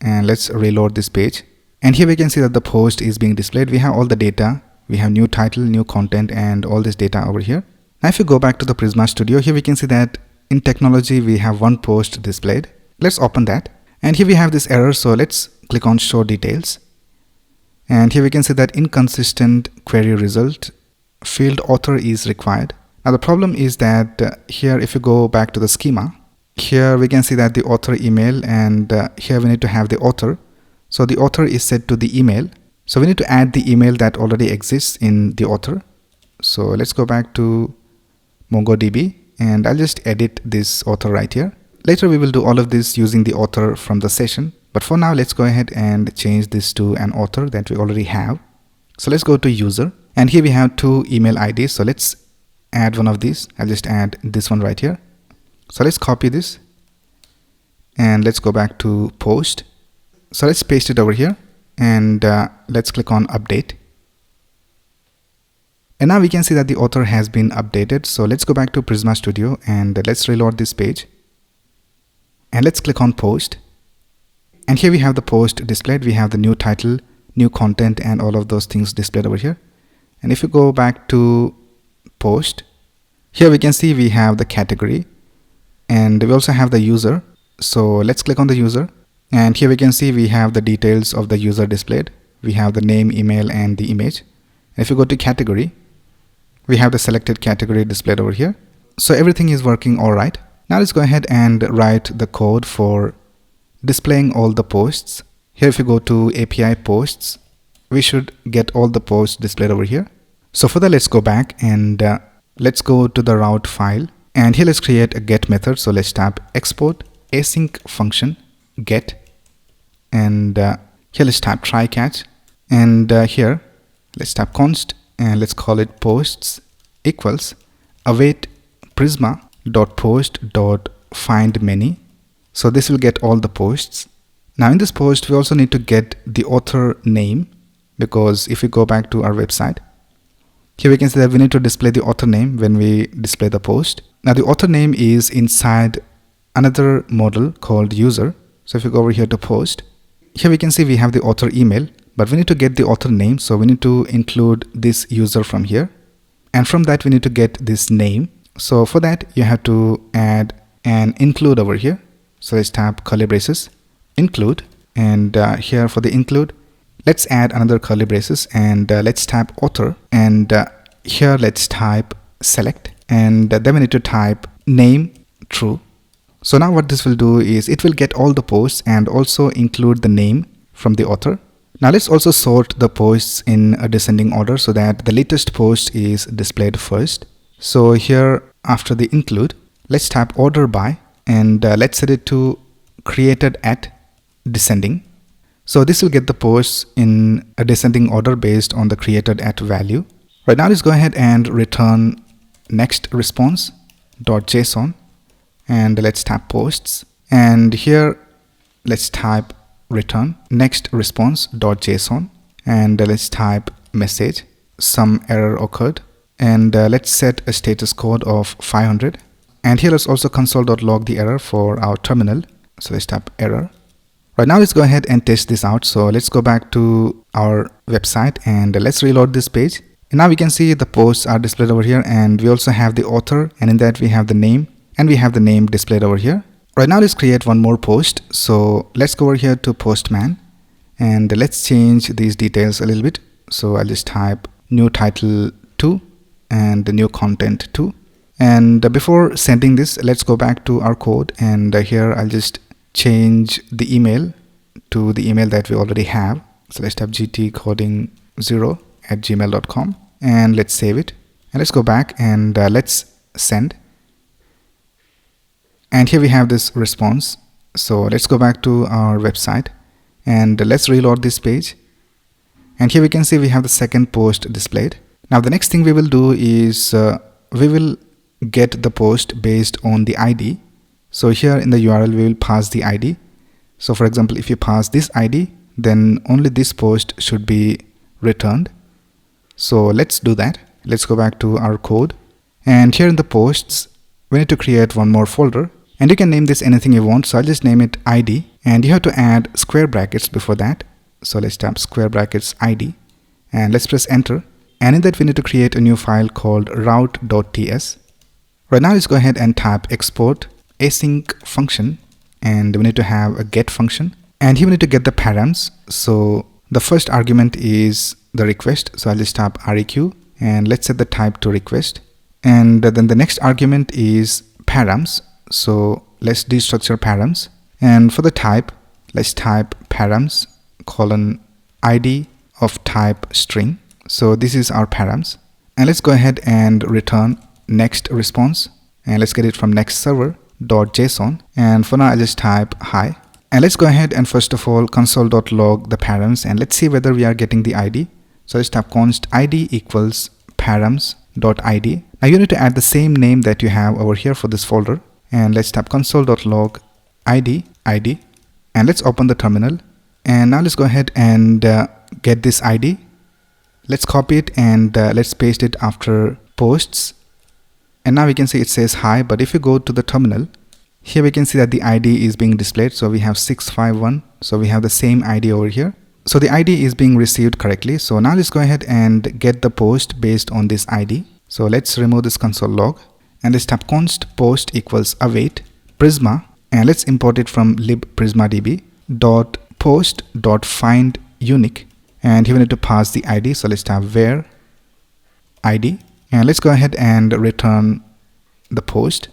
and let's reload this page, and here we can see that the post is being displayed. We have all the data. We have new title, new content, and all this data over here. Now if you go back to the Prisma Studio, here we can see that in technology we have one post displayed. Let's open that, and here we have this error. So let's click on show details, and here we can see that inconsistent query result, field author is required. Now the problem is that here if you go back to the schema, here we can see that the author email, and here we need to have the author. So the author is set to the email, so we need to add the email that already exists in the author. So let's go back to MongoDB, and I'll just edit this author right here. Later we will do all of this using the author from the session, but for now let's go ahead and change this to an author that we already have. So let's go to user, And here we have two email IDs. So let's add one of these. I'll just add this one right here. So let's copy this and let's go back to post. So let's paste it over here and let's click on update. And now we can see that the author has been updated. So let's go back to Prisma Studio and let's reload this page. And let's click on post. And here we have the post displayed. We have the new title, new content, and all of those things displayed over here. And if you go back to post, here we can see we have the category and we also have the user. So let's click on the user. And here we can see we have the details of the user displayed. We have the name, email, and the image. And if you go to category, we have the selected category displayed over here. So everything is working all right. Now let's go ahead and write the code for displaying all the posts. Here if you go to API posts, we should get all the posts displayed over here. So for that, let's go back and let's go to the route file. And here let's create a get method. So let's tap export async function get. And here let's tap try catch. And here let's tap const and let's call it posts equals await prisma.post.find many. So this will get all the posts. Now in this post, we also need to get the author name, because if we go back to our website, here we can see that we need to display the author name when we display the post. Now the author name is inside another model called user. So if you go over here to post, here we can see we have the author email, but we need to get the author name. So we need to include this user from here. And from that, we need to get this name. So for that, you have to add an include over here. So let's tap curly braces, include. And here for the include, let's add another curly braces and let's tap author. And here let's type select. And then we need to type name true. So now what this will do is it will get all the posts and also include the name from the author. Now let's also sort the posts in a descending order so that the latest post is displayed first. So here after the include, let's tap order by and let's set it to created at descending. So this will get the posts in a descending order based on the created at value. Right now let's go ahead and return next response.json and let's tap posts. And here let's type return next response.json and let's type message some error occurred. And let's set a status code of 500. And here let's also console.log the error for our terminal. So let's tap error. Right now let's go ahead and test this out. So let's go back to our website and let's reload this page. And now we can see the posts are displayed over here, and we also have the author, and in that we have the name, and we have the name displayed over here. Right now let's create one more post. So let's go over here to postman and let's change these details a little bit. So I'll just type new title 2 and the new content 2. And before sending this, let's go back to our code, and here I'll just change the email to the email that we already have. So let's type GTCoding0@gmail.com and let's save it. And let's go back and let's send. And here we have this response. So let's go back to our website and let's reload this page. And here we can see we have the second post displayed. Now the next thing we will do is we will get the post based on the ID. So here in the URL we will pass the ID. So for example, if you pass this ID, then only this post should be returned. So let's do that. Let's go back to our code, and here in the posts we need to create one more folder, and you can name this anything you want. So I'll just name it ID, and you have to add square brackets before that. So let's type square brackets ID and let's press enter. And in that we need to create a new file called route.ts. Right now let's go ahead and type export async function, and we need to have a get function, and here we need to get the params. So the first argument is the request. So I'll just type req and let's set the type to request. And then the next argument is params. So let's destructure params, and for the type let's type params colon ID of type string. So this is our params, and let's go ahead and return next response, and let's get it from next server.json. And for now I'll just type hi, and let's go ahead and first of all console.log the params, and let's see whether we are getting the ID. So let's type const id equals params.id. Now you need to add the same name that you have over here for this folder. And let's type console.log id, and let's open the terminal. And now let's go ahead and get this id. Let's copy it and let's paste it after posts. And now we can see it says hi, but if you go to the terminal, here we can see that the ID is being displayed. So we have 651. So we have the same ID over here. So the ID is being received correctly. So now let's go ahead and get the post based on this ID. So let's remove this console log and let's type const post equals await Prisma, and let's import it from libprismadb dot post dot find unique. And here we need to pass the ID. So let's type where ID, and let's go ahead and return the post.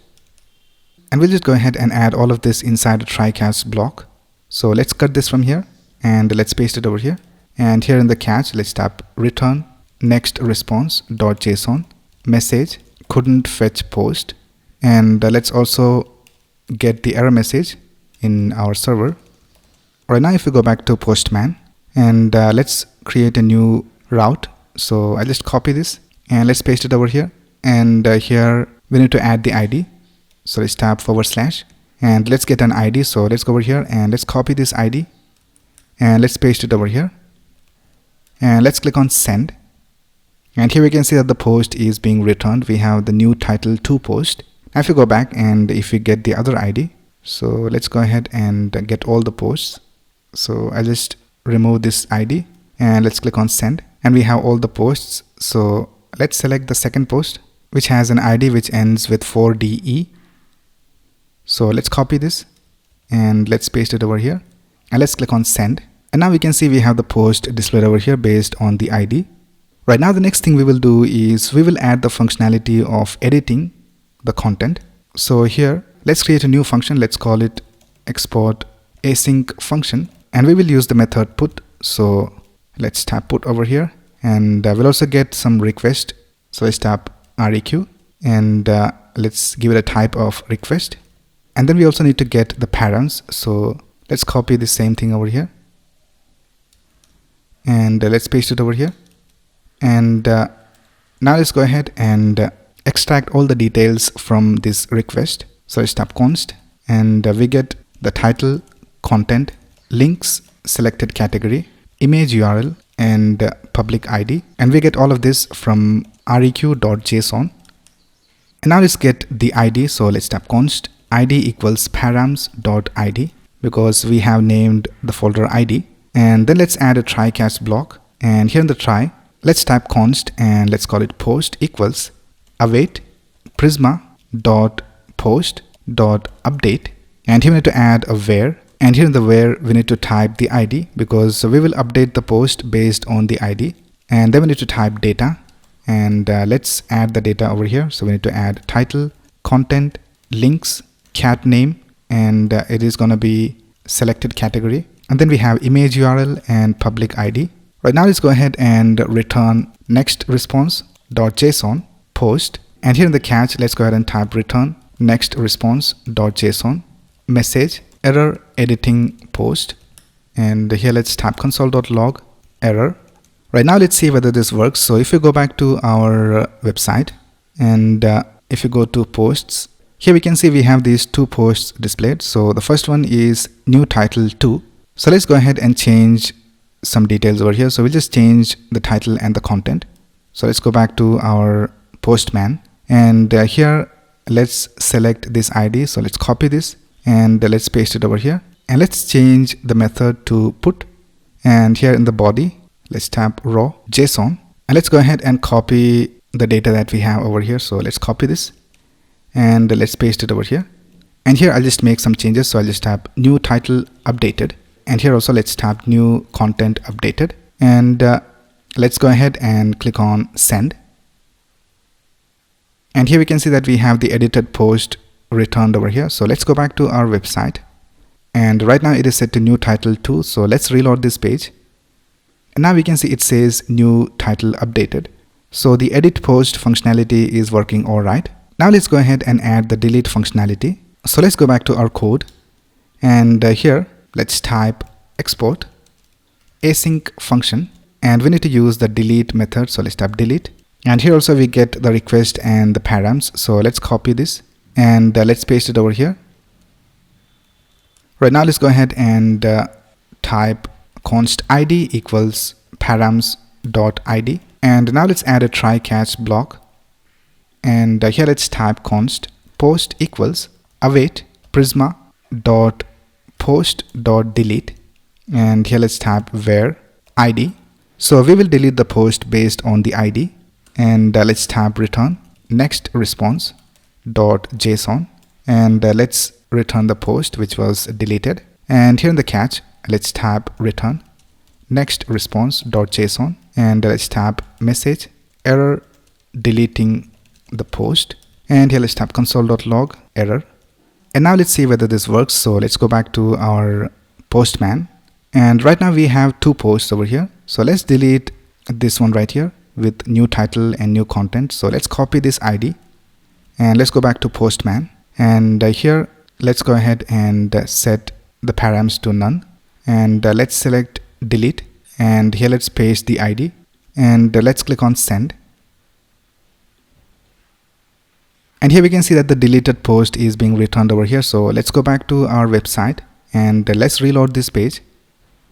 And we'll just go ahead and add all of this inside a try catch block. So let's cut this from here and let's paste it over here. And here in the catch, let's type return next response.json message couldn't fetch post. And let's also get the error message in our server. Right now, if we go back to Postman and let's create a new route. So I'll just copy this and let's paste it over here. And here we need to add the ID. So let's type / and let's get an ID. So let's go over here and let's copy this ID and let's paste it over here. And let's click on send. And here we can see that the post is being returned. We have the new title to post. Now if you go back and if we get the other ID, so let's go ahead and get all the posts. So I just remove this ID and let's click on send, and we have all the posts. So let's select the second post, which has an ID which ends with 4DE. So let's copy this and let's paste it over here and let's click on send. And now we can see we have the post displayed over here based on the ID. Right now, the next thing we will do is we will add the functionality of editing the content. So here, let's create a new function. Let's call it export async function, and we will use the method put. So let's tap put over here, and we'll also get some request. So let's tap req and let's give it a type of request. And then we also need to get the params. So let's copy the same thing over here and let's paste it over here. And now let's go ahead and extract all the details from this request. So let's tap const and we get the title, content, links, selected category, image URL, and public ID. And we get all of this from req.json. And now let's get the ID. So let's tap const id equals params.id because we have named the folder ID. And then let's add a try catch block. And here in the try, let's type const and let's call it post equals await prisma dot post dot update. And here we need to add a where. And here in the where, we need to type the ID because we will update the post based on the ID. And then we need to type data. And let's add the data over here. So we need to add title, content, links, cat name, and it is going to be selected category. And then we have image URL and public ID. Right now, let's go ahead and return next response.json post. And here in the catch, let's go ahead and type return next response.json message error editing post. And here let's type console.log error. Right now, let's see whether this works. So if you go back to our website and if you go to posts, here we can see we have these two posts displayed. So the first one is new title 2. So let's go ahead and change some details over here. So we'll just change the title and the content. So let's go back to our postman and here let's select this ID. So let's copy this and let's paste it over here and let's change the method to put. And here in the body, let's tap raw JSON and let's go ahead and copy the data that we have over here. So let's copy this and let's paste it over here. And here I'll just make some changes. So I'll just tap new title updated. And here also let's tap new content updated. And let's go ahead and click on send. And here we can see that we have the edited post returned over here. So let's go back to our website. And right now it is set to new title 2. So let's reload this page. And now we can see it says new title updated. So the edit post functionality is working all right. Now let's go ahead and add the delete functionality. So let's go back to our code. And here let's type export async function. and we need to use the delete method. So let's type delete, and here also we get the request and the params. So let's copy this and let's paste it over here. Right now let's go ahead and type const id equals params dot id, and now let's add a try catch block, and here let's type const post equals await prisma dot post dot delete, and here let's type where id. So we will delete the post based on the id, and let's type return next response dot json, and let's return the post which was deleted, and here in the catch let's type return next response dot json, and let's type message error deleting the post, and here let's type console.log error. And now let's see whether this works. So let's go back to our postman, and right now we have two posts over here. So let's delete this one right here with new title and new content. So let's copy this id and let's go back to postman, and here let's go ahead and set the params to none, and let's select delete, and here let's paste the id, and let's click on send. And here we can see that the deleted post is being returned over here. So let's go back to our website and let's reload this page.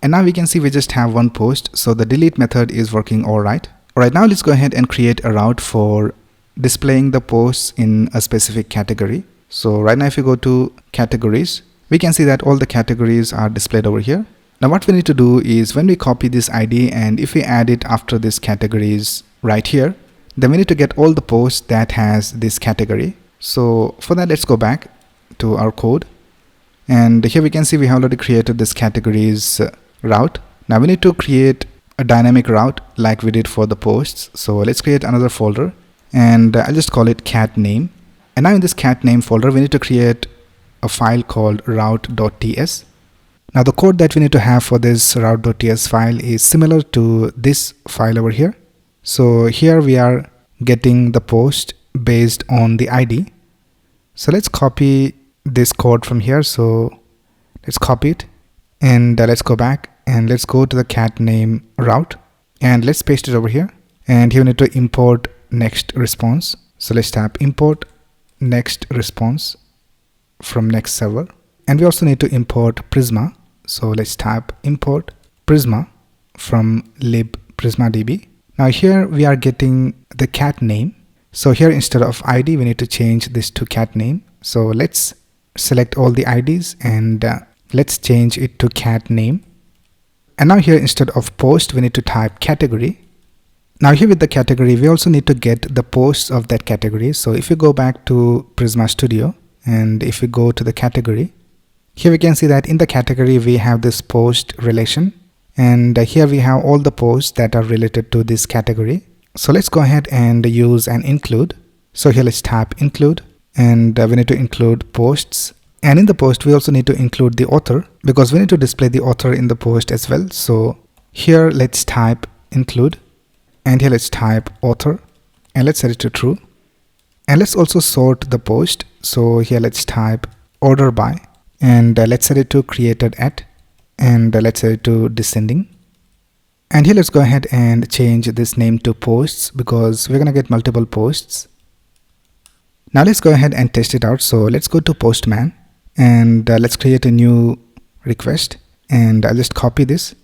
And now we can see we just have one post. So the delete method is working all right. All right, now let's go ahead and create a route for displaying the posts in a specific category. So right now if you go to categories, we can see that all the categories are displayed over here. Now what we need to do is when we copy this ID and if we add it after this categories right here, then we need to get all the posts that has this category. So for that, let's go back to our code, and here we can see we have already created this categories route. Now we need to create a dynamic route like we did for the posts. So let's create another folder, and I'll just call it cat name. And now in this cat name folder, we need to create a file called route.ts. Now the code that we need to have for this route.ts file is similar to this file over here. So here we are getting the post based on the ID. So let's copy this code from here. So let's copy it, and let's go back and let's go to the cat name route, and let's paste it over here. And here we need to import next response. So let's type import next response from next server, and we also need to import Prisma. So let's type import Prisma from lib prismadb. Now here we are getting the cat name. So here instead of ID, we need to change this to cat name. So let's select all the IDs and let's change it to cat name. And now here instead of post, we need to type category. Now here with the category, we also need to get the posts of that category. So if you go back to Prisma Studio and if we go to the category, here we can see that in the category we have this post relation. And here we have all the posts that are related to this category. So let's go ahead and use an include. So here let's type include, and we need to include posts. And in the post, we also need to include the author because we need to display the author in the post as well. So here let's type include, and here let's type author, and let's set it to true. And let's also sort the post. So here let's type order by, and let's set it to created at, and let's set it to descending. And here let's go ahead and change this name to posts because we're gonna get multiple posts. Now let's go ahead and test it out. So let's go to postman, and let's create a new request, and I'll just copy this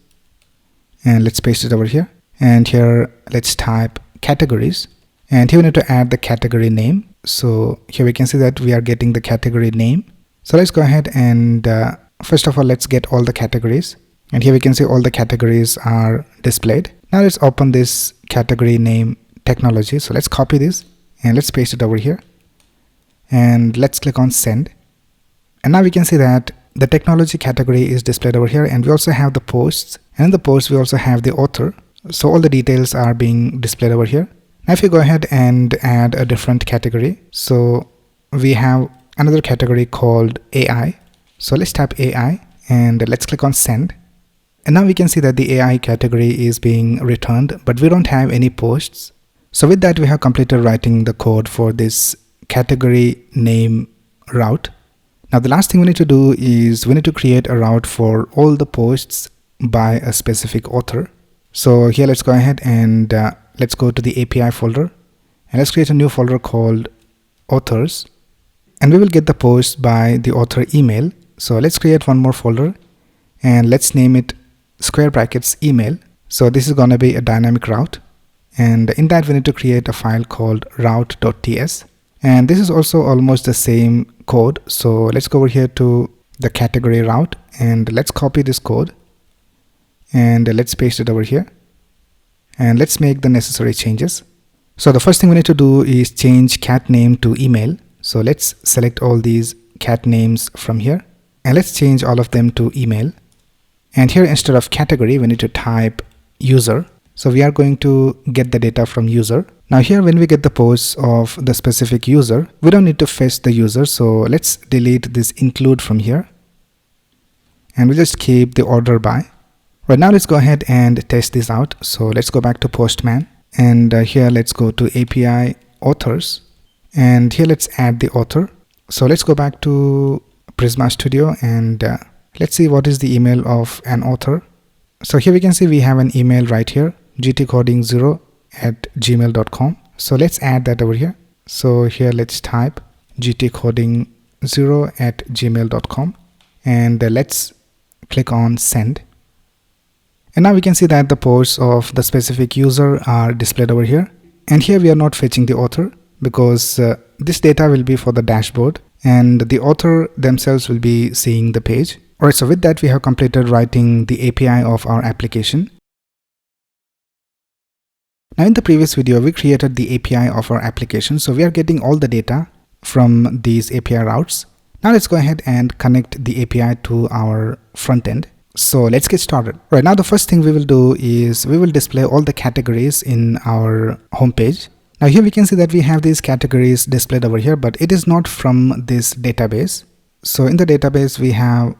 and let's paste it over here. And here let's type categories, and here we need to add the category name. So here we can see that we are getting the category name. So let's go ahead and first of all, let's get all the categories, and here we can see all the categories are displayed. Now let's open this category name technology. So let's copy this and let's paste it over here, and let's click on send. And now we can see that the technology category is displayed over here, and we also have the posts, and in the posts we also have the author. So all the details are being displayed over here. Now if you go ahead and add a different category, so we have another category called AI. So let's type AI and let's click on send. And now we can see that the AI category is being returned, but we don't have any posts. So with that, we have completed writing the code for this category name route. Now the last thing we need to do is we need to create a route for all the posts by a specific author. So here let's go ahead and let's go to the API folder and let's create a new folder called authors, and we will get the post by the author email. So let's create one more folder and let's name it square brackets email. So this is going to be a dynamic route, and in that we need to create a file called route.ts, and this is also almost the same code. So let's go over here to the category route and let's copy this code and let's paste it over here and let's make the necessary changes. So the first thing we need to do is change cat name to email. So let's select all these cat names from here and let's change all of them to email. And here instead of category we need to type user. So we are going to get the data from user. Now here when we get the posts of the specific user, we don't need to fetch the user. So let's delete this include from here and we'll just keep the order by. Right now let's go ahead and test this out. So let's go back to Postman and here let's go to API authors and here let's add the author. So let's go back to Prisma Studio and let's see what is the email of an author. So here we can see we have an email right here, gtcoding0@gmail.com. So let's add that over here. So here let's type gtcoding0@gmail.com and let's click on send. And now we can see that the posts of the specific user are displayed over here. And here we are not fetching the author because this data will be for the dashboard and the author themselves will be seeing the page. Alright, so with that we have completed writing the API of our application. Now in the previous video we created the API of our application. So we are getting all the data from these API routes. Now let's go ahead and connect the API to our front end. So let's get started. Right now the first thing we will do is we will display all the categories in our home page. Now here we can see that we have these categories displayed over here, but it is not from this database. So in the database we have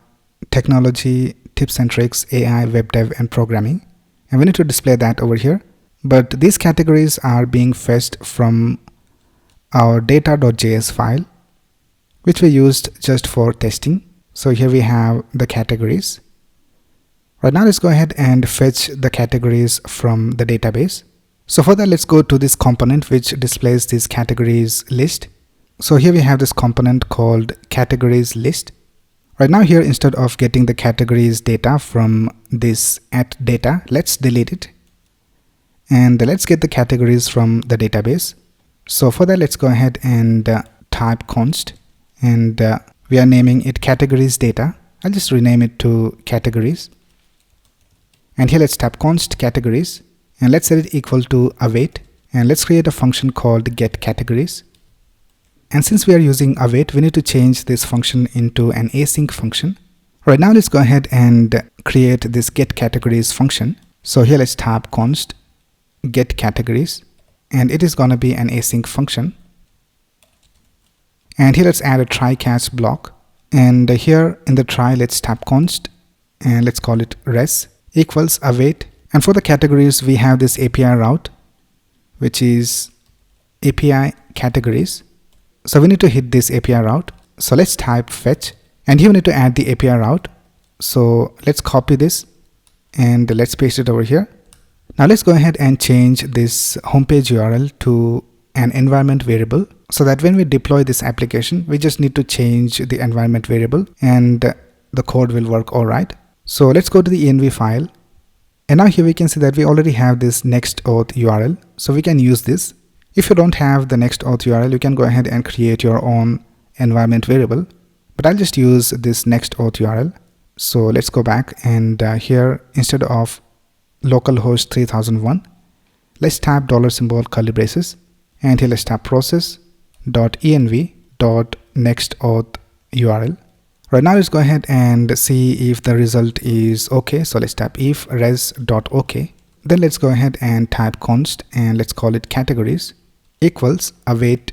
technology, tips and tricks, AI, web dev and programming, and we need to display that over here. But these categories are being fetched from our data.js file which we used just for testing. So here we have the categories. Right now let's go ahead and fetch the categories from the database. So for that let's go to this component which displays this categories list. So here we have this component called categories list. Right now here instead of getting the categories data from this @data, let's delete it and let's get the categories from the database. So for that let's go ahead and type const and we are naming it categories data. I'll just rename it to categories. And here let's type const categories and let's set it equal to await and let's create a function called get categories. And since we are using await, we need to change this function into an async function. Right now let's go ahead and create this get categories function. So here let's type const get categories and it is going to be an async function. And here let's add a try catch block, and here in the try let's type const and let's call it res equals await, and for the categories we have this API route which is API categories. So we need to hit this API route. So let's type fetch and here we need to add the API route. So let's copy this and let's paste it over here. Now let's go ahead and change this homepage URL to an environment variable so that when we deploy this application we just need to change the environment variable and the code will work alright. So let's go to the env file and now here we can see that we already have this Next Auth URL, so we can use this. If you don't have the Next Auth URL you can go ahead and create your own environment variable, but I'll just use this Next Auth URL. So let's go back and here instead of localhost 3001 let's type $ curly braces and here let's type process.env.nextauth URL. Right now let's go ahead and see if the result is okay. So let's type if res.ok. Then let's go ahead and type const and let's call it categories equals await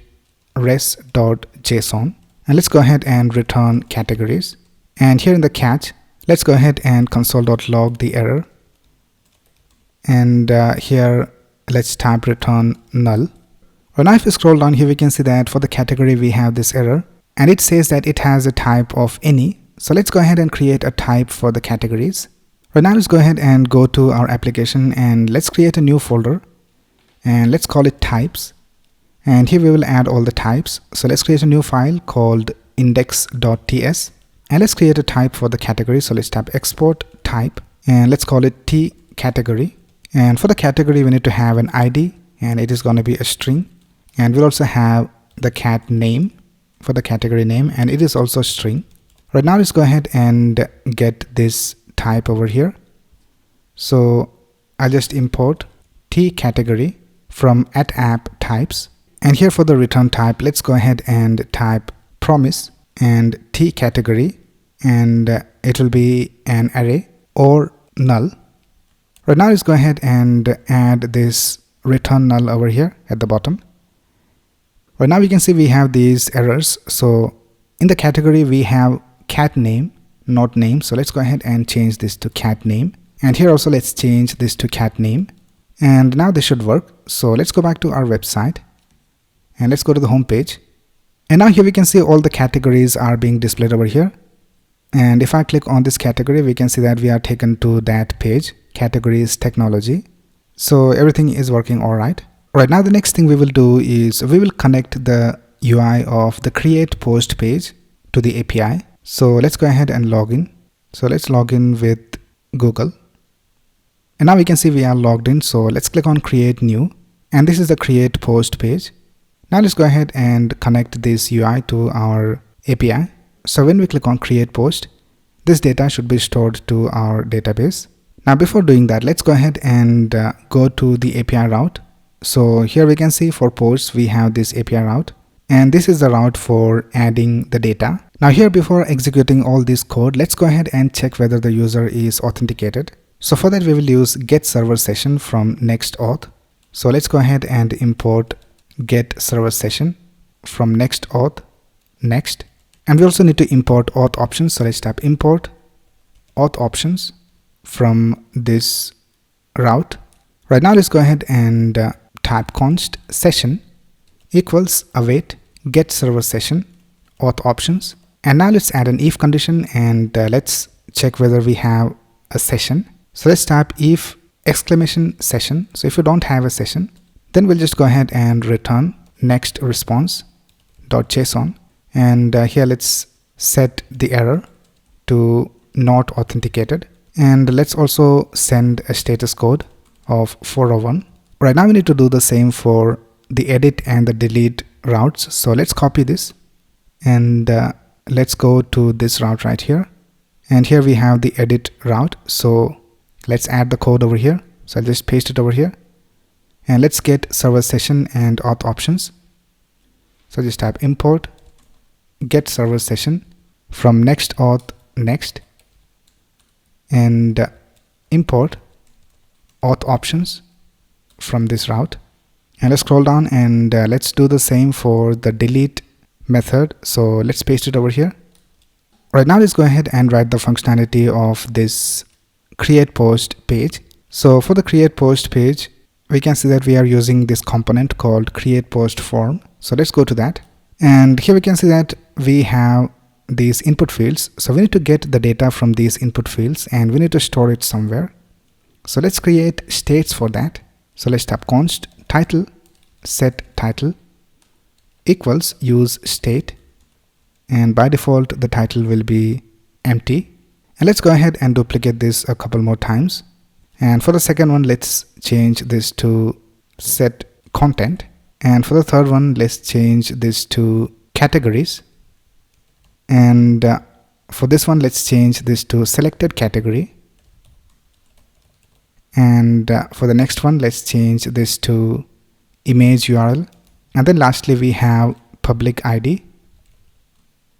res.json and let's go ahead and return categories. And here in the catch let's go ahead and console.log the error and here let's type return null. Now if we scroll down here we can see that for the category we have this error and it says that it has a type of any. So let's go ahead and create a type for the categories. Right now let's go ahead and go to our application and let's create a new folder and let's call it types. And here we will add all the types. So let's create a new file called index.ts and let's create a type for the category. So let's tap export type and let's call it T category. And for the category we need to have an ID and it is going to be a string, and we'll also have the cat name for the category name and it is also a string. Right now let's go ahead and get this type over here. So I'll just import T category from @app types, and here for the return type let's go ahead and type promise and T category, and it will be an array or null. Right now let's go ahead and add this return null over here at the bottom. Right now we can see we have these errors. So in the category we have cat name, not name. So let's go ahead and change this to cat name, and here also let's change this to cat name, and now this should work. So let's go back to our website and let's go to the home page, and now here we can see all the categories are being displayed over here. And if I click on this category we can see that we are taken to that page, categories technology. So everything is working all right. Right now the next thing we will do is we will connect the UI of the create post page to the API. So let's go ahead and log in. So let's log in with Google. And now we can see we are logged in. So let's click on create new. And this is the create post page. Now let's go ahead and connect this UI to our API. So when we click on create post, this data should be stored to our database. Now before doing that, let's go ahead and go to the API route. So here we can see for posts we have this API route, and this is the route for adding the data. Now here, before executing all this code, let's go ahead and check whether the user is authenticated. So for that we will use get server session from Next Auth. So let's go ahead and import get server session from Next Auth next, and we also need to import auth options. So let's tap import auth options from this route. Right now let's go ahead and type const session equals await get server session auth options, and now let's add an if condition and let's check whether we have a session. So let's type if exclamation session. So if you don't have a session, then we'll just go ahead and return next response.json, and here let's set the error to not authenticated, and let's also send a status code of 401. Right now we need to do the same for the edit and the delete routes. So let's copy this and let's go to this route right here, and here we have the edit route. So let's add the code over here. So I'll just paste it over here, and let's get server session and auth options. So just type import get server session from Next Auth next, and import auth options from this route, and let's scroll down and let's do the same for the delete method. So let's paste it over here. Right now let's go ahead and write the functionality of this create post page. So for the create post page we can see that we are using this component called create post form. So let's go to that, and here we can see that we have these input fields. So we need to get the data from these input fields and we need to store it somewhere. So let's create states for that. So let's type const title set title equals use state, and by default the title will be empty. And let's go ahead and duplicate this a couple more times, and for the second one let's change this to set content, and for the third one let's change this to categories, and for this one let's change this to selected category, and for the next one let's change this to image URL, and then lastly we have public ID.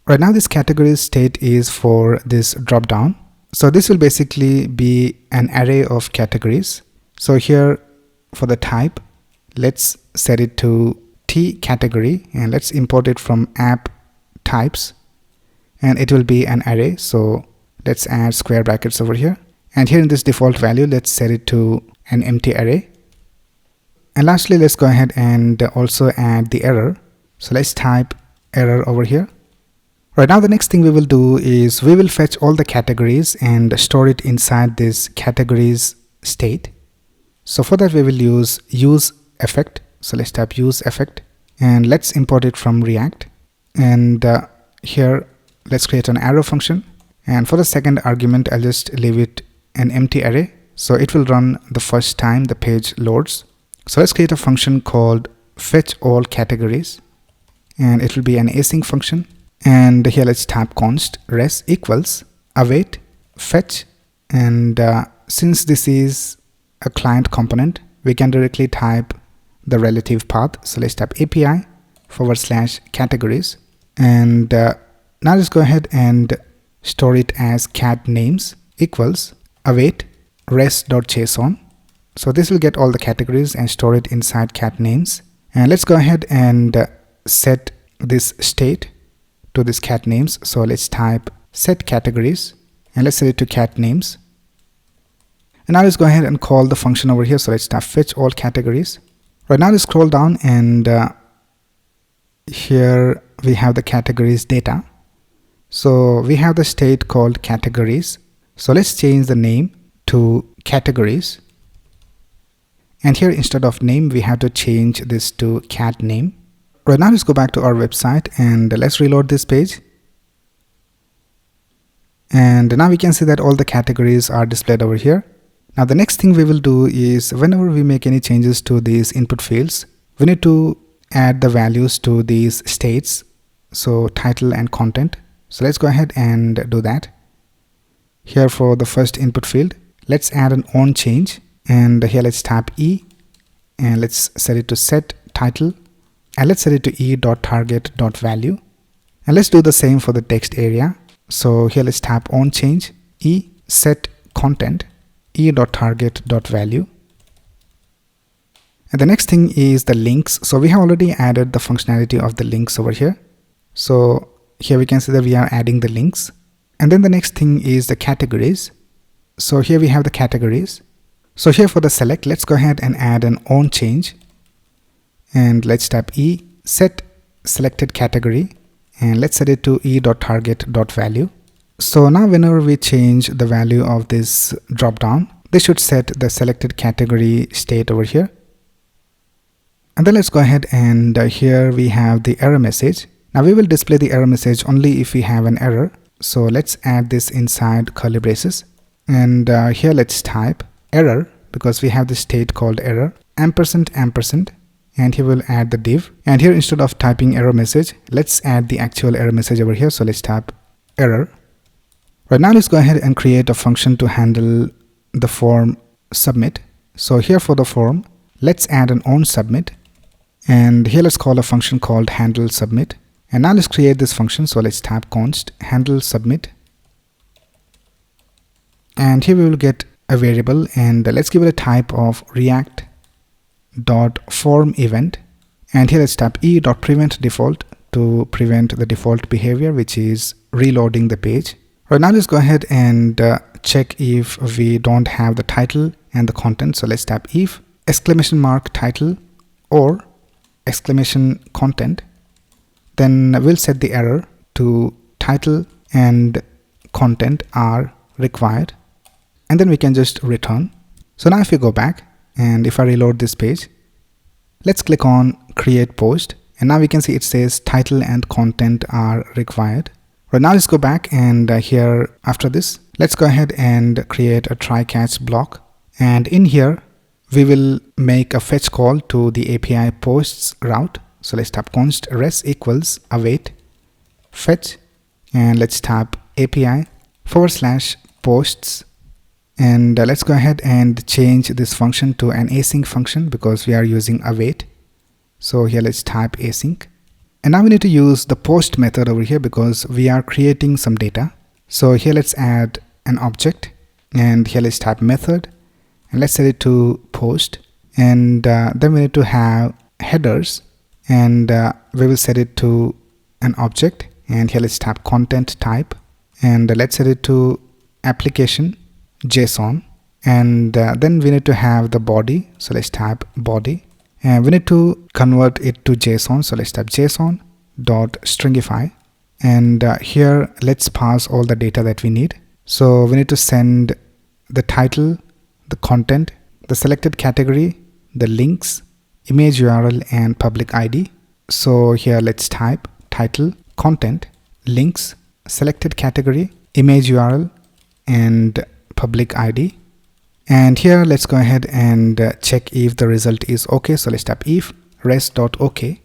Right now this category state is for this drop down. So this will basically be an array of categories. So here for the type, let's set it to T category, and let's import it from app types, and it will be an array. So let's add square brackets over here, and here in this default value let's set it to an empty array. And lastly let's go ahead and also add the error. So let's type error over here. Right now, the next thing we will do is we will fetch all the categories and store it inside this categories state. So for that, we will use effect. So let's type use effect and let's import it from React. And here, let's create an arrow function. And for the second argument, I'll just leave it an empty array. So it will run the first time the page loads. So let's create a function called fetch all categories. And it will be an async function. And here let's type const res equals await fetch. And since this is a client component, we can directly type the relative path. So let's type API /categories. And now let's go ahead and store it as cat names equals await res.json. So this will get all the categories and store it inside cat names. And let's go ahead and set this state to this cat names. So let's type set categories and let's set it to cat names. And now let's go ahead and call the function over here. So let's type fetch all categories. Right now let's scroll down and here we have the categories data. So we have the state called categories. So let's change the name to categories. And here instead of name, we have to change this to cat name. Right now let's go back to our website and let's reload this page. And now we can see that all the categories are displayed over here. Now the next thing we will do is whenever we make any changes to these input fields, we need to add the values to these states. So title and content. So let's go ahead and do that. Here for the first input field, let's add an on change. And here let's type E and let's set it to set title. And let's set it to e.target.value. And let's do the same for the text area. So here let's type on change e set content e.target.value. And the next thing is the links. So we have already added the functionality of the links over here. So here we can see that we are adding the links. And then the next thing is the categories. So here we have the categories. So here for the select, let's go ahead and add an on change. And let's type e set selected category and let's set it to e.target.value. So now whenever we change the value of this drop down, this should set the selected category state over here. And then let's go ahead and here we have the error message. Now we will display the error message only if we have an error. So let's add this inside curly braces. And here let's type error because we have the state called error ampersand. And here we'll add the div. And here instead of typing error message, let's add the actual error message over here. So let's type error. Right now let's go ahead and create a function to handle the form submit. So here for the form, let's add an on submit. And here let's call a function called handle submit. And now let's create this function. So let's type const handle submit. And here we will get a variable and let's give it a type of react dot form event. And here let's type e.prevent default to prevent the default behavior, which is reloading the page. Right now let's go ahead and check if we don't have the title and the content. So let's type if exclamation mark title or exclamation content. Then we'll set the error to title and content are required. And then we can just return. So now if we go back and if I reload this page, let's click on create post. And now we can see it says title and content are required. Right now let's go back and here after this, let's go ahead and create a try catch block. And in here, we will make a fetch call to the API posts route. So let's type const res equals await fetch. And let's type API /posts. And let's go ahead and change this function to an async function because we are using await. So here let's type async. And now we need to use the post method over here because we are creating some data. So here let's add an object and here let's type method and let's set it to post. And then we need to have headers and we will set it to an object. And here let's type content type and let's set it to application JSON. And then we need to have the body. So let's type body. And we need to convert it to JSON. So let's type JSON.stringify. And here let's pass all the data that we need. So we need to send the title, the content, the selected category, the links, image URL, and public ID. So here let's type title, content, links, selected category, image URL, and public ID. And here let's go ahead and check if the result is okay. So let's type if res.ok.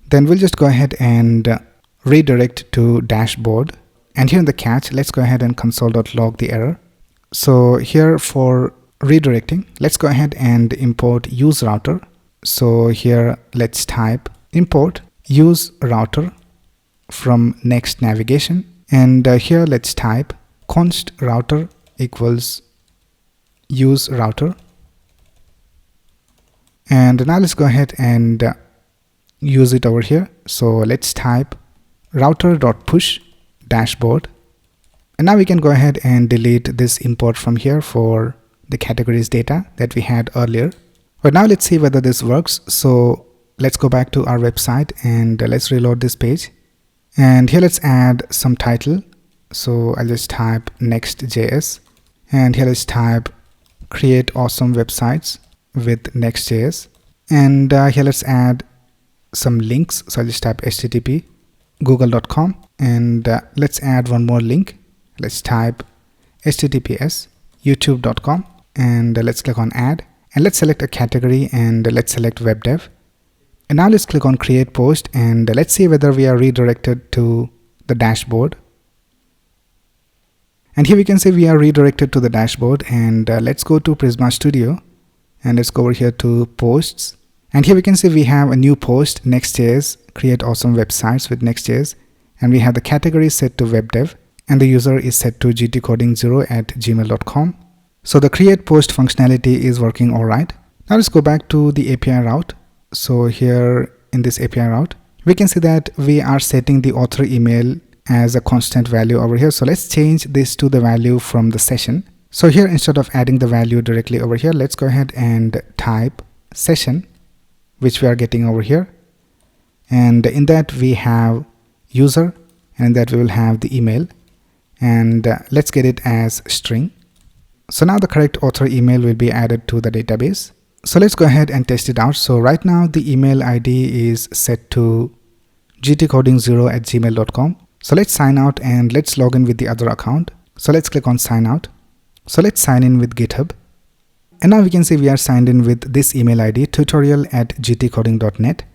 Then we'll just go ahead and redirect to dashboard. And here in the catch, let's go ahead and console.log the error. So here for redirecting, let's go ahead and import use router. So here let's type import use router from next navigation. And here let's type const router equals use router. And now let's go ahead and use it over here. So let's type router.push dashboard. And now we can go ahead and delete this import from here for the categories data that we had earlier. But now let's see whether this works. So let's go back to our website and let's reload this page. And here let's add some title. So I'll just type Next.js. And here let's type create awesome websites with Next.js. And here let's add some links. So I'll just type http google.com. And let's add one more link. Let's type https youtube.com. And let's click on add. And let's select a category and let's select web dev. And now let's click on create post and let's see whether we are redirected to the dashboard. And here we can say we are redirected to the dashboard. And let's go to Prisma Studio and let's go over here to posts. And here we can see we have a new post, Next.js, create awesome websites with Next.js. And we have the category set to web dev and the user is set to gtcoding0@gmail.com. So the create post functionality is working all right. Now let's go back to the API route. So here in this API route, we can see that we are setting the author email as a constant value over here. So let's change this to the value from the session. So here, instead of adding the value directly over here, let's go ahead and type session, which we are getting over here. And in that we have user, and in that we will have the email. And let's get it as string. So now the correct author email will be added to the database. So let's go ahead and test it out. So right now the email ID is set to gtcoding0@gmail.com. So let's sign out and let's log in with the other account. So let's click on sign out. So let's sign in with GitHub. And now we can see we are signed in with this email ID, tutorial@gtcoding.net.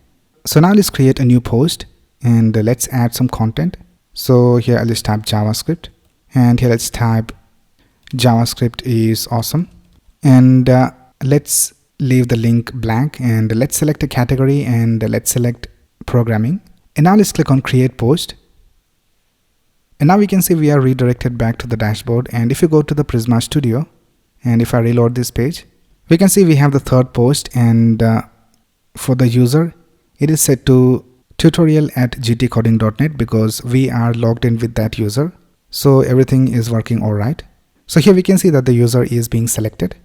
So now let's create a new post and let's add some content. So here I'll just type JavaScript. And here let's type JavaScript is awesome. And let's leave the link blank and let's select a category and let's select programming. And now let's click on create post. And now we can see we are redirected back to the dashboard. And if you go to the Prisma Studio and if I reload this page, we can see we have the third post, and for the user it is set to tutorial@gtcoding.net because we are logged in with that user. So everything is working all right. So here we can see that the user is being selected.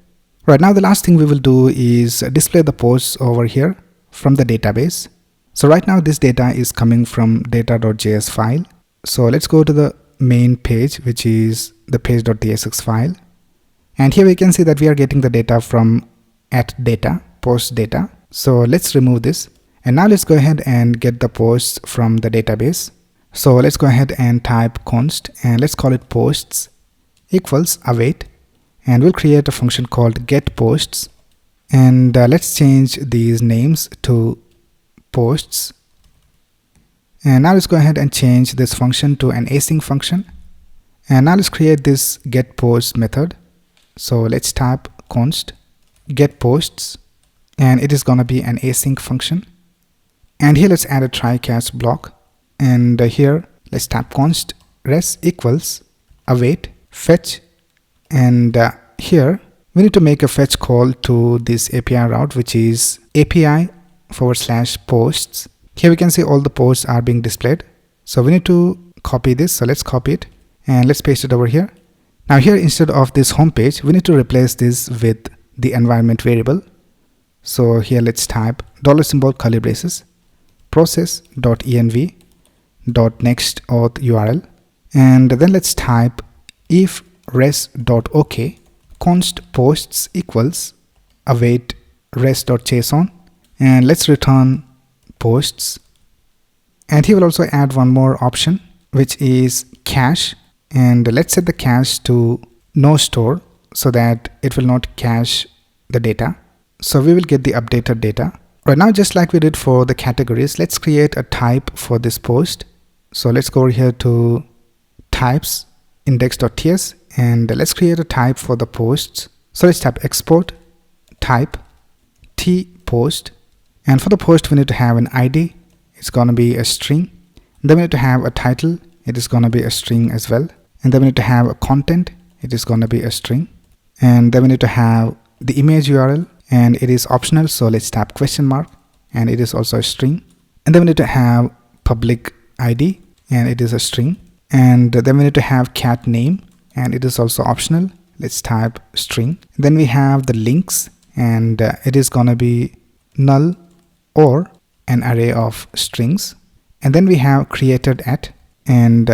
Right now the last thing we will do is display the posts over here from the database. So right now this data is coming from data.js file. So let's go to the main page, which is the page.tsx file. And here we can see that we are getting the data from @data, post data. So let's remove this. And now let's go ahead and get the posts from the database. So let's go ahead and type const and let's call it posts equals await. And we'll create a function called get posts. And let's change these names to posts. And now let's go ahead and change this function to an async function. And now let's create this get posts method. So let's type const get posts, and it is going to be an async function. And here let's add a try catch block. And here let's type const res equals await fetch. And here we need to make a fetch call to this API route, which is API/posts. Here we can see all the posts are being displayed. So we need to copy this. So let's copy it and let's paste it over here. Now here, instead of this home page, we need to replace this with the environment variable. So here let's type $symbol curly braces process.env .next auth URL, and then let's type if res.ok const posts equals await res.json, and let's return posts. And he will also add one more option, which is cache, and let's set the cache to no store so that it will not cache the data. So we will get the updated data. Right now, just like we did for the categories, let's create a type for this post. So let's go over here to types, index.ts, and let's create a type for the posts. So let's type export type t post, and for the post we need to have an ID. It's going to be a string. Then we need to have a title. It is going to be a string as well. And then we need to have a content. It is going to be a string. And then we need to have the image URL, and it is optional, so let's type question mark, and it is also a string. And then we need to have public ID, and it is a string. And then we need to have cat name, and it is also optional. Let's type string. Then we have the links, and it is going to be null or an array of strings. And then we have created at, and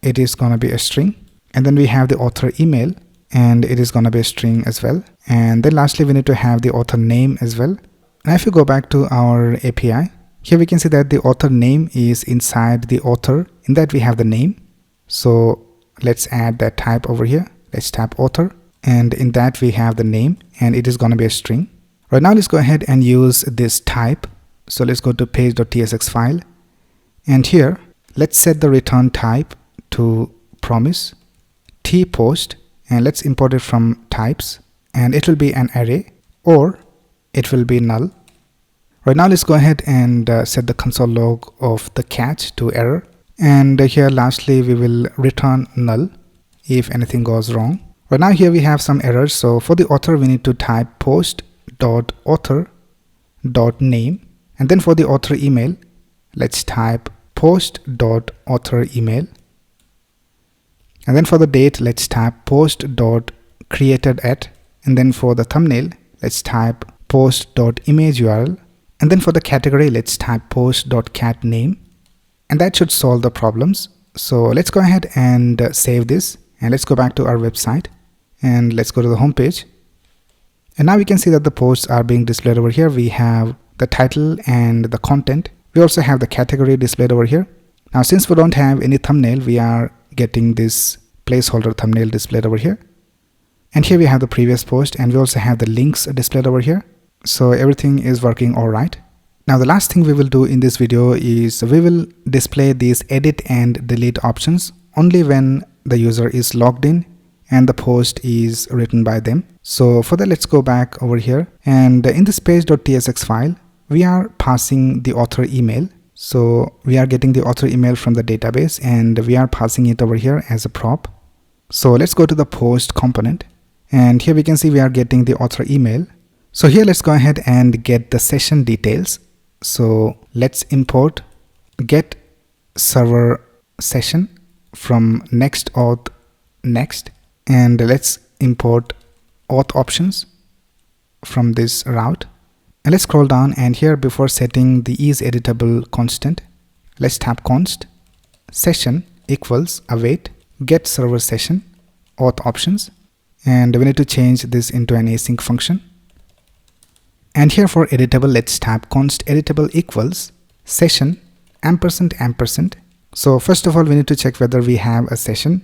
it is going to be a string. And then we have the author email, and it is going to be a string as well. And then lastly we need to have the author name as well. Now if you go back to our API, here we can see that the author name is inside the author. In that we have the name. So let's add that type over here. Let's type author, and in that we have the name, and it is going to be a string. Right now let's go ahead and use this type. So let's go to page.tsx file, and here let's set the return type to promise t post, and let's import it from types, and it will be an array or it will be null. Right now let's go ahead and set the console log of the catch to error, and here lastly we will return null if anything goes wrong. Right now here we have some errors. So for the author we need to type post.author.name, and then for the author email let's type post.author.email, and then for the date let's type post.created@, and then for the thumbnail let's type post.image_URL, and then for the category let's type post.cat_name, and that should solve the problems. So let's go ahead and save this, and let's go back to our website, and let's go to the home page. And now we can see that the posts are being displayed over here. We have the title and the content. We also have the category displayed over here. Now since we don't have any thumbnail, we are getting this placeholder thumbnail displayed over here. And here we have the previous post, and we also have the links displayed over here. So everything is working all right. Now the last thing we will do in this video is we will display these edit and delete options only when the user is logged in and the post is written by them. So for that, let's go back over here, and in this page.tsx file we are passing the author email. So we are getting the author email from the database, and we are passing it over here as a prop. So let's go to the post component, and here we can see we are getting the author email. So here let's go ahead and get the session details. So let's import get server session from Next Auth next, and let's import auth options from this route. And let's scroll down, and here before setting the is editable constant, let's type const session equals await get server session auth options, and we need to change this into an async function. And here for editable, let's type const editable equals session ampersand. So first of all we need to check whether we have a session,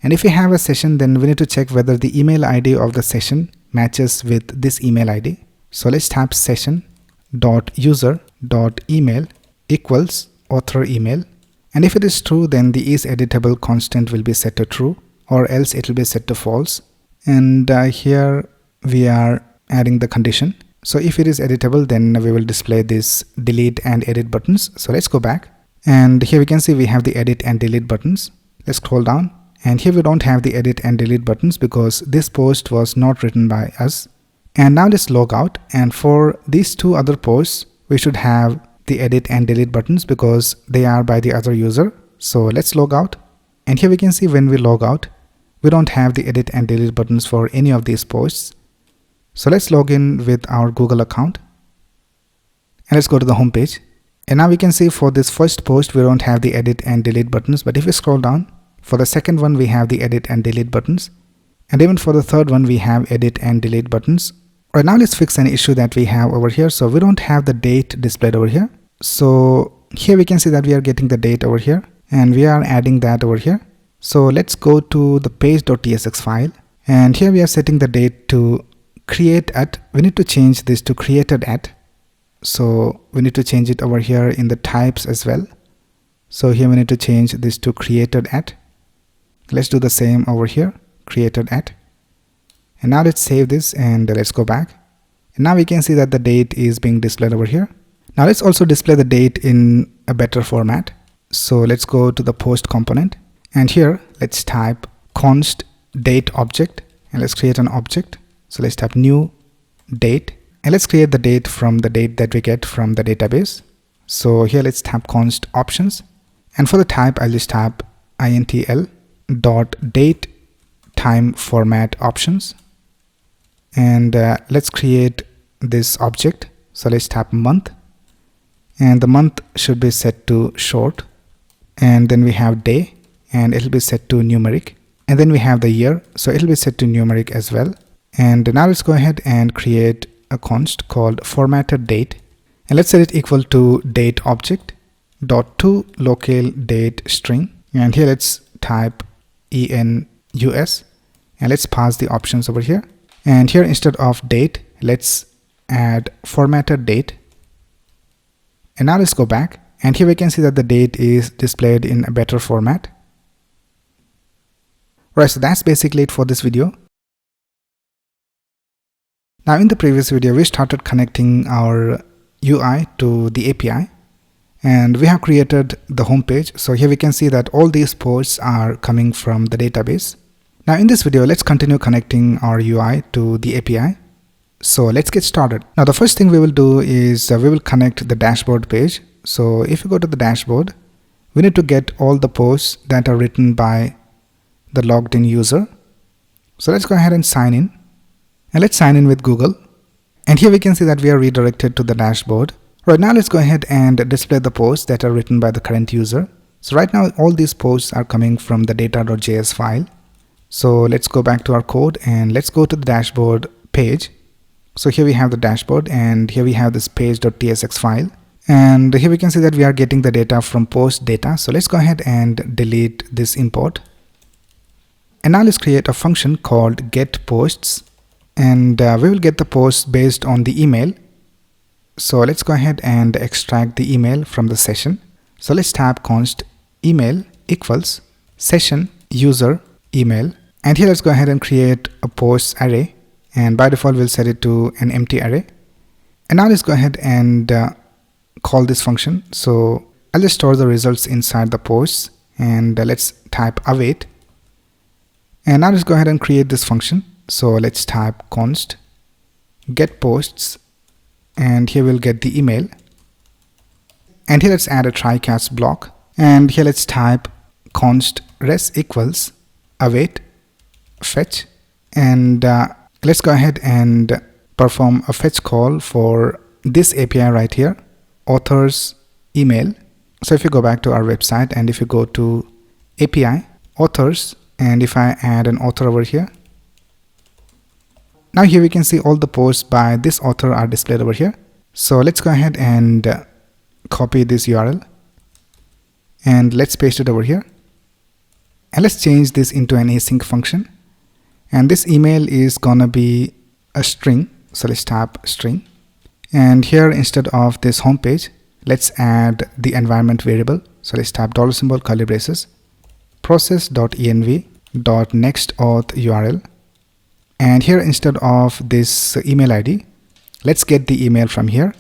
and if we have a session then we need to check whether the email ID of the session matches with this email ID. So let's type session.user.email equals author email, and if it is true then the is editable constant will be set to true, or else it will be set to false. And here we are adding the condition. So if it is editable, then we will display this delete and edit buttons. So let's go back, and here we can see we have the edit and delete buttons. Let's scroll down, and here we don't have the edit and delete buttons because this post was not written by us. And now let's log out, and for these two other posts we should have the edit and delete buttons because they are by the other user. So let's log out, and here we can see when we log out we don't have the edit and delete buttons for any of these posts. So let's log in with our Google account, and let's go to the home page. And now we can see for this first post we don't have the edit and delete buttons, but if we scroll down, for the second one we have the edit and delete buttons, and even for the third one we have edit and delete buttons. Right now let's fix an issue that we have over here. So we don't have the date displayed over here. So here we can see that we are getting the date over here and we are adding that over here. So let's go to the page.tsx file, and here we are setting the date to create at. We need to change this to created at. So we need to change it over here in the types as well. So here we need to change this to created at. Let's do the same over here, created at. And now let's save this and let's go back. And now we can see that the date is being displayed over here. Now let's also display the date in a better format. So let's go to the post component, and here let's type const date object, and let's create an object. So let's type new date, and let's create the date from the date that we get from the database. So here let's type const options, and for the type I'll just type intl dot date time format options, and let's create this object. So let's type month, and the month should be set to short, and then we have day, and it'll be set to numeric, and then we have the year, so it'll be set to numeric as well. And now let's go ahead and create a const called formatted date, and let's set it equal to date object dot to local date string, and here let's type enus, and let's pass the options over here. And here instead of date let's add formatted date. And now let's go back, and here we can see that the date is displayed in a better format. Right, so that's basically it for this video. Now in the previous video we started connecting our UI to the API, and we have created the home page. So here we can see that all these posts are coming from the database. Now in this video let's continue connecting our UI to the API. So let's get started. Now the first thing we will do is we will connect the dashboard page. So if you go to the dashboard, we need to get all the posts that are written by the logged in user. So let's go ahead and sign in, and let's sign in with Google, and here we can see that we are redirected to the dashboard. Right now let's go ahead and display the posts that are written by the current user. So right now all these posts are coming from the data.js file. So let's go back to our code and let's go to the dashboard page. So here we have the dashboard, and here we have this page.tsx file, and here we can see that we are getting the data from post data. So let's go ahead and delete this import, and now let's create a function called getPosts, and we will get the posts based on the email. So let's go ahead and extract the email from the session. So let's type const email equals session user email, and here let's go ahead and create a posts array, and by default we'll set it to an empty array. And now let's go ahead and call this function. So I'll just store the results inside the posts, and let's type await, and now let's go ahead and create this function. So let's type const get posts, and here we'll get the email, and here let's add a try catch block, and here let's type const res equals await fetch, and let's go ahead and perform a fetch call for this API right here, author's email. So if you go back to our website, and if you go to API authors, and if I add an author over here, now here we can see all the posts by this author are displayed over here. So let's go ahead and copy this URL, and let's paste it over here, and let's change this into an async function, and this email is gonna be a string. So let's type string, and here instead of this home page let's add the environment variable. So let's type $ curly braces process.env.nextAuth URL, and here instead of this email ID let's get the email from here.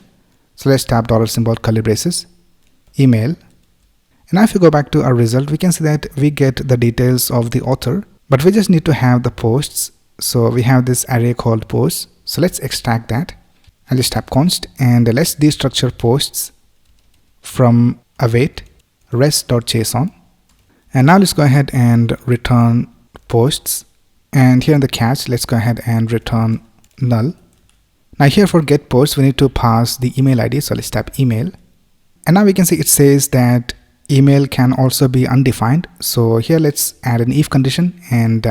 So let's type $ curly braces email, and now if you go back to our result we can see that we get the details of the author, but we just need to have the posts. So we have this array called posts. So let's extract that. I'll just type const, and let's destructure posts from await res.json, and now let's go ahead and return posts, and here in the catch let's go ahead and return null. Now here for get posts we need to pass the email ID. So let's type email, And now we can see it says that email can also be undefined. So here let's add an if condition and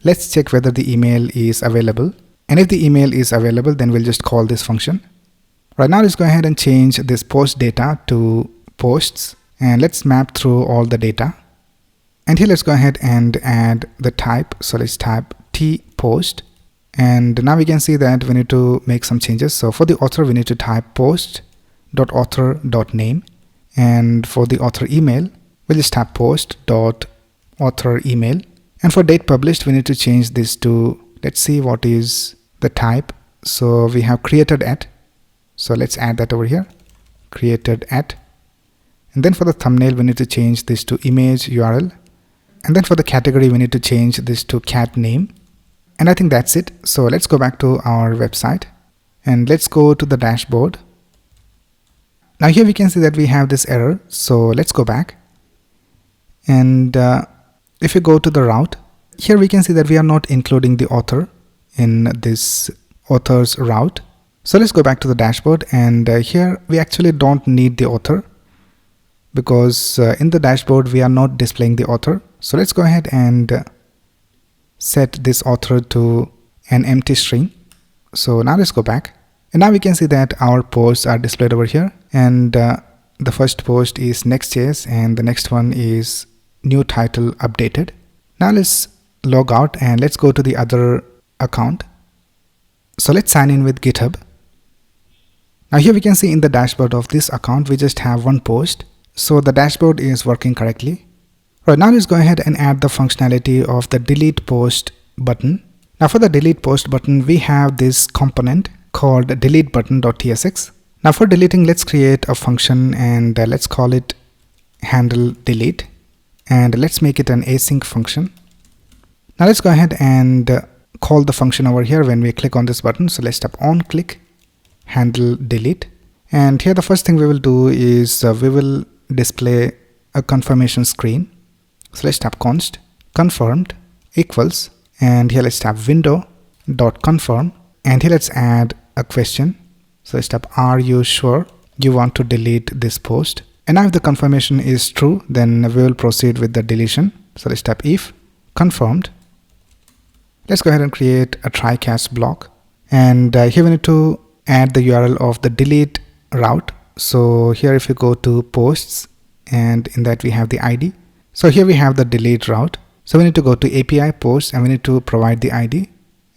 let's check whether the email is available. And if the email is available, then we'll just call this function. Right now, let's go ahead and change this post data to posts, and let's map through all the data. And here let's go ahead and add the type. So let's type T post. And now we can see that we need to make some changes. So for the author, we need to type post.author.name. And for the author email, we'll just type post.author email. And for date published, we need to change this to, let's see what is the type. So we have created at. So let's add that over here, created at. And then for the thumbnail, we need to change this to image URL. And then for the category, we need to change this to cat name. And I think that's it. So let's go back to our website and let's go to the dashboard. Now here we can see that we have this error. So let's go back. And if you go to the route, here we can see that we are not including the author in this author's route. So let's go back to the dashboard, and here we actually don't need the author because in the dashboard we are not displaying the author. So let's go ahead and set this author to an empty string. So now let's go back, and now we can see that our posts are displayed over here, and the first post is Next.js and the next one is new title updated. Now let's log out and let's go to the other account. So let's sign in with GitHub. Now here we can see in the dashboard of this account, we just have one post. So the dashboard is working correctly. Right now, let's go ahead and add the functionality of the delete post button. Now for the delete post button, we have this component called deleteButton.tsx. Now for deleting, let's create a function and let's call it handle delete. And let's make it an async function. Now let's go ahead and call the function over here when we click on this button. So let's tap on click handle delete, and here the first thing we will do is we will display a confirmation screen. So let's tap const confirmed equals, and here let's tap window.confirm, and here let's add a question. So let's tap are you sure you want to delete this post? And now if the confirmation is true, then we will proceed with the deletion. So let's tap if confirmed. Let's go ahead and create a try catch block, and here we need to add the URL of the delete route. So here if you go to posts, and in that we have the ID. So here we have the delete route. So we need to go to API posts and we need to provide the ID,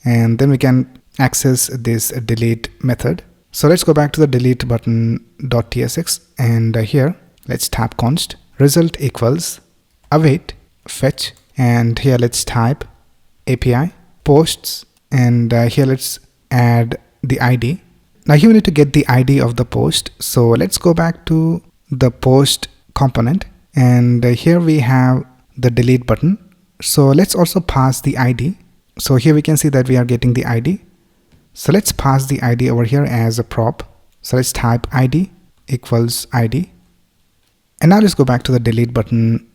and then we can access this delete method. So let's go back to the deleteButton.tsx, and here let's tap const result equals await fetch, and here let's type API posts, and here let's add the ID. Now here we need to get the ID of the post. So let's go back to the post component, and here we have the delete button. So let's also pass the ID. So here we can see that we are getting the ID. So let's pass the ID over here as a prop. So let's type ID equals ID. And now let's go back to the delete button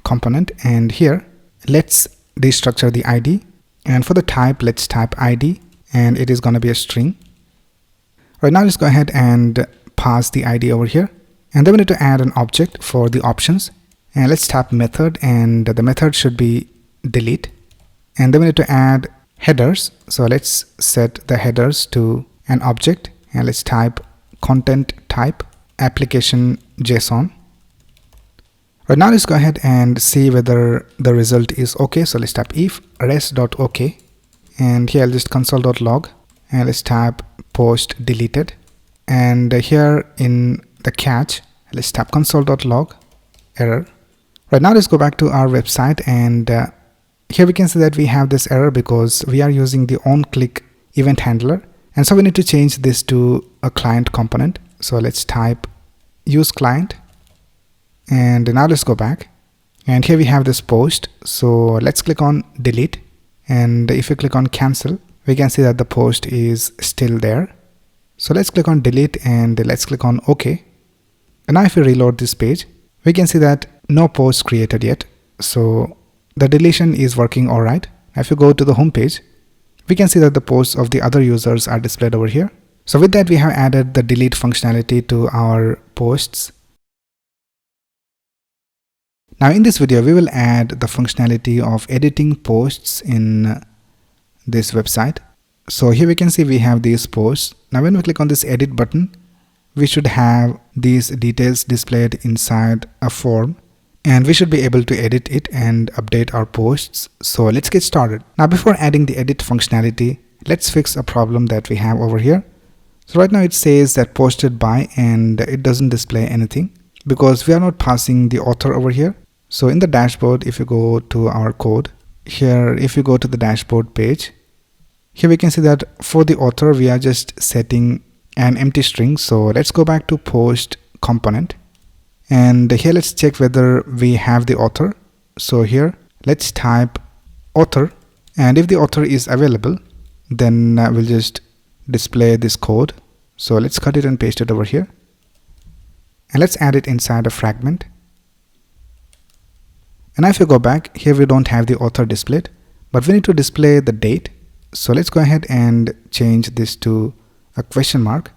component, and here let's destructure the ID, and for the type let's type ID, and it is going to be a string. Right now let's go ahead and pass the ID over here, and then we need to add an object for the options, and let's tap method, and the method should be delete, and then we need to add headers. So let's set the headers to an object, and let's type content type application JSON. Right now let's go ahead and see whether the result is okay. So let's tap if res.ok, and here I'll just console.log, and let's tap post deleted, and here in the catch let's tap console.log error. Right now let's go back to our website, and here we can see that we have this error because we are using the onClick event handler, and so we need to change this to a client component. So let's type use client, and now let's go back, and here we have this post. So let's click on delete, and if you click on cancel, we can see that the post is still there. So let's click on delete, and let's click on OK. And now if we reload this page, we can see that no post created yet. So the deletion is working all right. If you go to the home page, we can see that the posts of the other users are displayed over here. So with that, we have added the delete functionality to our posts. Now in this video, we will add the functionality of editing posts in this website. So here we can see we have these posts. Now when we click on this edit button, we should have these details displayed inside a form, and we should be able to edit it and update our posts. So let's get started. Now before adding the edit functionality, let's fix a problem that we have over here. So right now it says that posted by, and it doesn't display anything because we are not passing the author over here. So in the dashboard, if you go to our code here, if you go to the dashboard page, here we can see that for the author we are just setting an empty string. So let's go back to post component, and here let's check whether we have the author. So here let's type author, and if the author is available, then we'll just display this code. So let's cut it and paste it over here, and let's add it inside a fragment. And now if you go back, here we don't have the author displayed, but we need to display the date. So let's go ahead and change this to a question mark,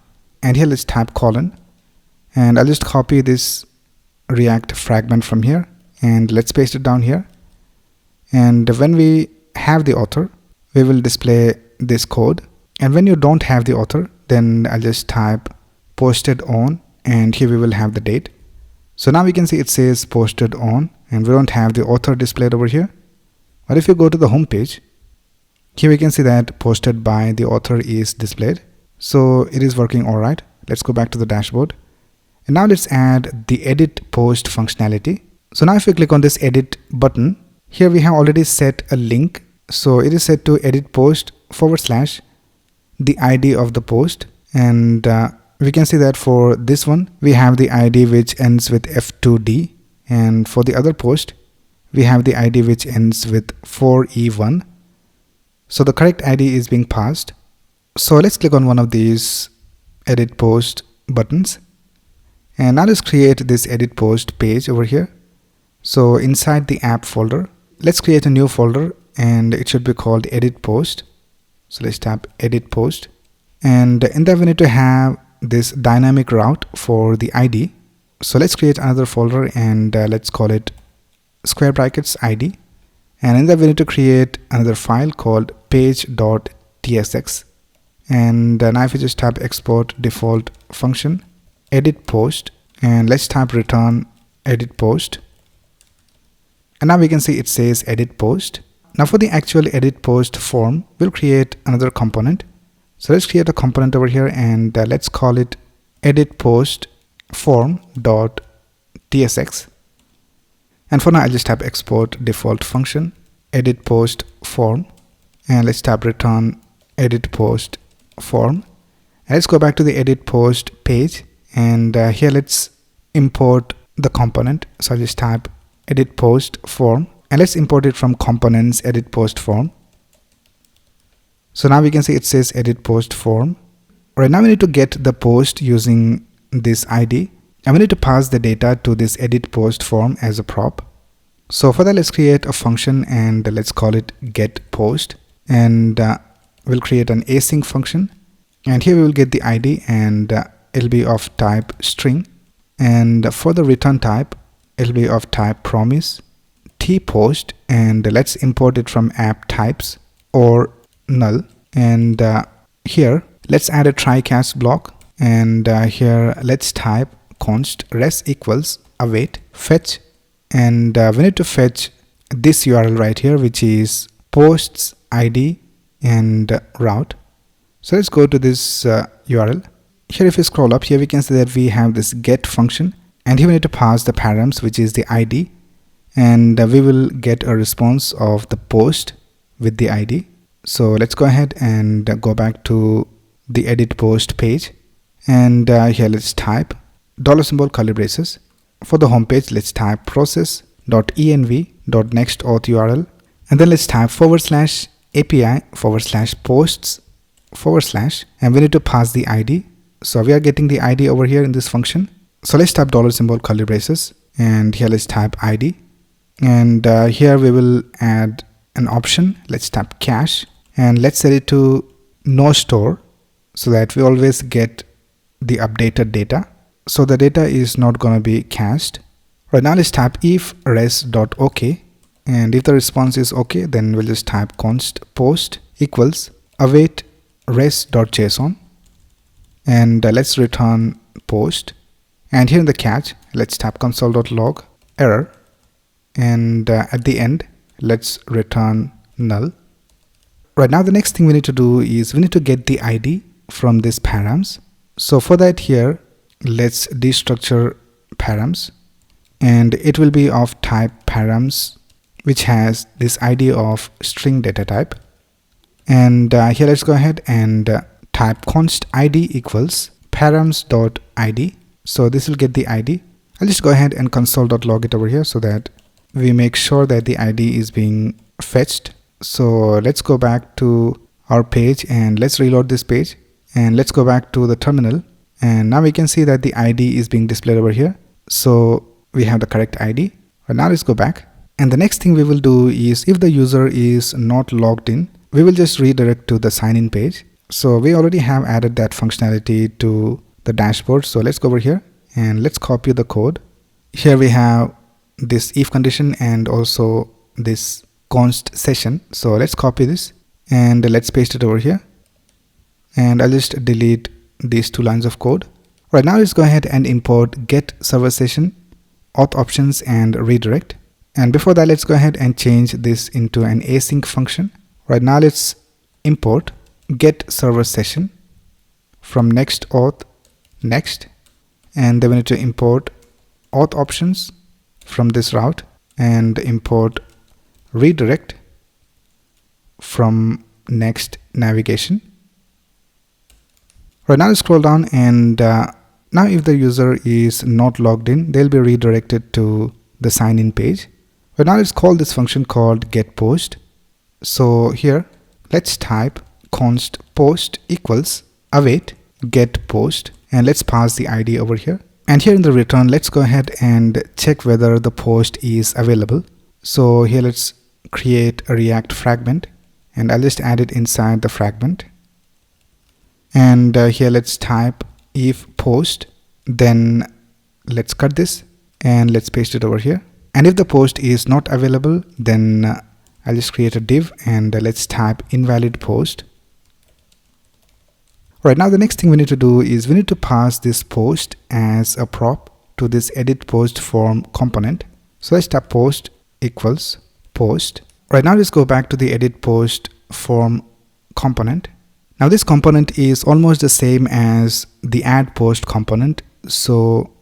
and here let's type colon, and I'll just copy this React fragment from here and let's paste it down here. And when we have the author, we will display this code, and when you don't have the author, then I'll just type posted on, and here we will have the date. So now we can see it says posted on, and we don't have the author displayed over here. But if you go to the home page, here we can see that posted by the author is displayed. So it is working all right. Let's go back to the dashboard. And now let's add the edit post functionality. So now if you click on this edit button, here we have already set a link. So it is set to edit post / the ID of the post. And we can see that for this one, we have the ID which ends with F2D. And for the other post, we have the ID which ends with 4E1. So the correct ID is being passed. So let's click on one of these edit post buttons, and now let's create this edit post page over here. So inside the app folder, let's create a new folder, and it should be called edit post. So let's tap edit post, and in there we need to have this dynamic route for the ID. So let's create another folder, and let's call it square brackets ID. And in there we need to create another file called page.tsx. And now if you just type export default function, edit post, and let's type return edit post. And now we can see it says edit post. Now for the actual edit post form, we'll create another component. So let's create a component over here, and let's call it edit post form.tsx. And for now, I'll just type export default function, edit post form, and let's type return edit post form. And let's go back to the edit post page, and here let's import the component. So I'll just type edit post form, and let's import it from components edit post form. So now we can see it says edit post form. Right now we need to get the post using this ID, and we need to pass the data to this edit post form as a prop. So for that, let's create a function, and let's call it get post, and we'll create an async function, and here we will get the ID, and it'll be of type string, and for the return type, it'll be of type promise tpost, and let's import it from app types or null. And here let's add a try catch block, and here let's type const res equals await fetch, and we need to fetch this URL right here, which is posts ID and route. So let's go to this URL. Here if you scroll up, here we can see that we have this get function, and here we need to pass the params, which is the ID, and we will get a response of the post with the ID. So let's go ahead and go back to the edit post page, and here let's type $ curly braces. For the home page, let's type process.env.next auth URL, and then let's type /API/posts/ and we need to pass the ID. So we are getting the ID over here in this function. So let's type $ curly braces, and here let's type ID, and here we will add an option. Let's type cache, and let's set it to no store, so that we always get the updated data. So the data is not going to be cached. Right now let's type if res.ok, and if the response is okay, then we'll just type const post equals await res.json, and let's return post. And here in the catch, let's type console.log error, and at the end let's return null. Right now the next thing we need to do is we need to get the ID from this params. So for that, here let's destructure params, and it will be of type params, which has this ID of string data type. And here let's go ahead and type const id equals params.id. So this will get the ID. I'll just go ahead and console.log it over here so that we make sure that the ID is being fetched. So let's go back to our page and let's reload this page, and let's go back to the terminal, and now we can see that the ID is being displayed over here. So we have the correct ID. But now let's go back, and the next thing we will do is if the user is not logged in, we will just redirect to the sign in page. So we already have added that functionality to the dashboard. So let's go over here and let's copy the code. Here we have this if condition and also this const session. So let's copy this and let's paste it over here, and I'll just delete these 2 lines of code. Right now let's go ahead and import get server session, auth options, and redirect. And before that, let's go ahead and change this into an async function. Right now let's import get server session from next auth next, and then we need to import auth options from this route and import redirect from next navigation. Right now scroll down, and now if the user is not logged in, they'll be redirected to the sign in page. But now let's call this function called get post. So here let's type const post equals await get post, and let's pass the ID over here. And here in the return, let's go ahead and check whether the post is available. So here let's create a React fragment, and I'll just add it inside the fragment. And here let's type if post, then let's cut this and let's paste it over here. And if the post is not available, then I'll just create a div and let's type invalid post. Right now the next thing we need to do is we need to pass this post as a prop to this edit post form component. So let's type post equals post. Right now let's go back to the edit post form component. Now this component is almost the same as the add post component. So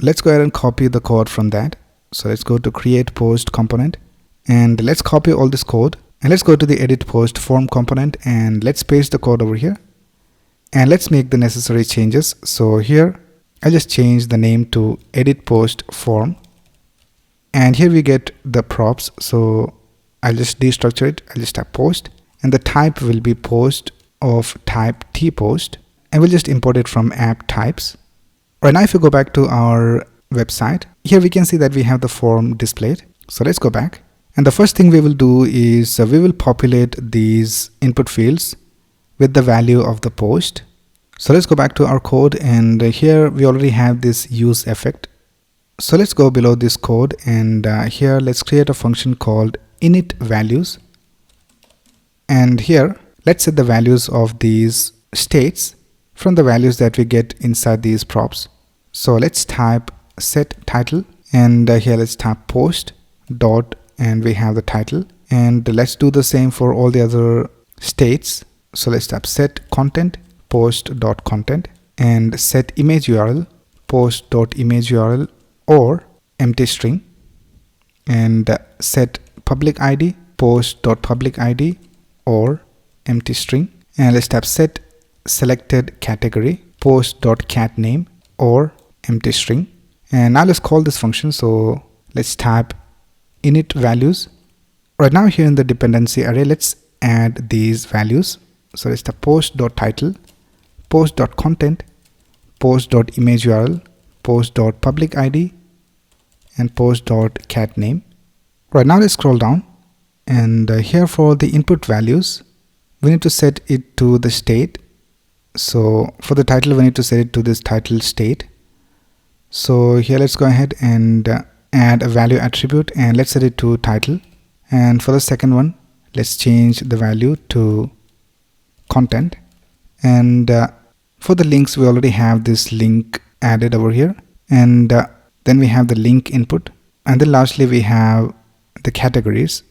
let's go ahead and copy the code from that. So let's go to create post component and let's copy all this code, and let's go to the edit post form component and let's paste the code over here, and let's make the necessary changes. So here I'll just change the name to edit post form, and here we get the props. So I'll just destructure it. I'll just type post, and the type will be post of type tpost, and we'll just import it from app types. Right now if you go back to our website, here we can see that we have the form displayed. So let's go back, and the first thing we will do is we will populate these input fields with the value of the post. So let's go back to our code, and here we already have this use effect. So let's go below this code, and here let's create a function called init values, and here let's set the values of these states from the values that we get inside these props. So let's type set title, and here let's type post dot, and we have the title, and let's do the same for all the other states. So let's type set content post dot content, and set image URL post dot image URL or empty string, and set public ID post dot public ID or empty string, and let's type set selected category post dot cat name or empty string. And now let's call this function. So let's type init values. Right now here in the dependency array, let's add these values. So let's type post dot title, post dot content, post dot image URL, post dot public ID, and post dot cat name. Right now let's scroll down, and here for the input values we need to set it to the state. So for the title we need to set it to this title state. So here let's go ahead and add a value attribute and let's set it to title. And for the second one, let's change the value to content. And for the links, we already have this link added over here. And then we have the link input. And then lastly, we have the categories.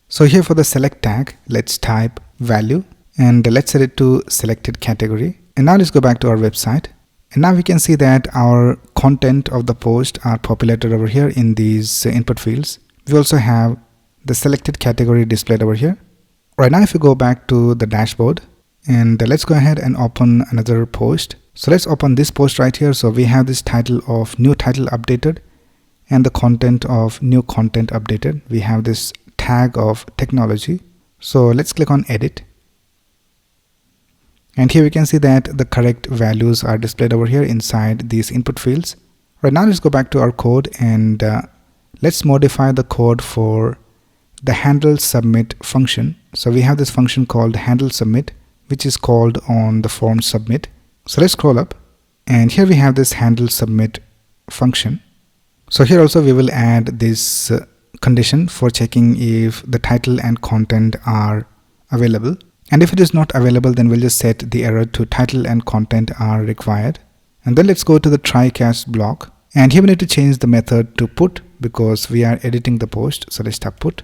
So here for the select tag, let's type value and let's set it to selected category. And now let's go back to our website. And now we can see that our content of the post are populated over here in these input fields. We also have the selected category displayed over here. Right now, if you go back to the dashboard and let's go ahead and open another post. So let's open this post right here. So we have this title of new title updated and the content of new content updated. We have this tag of technology. So let's click on edit. And here we can see that the correct values are displayed over here inside these input fields. Right now, let's go back to our code and let's modify the code for the handle submit function. So we have this function called handle submit, which is called on the form submit. So let's scroll up and here we have this handle submit function. So here also we will add this condition for checking if the title and content are available. And if it is not available, then we'll just set the error to title and content are required. And then let's go to the try catch block. And here we need to change the method to put because we are editing the post. So let's tap put.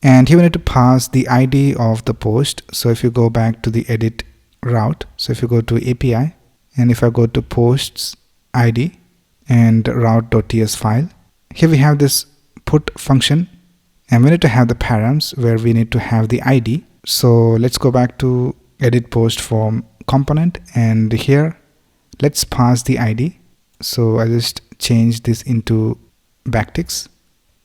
And here we need to pass the ID of the post. So if you go back to the edit route, so if you go to API and if I go to posts ID and route.ts file, here we have this put function and we need to have the params where we need to have the ID. So let's go back to edit post form component and here let's pass the ID. So I just change this into backticks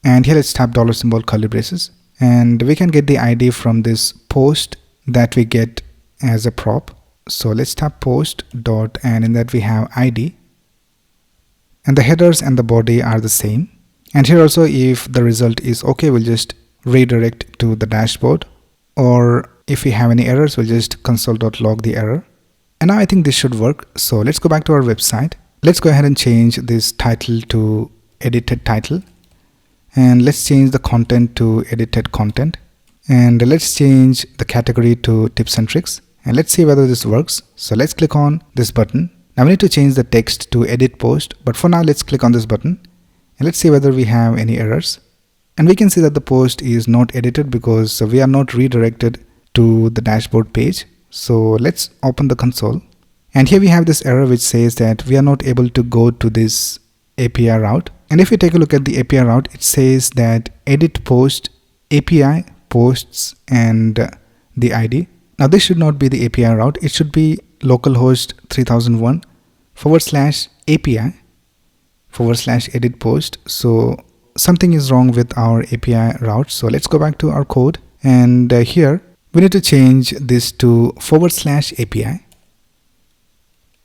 and here let's tap $symbol curly braces and we can get the ID from this post that we get as a prop. So let's tap post dot and in that we have ID and the headers and the body are the same. And here also if the result is okay, we'll just redirect to the dashboard. Or if we have any errors, we'll just console.log the error. And now I think this should work. So let's go back to our website. Let's go ahead and change this title to edited title. And let's change the content to edited content. And let's change the category to tips and tricks. And let's see whether this works. So let's click on this button. Now we need to change the text to edit post. But for now, let's click on this button. And let's see whether we have any errors. And we can see that the post is not edited because we are not redirected to the dashboard page. So let's open the console. And here we have this error which says that we are not able to go to this API route. And if you take a look at the API route, it says that edit post API posts and the ID. Now this should not be the API route. It should be localhost 3001 /API/edit post. So something is wrong with our API route. So let's go back to our code and here we need to change this to /API.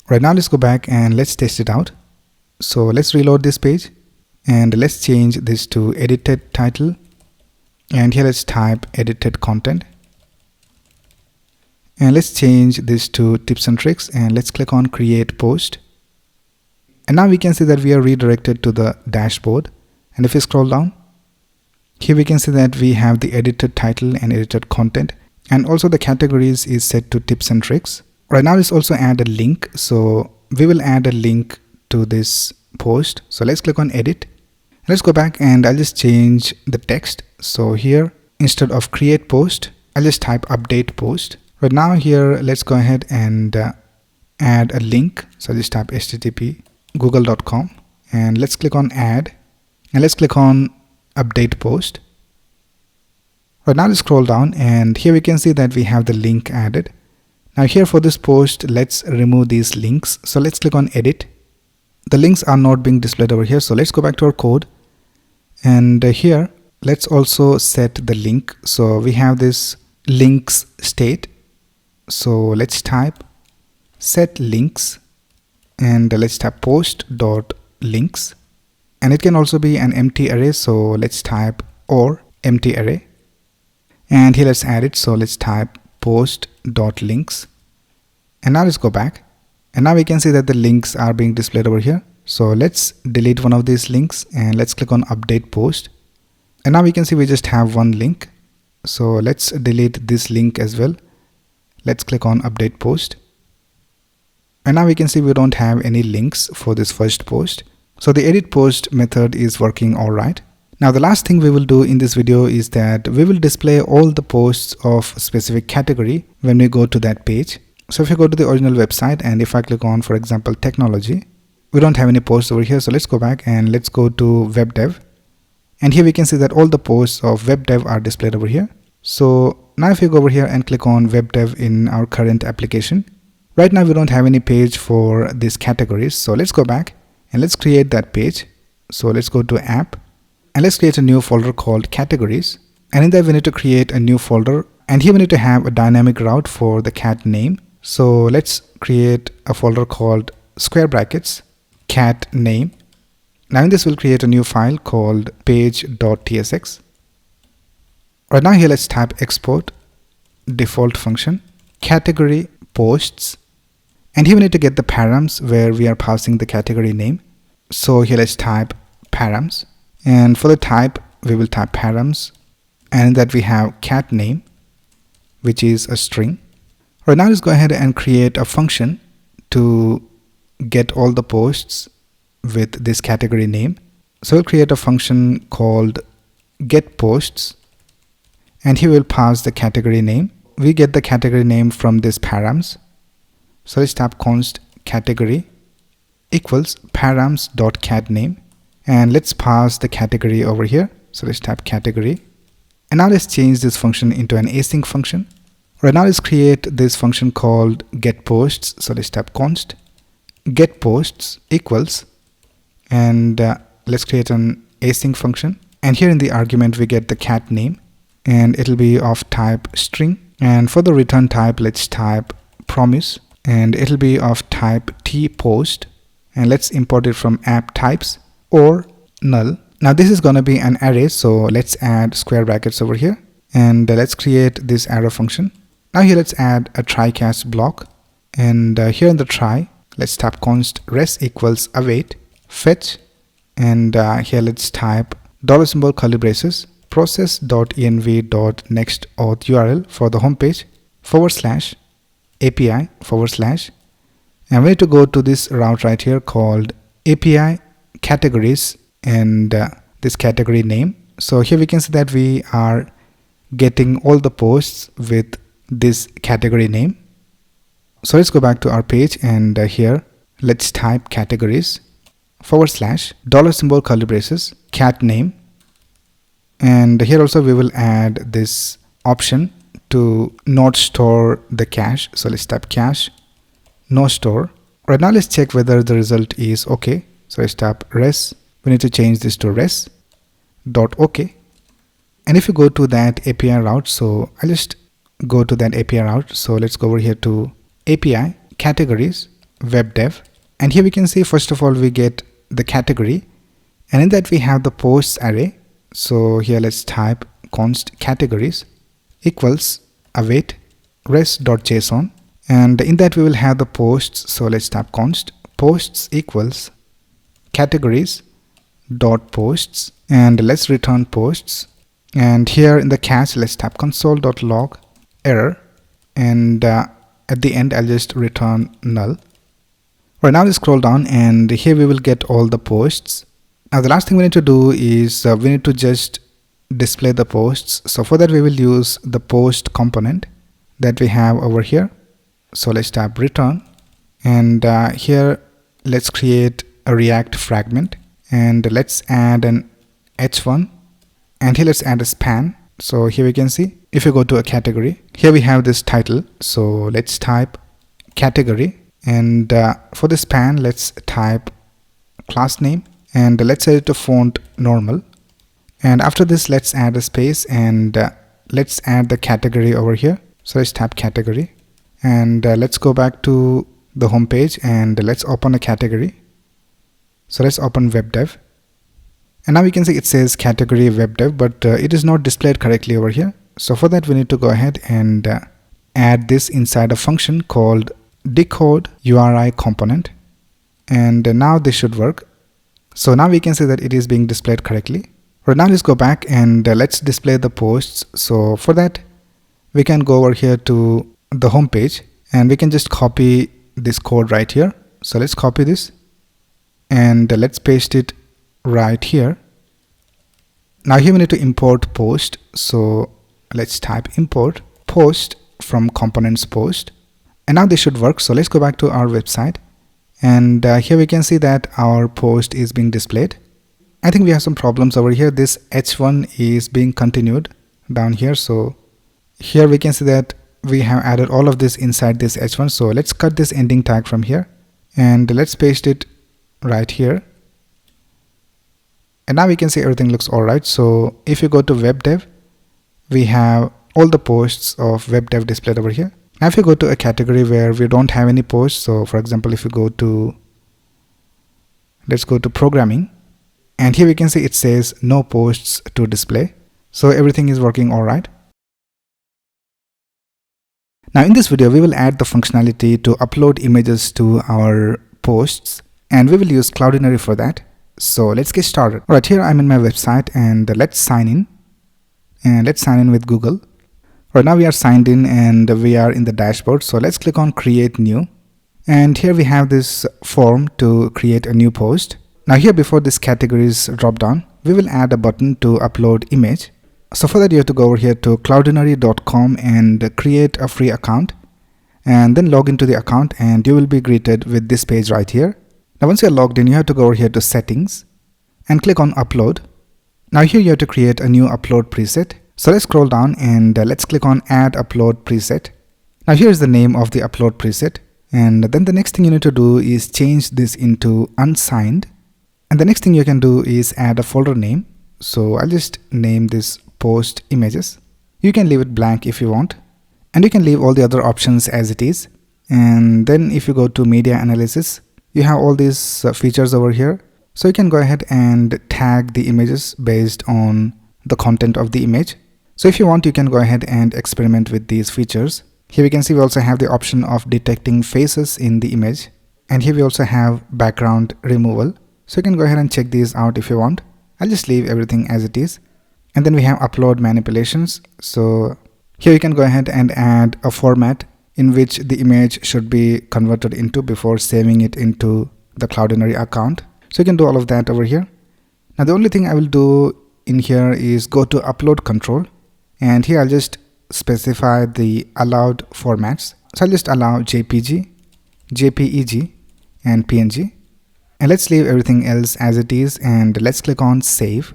Right now let's go back and let's test it out. So let's reload this page and let's change this to edited title and here let's type edited content and let's change this to tips and tricks and let's click on create post. And now we can see that we are redirected to the dashboard. And if we scroll down, here we can see that we have the edited title and edited content and also the categories is set to tips and tricks. Right now let's also add a link. So we will add a link to this post. So let's click on edit. Let's go back and I'll just change the text. So here instead of create post, I'll just type update post. Right now here let's go ahead and add a link. So I'll just type http google.com and let's click on add. And let's click on update post. Right now let's scroll down and here we can see that we have the link added. Now here for this post, let's remove these links. So let's click on edit. The links are not being displayed over here. So let's go back to our code and here let's also set the link. So we have this links state. So let's type set links and let's type post.links. And it can also be an empty array. So let's type or empty array. And here let's add it. So let's type post.links. And now let's go back. And now we can see that the links are being displayed over here. So let's delete one of these links and let's click on update post. And now we can see we just have one link. So let's delete this link as well. Let's click on update post. And now we can see we don't have any links for this first post. So the edit post method is working all right. Now the last thing we will do in this video is that we will display all the posts of specific category when we go to that page. So if you go to the original website and if I click on, for example, technology, we don't have any posts over here. So let's go back and let's go to web dev. And here we can see that all the posts of web dev are displayed over here. So now if you go over here and click on web dev in our current application, right now we don't have any page for these categories. So let's go back and let's create that page. So let's go to app and let's create a new folder called categories. And in that we need to create a new folder. And here we need to have a dynamic route for the cat name. So let's create a folder called square brackets cat name. Now in this we'll create a new file called page.tsx. Right now here let's type export default function category posts, and here we need to get the params where we are passing the category name. So here let's type params, and for the type we will type params, and in that we have cat name, which is a string. Right now let's go ahead and create a function to get all the posts with this category name. So we'll create a function called getPosts, and here we'll pass the category name. We get the category name from this params. So let's type const category equals params.catName, and let's pass the category over here. So let's type category, and now let's change this function into an async function. Right now let's create this function called getPosts. So let's type const getPosts equals, and let's create an async function, and here in the argument we get the cat name, and it'll be of type string, and for the return type let's type promise, and it'll be of type tPost, and let's import it from app types or null. Now this is going to be an array, so let's add square brackets over here, and let's create this arrow function. Now here let's add a try catch block, and here in the try let's type const res equals await fetch, and here let's type $ curly braces process.env.next auth URL for the home page / API / and we need to go to this route right here called API categories, and this category name. So here we can see that we are getting all the posts with this category name. So let's go back to our page, and here let's type categories / $ curly braces cat name, and here also we will add this option to not store the cache. So let's type cache no store. Right now let's check whether the result is okay. So let's type res, we need to change this to res.ok, and if you go to that API route, so I'll just go to that API route. So let's go over here to API categories web dev, and here we can see first of all we get the category, and in that we have the posts array. So here let's type const categories equals await res.json, and in that we will have the posts. So let's type const posts equals categories dot posts, and let's return posts, and here in the cache let's type console.log error, and at the end I'll just return null. Right now let's scroll down, and here we will get all the posts. Now the last thing we need to do is we need to just display the posts. So for that we will use the post component that we have over here. So let's type return, and here let's create a React fragment, and let's add an h1, and here let's add a span. So here we can see if you go to a category, here we have this title. So let's type category, and for the span let's type class name, and let's set it to font normal, and after this let's add a space, and let's add the category over here. So let's type category, and let's go back to the home page, and let's open a category. So let's open web dev, and now we can see it says category web dev, but it is not displayed correctly over here. So for that we need to go ahead and add this inside a function called decode URI component, and now this should work. So now we can see that it is being displayed correctly. Right, now let's go back and let's display the posts. So for that, we can go over here to the home page and we can just copy this code right here. So let's copy this and let's paste it right here. Now here we need to import post. So let's type import post from components post, and now this should work. So let's go back to our website, and here we can see that our post is being displayed. I think we have some problems over here. This h1 is being continued down here. So here we can see that we have added all of this inside this h1. So let's cut this ending tag from here and let's paste it right here. And now we can see everything looks alright. So if you go to web dev, we have all the posts of web dev displayed over here. Now if you go to a category where we don't have any posts, so for example, if you go to, let's go to programming, and here we can see it says no posts to display. So everything is working alright. Now in this video, we will add the functionality to upload images to our posts, and we will use Cloudinary for that. So let's get started. Right, here I'm in my website, and let's sign in. And let's sign in with Google. Right, now we are signed in and we are in the dashboard. So let's click on create new. And here we have this form to create a new post. Now here, before this categories drop down, we will add a button to upload image. So for that, you have to go over here to cloudinary.com and create a free account, and then log into the account, and you will be greeted with this page right here. Now once you're logged in, you have to go over here to settings and click on upload. Now here you have to create a new upload preset. So let's scroll down and let's click on add upload preset. Now here is the name of the upload preset, and then the next thing you need to do is change this into unsigned. And the next thing you can do is add a folder name. So I'll just name this post images. You can leave it blank if you want, and you can leave all the other options as it is. And then if you go to media analysis, you have all these features over here. So you can go ahead and tag the images based on the content of the image. So if you want, you can go ahead and experiment with these features. Here we can see we also have the option of detecting faces in the image, and here we also have background removal. So you can go ahead and check these out if you want. I'll just leave everything as it is. And then we have upload manipulations. So here you can go ahead and add a format in which the image should be converted into before saving it into the Cloudinary account. So you can do all of that over here. Now the only thing I will do in here is go to upload control, and here I'll just specify the allowed formats. So I'll just allow JPG, JPEG and PNG, and let's leave everything else as it is, and let's click on save.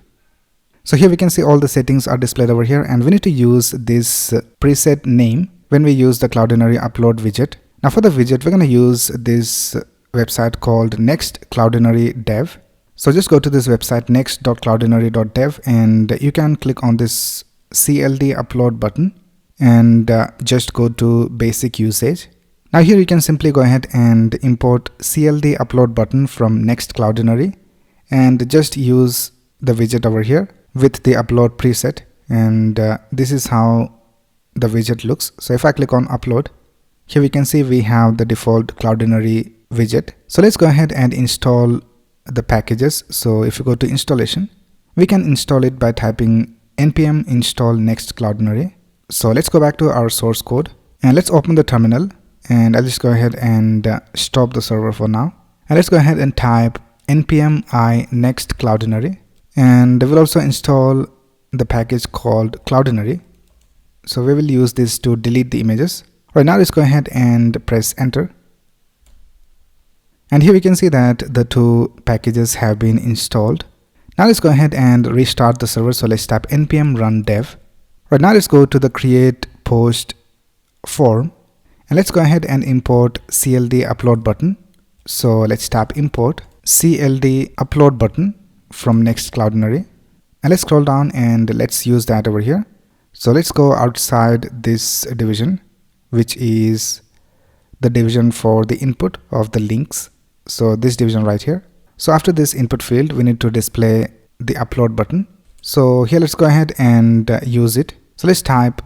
So here we can see all the settings are displayed over here, and we need to use this preset name when we use the Cloudinary upload widget. Now for the widget, we're going to use this website called Next Cloudinary Dev. So just go to this website next.cloudinary.dev, and you can click on this CLD upload button and just go to basic usage. Now here you can simply go ahead and import CLD upload button from Next Cloudinary and just use the widget over here with the upload preset, and this is how the widget looks. So if I click on upload, here we can see we have the default Cloudinary widget. So let's go ahead and install the packages. So if you go to installation, we can install it by typing npm install next cloudinary. So let's go back to our source code and let's open the terminal, and I'll just go ahead and stop the server for now. And let's go ahead and type npm I next cloudinary, and we'll also install the package called Cloudinary. So we will use this to delete the images. Right now, let's go ahead and press enter. And here we can see that the two packages have been installed. Now let's go ahead and restart the server. So let's type npm run dev. Right now, let's go to the create post form, and let's go ahead and import CLD upload button. So let's tap import CLD upload button from Next Cloudinary, and let's scroll down and let's use that over here. So let's go outside this division, which is the division for the input of the links. So this division right here. So after this input field, we need to display the upload button. So here let's go ahead and use it. So let's type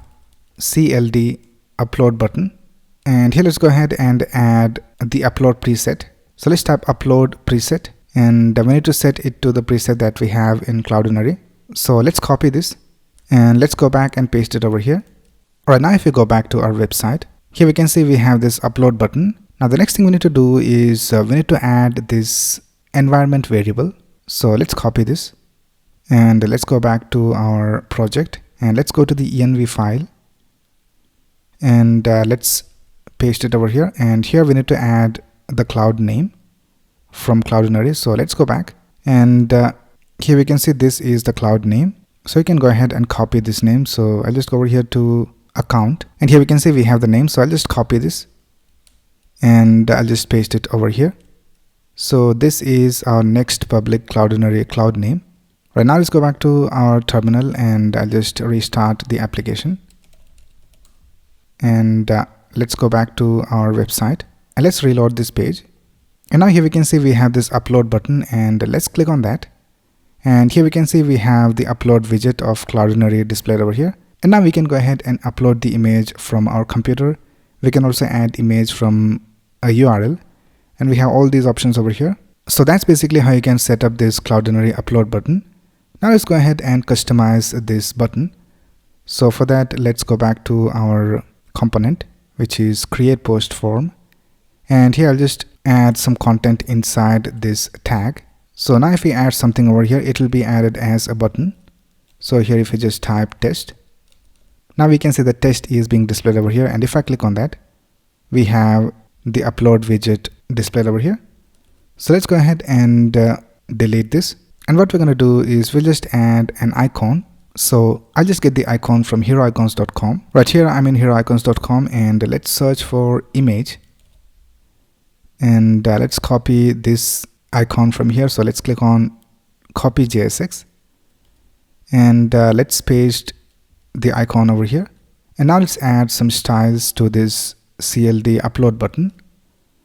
CLD upload button, and here let's go ahead and add the upload preset. So let's type upload preset, and we need to set it to the preset that we have in Cloudinary. So let's copy this and let's go back and paste it over here. Alright, now if we go back to our website, here we can see we have this upload button. Now the next thing we need to do is we need to add this environment variable. So let's copy this and let's go back to our project and let's go to the env file and let's paste it over here. And here we need to add the cloud name from Cloudinary. So let's go back and here we can see this is the cloud name. So you can go ahead and copy this name. So I'll just go over here to account and here we can see we have the name. So I'll just copy this and I'll just paste it over here. So this is our next public Cloudinary cloud name. Right now let's go back to our terminal and I'll just restart the application. And let's go back to our website and let's reload this page. And now here we can see we have this upload button and let's click on that. And here we can see we have the upload widget of Cloudinary displayed over here. And now we can go ahead and upload the image from our computer. We can also add image from a URL and we have all these options over here. So that's basically how you can set up this Cloudinary upload button. Now let's go ahead and customize this button. So for that, let's go back to our component, which is create post form. And here I'll just add some content inside this tag. So now if we add something over here, it will be added as a button. So here if we just type test, now we can see the test is being displayed over here. And if I click on that, we have the upload widget displayed over here. So let's go ahead and delete this. And what we're going to do is we'll just add an icon. So I'll just get the icon from heroicons.com. Right here I'm in heroicons.com and let's search for image. And let's copy this icon from here. So let's click on copy JSX and let's paste the icon over here. And now let's add some styles to this CLD upload button.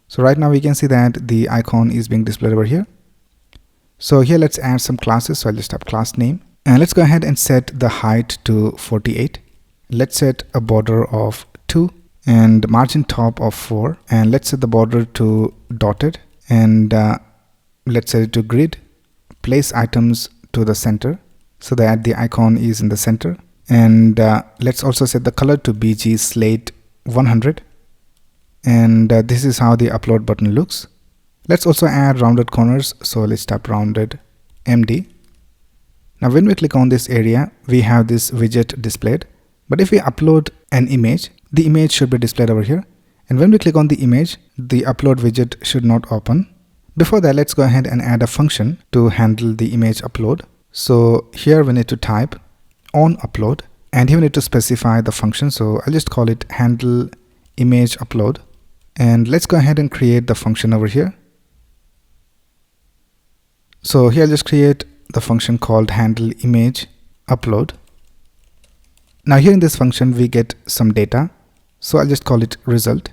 So right now we can see that the icon is being displayed over here. So here let's add some classes. So I'll just type class name and let's go ahead and set the height to 48. Let's set a border of 2 and margin top of 4 and let's set the border to dotted and let's set it to grid. Place items to the center so that the icon is in the center. And let's also set the color to BG slate 100. And this is how the upload button looks. Let's also add rounded corners. So let's type rounded MD. Now when we click on this area, we have this widget displayed. But if we upload an image, the image should be displayed over here. And when we click on the image, the upload widget should not open. Before that, let's go ahead and add a function to handle the image upload. So here we need to type on upload and here we need to specify the function. So I'll just call it handle image upload. And let's go ahead and create the function over here. So here I'll just create the function called handle image upload. Now here in this function we get some data. So I'll just call it result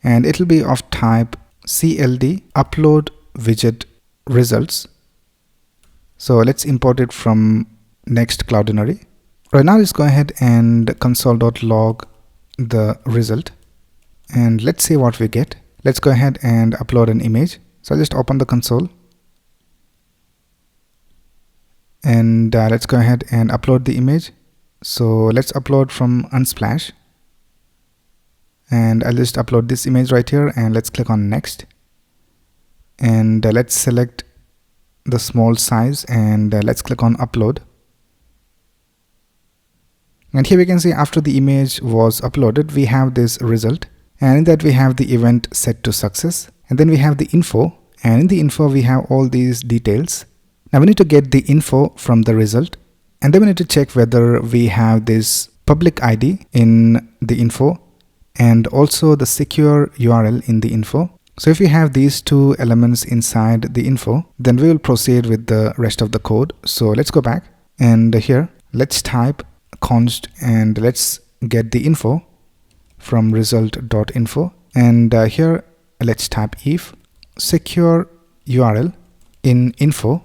and it will be of type CLD upload widget results. So let's import it from Next Cloudinary. Right now let's go ahead and console.log the result. And let's see what we get. Let's go ahead and upload an image. So I'll just open the console. And let's go ahead and upload the image. So let's upload from Unsplash. And I'll just upload this image right here and let's click on next. And let's select the small size and let's click on upload. And here we can see after the image was uploaded, we have this result. And in that we have the event set to success. And then we have the info. And in the info we have all these details. Now we need to get the info from the result. And then we need to check whether we have this public ID in the info and also the secure URL in the info. So if we have these two elements inside the info, then we will proceed with the rest of the code. So let's go back and here let's type const and let's get the info from result.info. And here let's type if secure URL in info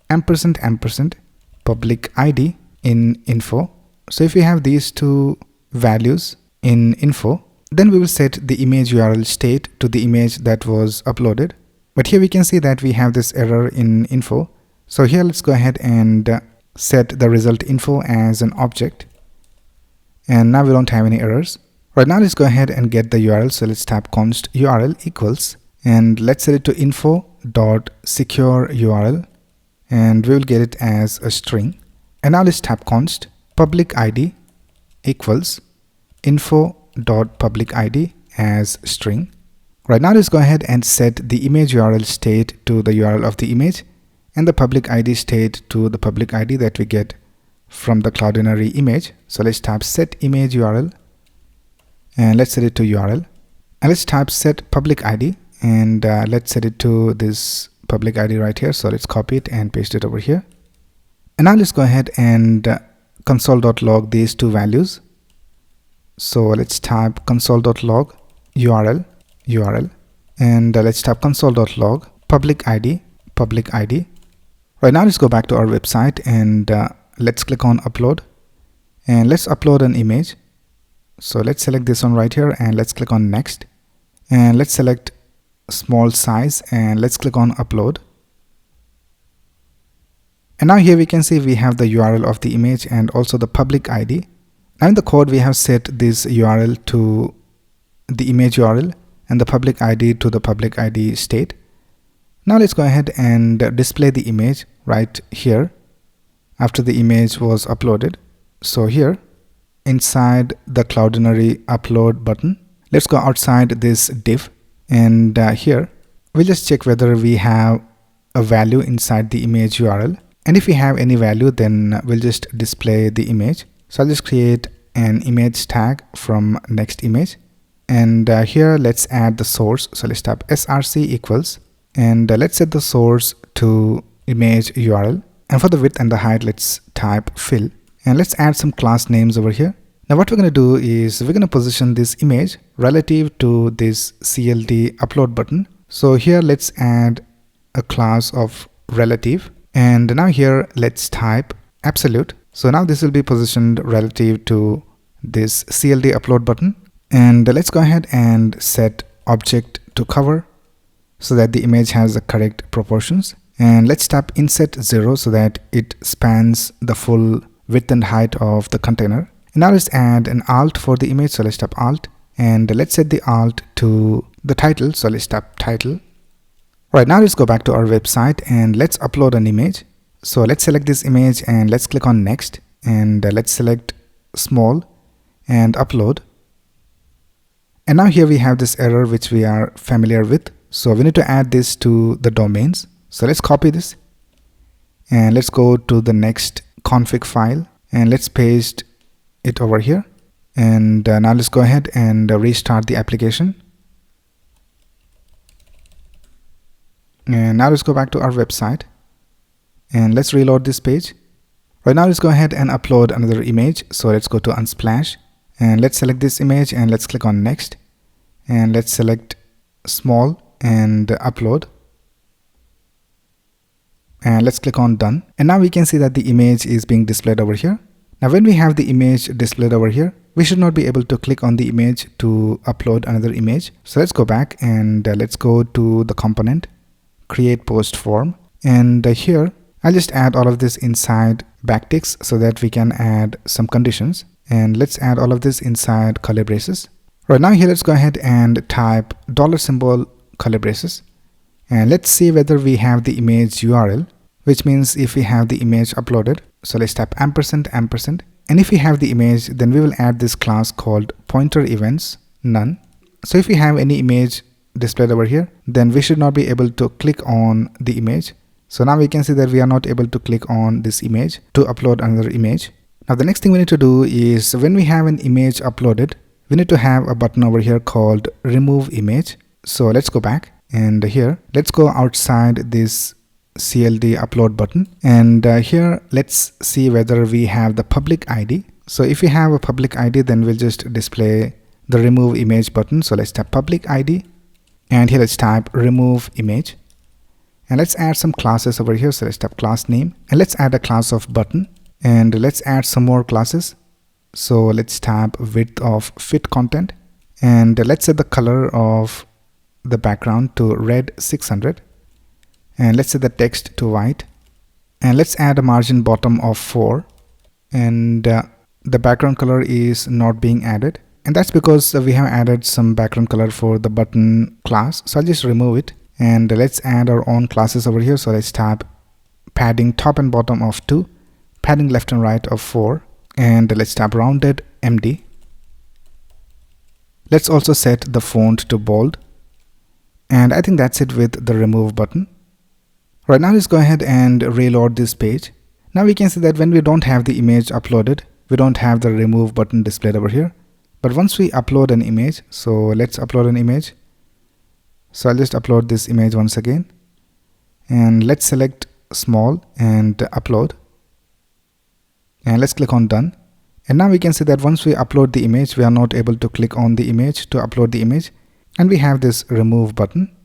ampersand public ID in info. So if we have these two values in info, then we will set the image URL state to the image that was uploaded. But here we can see that we have this error in info. So here let's go ahead and set the result info as an object. And now we don't have any errors. Right now let's go ahead and get the URL. So let's type const URL equals, and let's set it to info.secure URL, and we will get it as a string. And now let's type const public ID equals info.public ID as string. Right now let's go ahead and set the image URL state to the URL of the image, and the public ID state to the public ID that we get from the Cloudinary image. So let's type set image URL, and let's set it to URL, and let's type set public ID, and let's set it to this public ID right here. So let's copy it and paste it over here. And now let's go ahead and console.log these two values. So let's type console.log URL, and let's type console.log public ID. Right now let's go back to our website, and let's click on upload, and let's upload an image. So let's select this one right here, and let's click on next, and let's select small size, and let's click on upload. And now here we can see we have the URL of the image and also the public ID. Now in the code we have set this URL to the image URL and the public ID to the public ID state. Now let's go ahead and display the image right here after the image was uploaded. So here inside the Cloudinary upload button, let's go outside this div, and here we'll just check whether we have a value inside the image URL, and if we have any value then we'll just display the image. So I'll just create an image tag from next image, and here let's add the source. So let's type src equals, and let's set the source to image URL, and for the width and the height let's type fill, and let's add some class names over here. Now what we're going to do is we're going to position this image relative to this CLD upload button. So here let's add a class of relative, and now here let's type absolute. So now this will be positioned relative to this CLD upload button, and let's go ahead and set object to cover so that the image has the correct proportions, and let's type inset 0 so that it spans the full width and height of the container. And now let's add an alt for the image. So let's type alt, and let's set the alt to the title. So let's type title. Right now let's go back to our website, and let's upload an image. So let's select this image, and let's click on next, and let's select small and upload. And now here we have this error which we are familiar with. So we need to add this to the domains. So let's copy this, and let's go to the next config file, and let's paste it over here. And now let's go ahead and restart the application. And now let's go back to our website, and let's reload this page. Right now let's go ahead and upload another image. So let's go to Unsplash, and let's select this image, and let's click on next, and let's select small and upload, and let's click on done. And now we can see that the image is being displayed over here. Now when we have the image displayed over here, we should not be able to click on the image to upload another image. So let's go back, and let's go to the component create post form, and here I'll just add all of this inside backticks so that we can add some conditions, and let's add all of this inside curly braces. Right now here let's go ahead and type $symbol curly braces, and let's see whether we have the image URL, which means if we have the image uploaded. So let's type ampersand, and if we have the image, then we will add this class called pointer events none. So if we have any image displayed over here, then we should not be able to click on the image. So now we can see that we are not able to click on this image to upload another image. Now the next thing we need to do is, when we have an image uploaded, we need to have a button over here called remove image. So let's go back, and here let's go outside this CLD upload button, and here let's see whether we have the public ID. So if we have a public ID, then we'll just display the remove image button. So let's type public ID, and here let's type remove image, and let's add some classes over here. So let's type class name, and let's add a class of button, and let's add some more classes. So let's type width of fit content, and let's set the color of the background to red 600. and let's set the text to white, and let's add a margin bottom of 4, and the background color is not being added, and that's because we have added some background color for the button class. So I'll just remove it, and let's add our own classes over here. So let's tap padding top and bottom of 2, padding left and right of 4, and let's tap rounded MD. Let's also set the font to bold, and I think that's it with the remove button. Right now, let's go ahead and reload this page. Now we can see that when we don't have the image uploaded, we don't have the remove button displayed over here. But once we upload an image, so let's upload an image. So I'll just upload this image once again, and let's select small and upload, and let's click on done. And now we can see that once we upload the image, we are not able to click on the image to upload the image, and we have this remove button.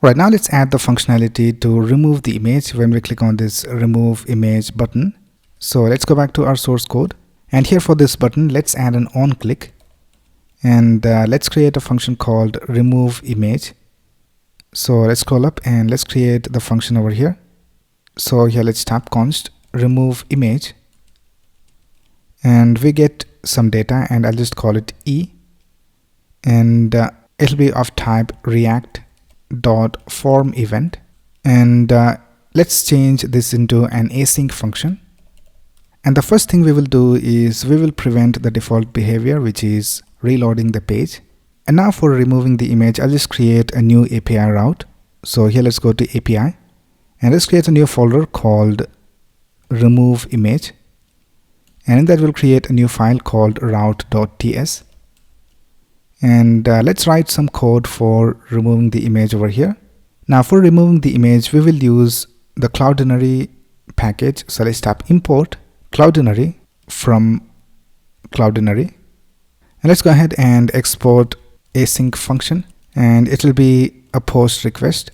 Right now, let's add the functionality to remove the image when we click on this remove image button. So let's go back to our source code, and here for this button, let's add an on click, and let's create a function called remove image. So let's scroll up and let's create the function over here. So here let's tap const remove image, and we get some data, and I'll just call it E, and it'll be of type react dot form event, and let's change this into an async function. And the first thing we will do is we will prevent the default behavior, which is reloading the page. And now for removing the image, I'll just create a new API route. So here let's go to API, and let's create a new folder called remove image, and in that we'll create a new file called route.ts, and let's write some code for removing the image over here. Now for removing the image, we will use the Cloudinary package. So let's tap import Cloudinary from Cloudinary, and let's go ahead and export async function, and it will be a post request,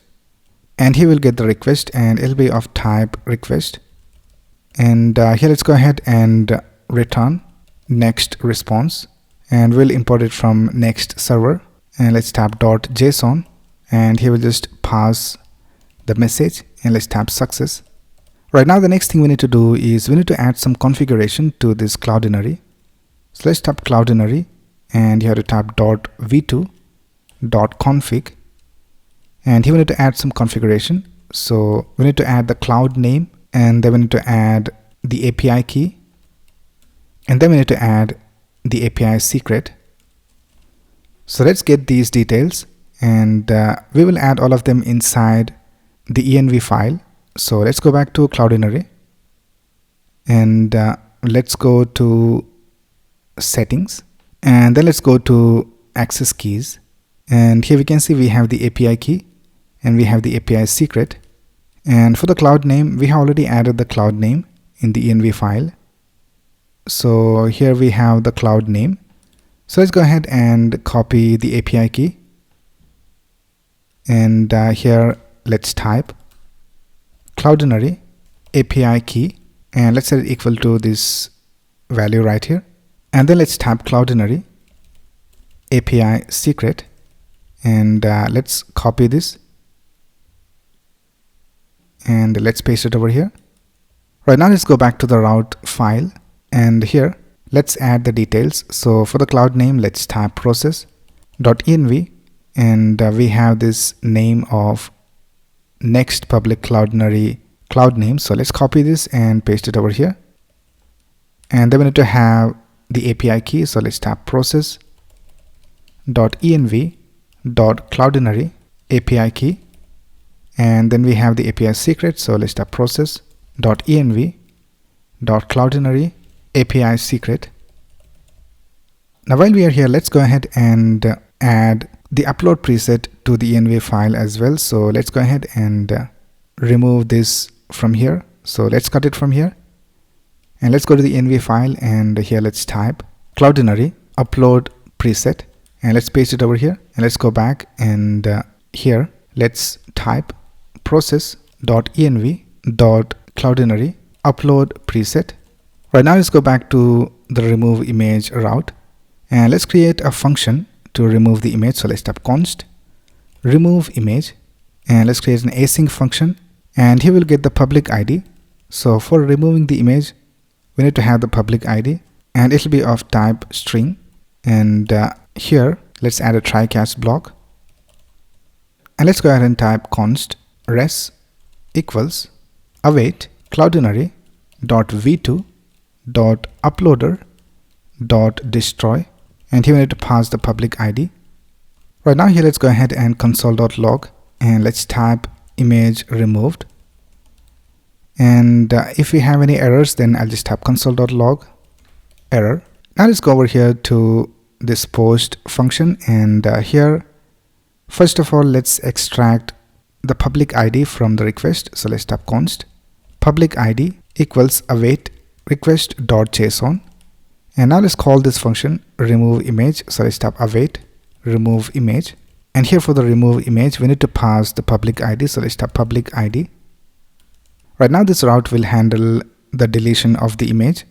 and he will get the request, and it'll be of type request. And here let's go ahead and return next response, and we'll import it from next server, and let's tap .json, and he will just pass the message, and let's tap success. Right now, the next thing we need to do is we need to add some configuration to this Cloudinary. So let's tap Cloudinary, and you have to tap .v2.config, and here we need to add some configuration. So we need to add the cloud name, and then we need to add the API key, and then we need to add the API secret. So let's get these details, and we will add all of them inside the env file. So let's go back to Cloudinary, and let's go to settings, and then let's go to access keys, and here we can see we have the API key and we have the API secret. And for the cloud name, we have already added the cloud name in the env file. So here we have the cloud name. So let's go ahead and copy the API key, and here let's type Cloudinary API key, and let's set it equal to this value right here, and then let's tap Cloudinary API secret, and let's copy this, and let's paste it over here. Right now, let's go back to the route file, and here let's add the details. So for the cloud name, let's tap process.env, and we have this name of next public Cloudinary cloud name. So let's copy this and paste it over here, and then we need to have the API key. So let's tap process.env.cloudinary API key, and then we have the API secret. So let's tap process.env.cloudinary API secret. Now while we are here, let's go ahead and add the upload preset to the env file as well. So let's go ahead and remove this from here. So let's cut it from here, and let's go to the env file, and here let's type Cloudinary upload preset, and let's paste it over here, and let's go back, and here let's type process.env.cloudinary upload preset. Right now, let's go back to the remove image route, and let's create a function to remove the image. So let's tap const remove image, and let's create an async function and here we'll get the public ID. So for removing the image, we need to have the public ID, and it will be of type string. And here let's add a try catch block, and let's go ahead and type const res equals await cloudinary dot v2 dot uploader dot destroy, and here we need to pass the public ID. Right now here let's go ahead and console.log, and let's type image removed. And if we have any errors, then I'll just type console.log error. Now let's go over here to this post function, and here first of all let's extract the public ID from the request. So let's type const public ID equals await request.json, and now let's call this function remove image. So let's type await remove image, and here for the remove image we need to pass the public ID. So let's type public ID. Right now this route will handle the deletion of the image.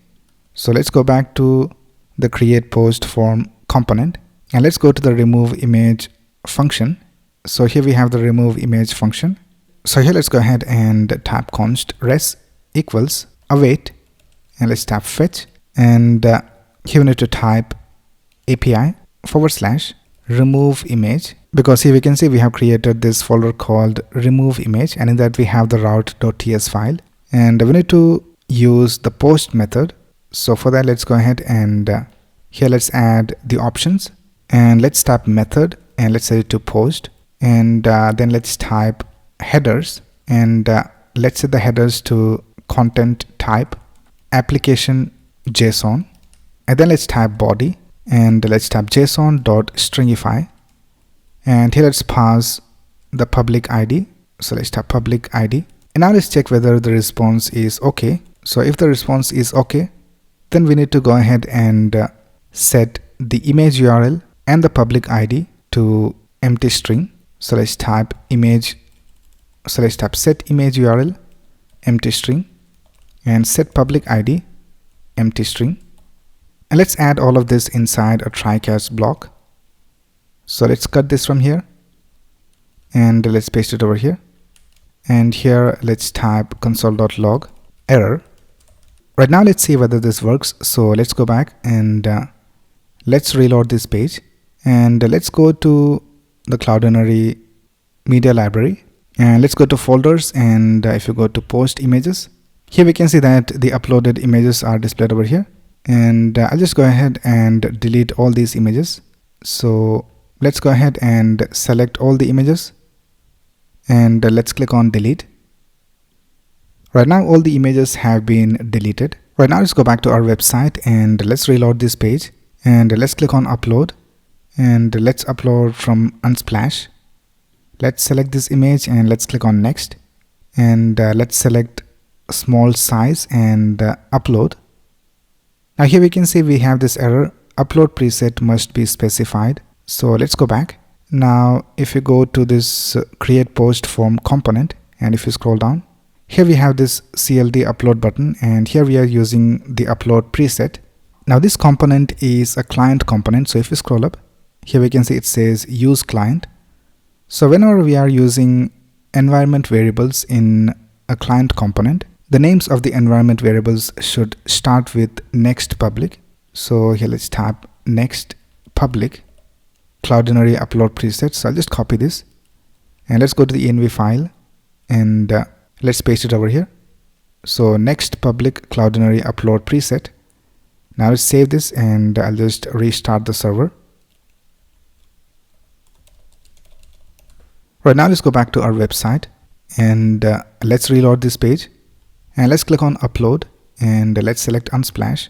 So let's go back to the create post form component, and let's go to the remove image function. So here we have the remove image function. So here let's go ahead and type const res equals await, and let's type fetch, and here we need to type API / remove image, because here we can see we have created this folder called remove image, and in that we have the route.ts file, and we need to use the post method. So for that let's go ahead and here let's add the options, and let's type method, and let's set it to post, and then let's type headers, and let's set the headers to content type application JSON, and then let's type body, and let's type json.stringify, and here let's pass the public ID. So let's type public ID, and now let's check whether the response is okay. So if the response is okay, then we need to go ahead and set the image URL and the public ID to empty string. So let's type image, so let's type set image URL empty string, and set public ID empty string, and let's add all of this inside a try catch block. So let's cut this from here, and let's paste it over here, and here let's type console.log error. Right now let's see whether this works. So let's go back and let's reload this page, and let's go to the Cloudinary media library, and let's go to folders, and if you go to post images, here we can see that the uploaded images are displayed over here, and I'll just go ahead and delete all these images. So let's go ahead and select all the images, and let's click on delete. Right now all the images have been deleted. Right now let's go back to our website, and let's reload this page, and let's click on upload, and let's upload from Unsplash. Let's select this image, and let's click on next, and let's select small size and upload. Now here we can see we have this error, upload preset must be specified. So let's go back. Now if you go to this create post form component, and if you scroll down, here we have this CLD upload button, and here we are using the upload preset. Now this component is a client component. So if you scroll up, here we can see it says use client. So whenever we are using environment variables in a client component, the names of the environment variables should start with next public. So here let's type next public Cloudinary upload preset. So I'll just copy this, and let's go to the env file, and let's paste it over here. So next public Cloudinary upload preset. Now let's save this, and I'll just restart the server. Right now let's go back to our website, and let's reload this page, and let's click on upload, and let's select Unsplash,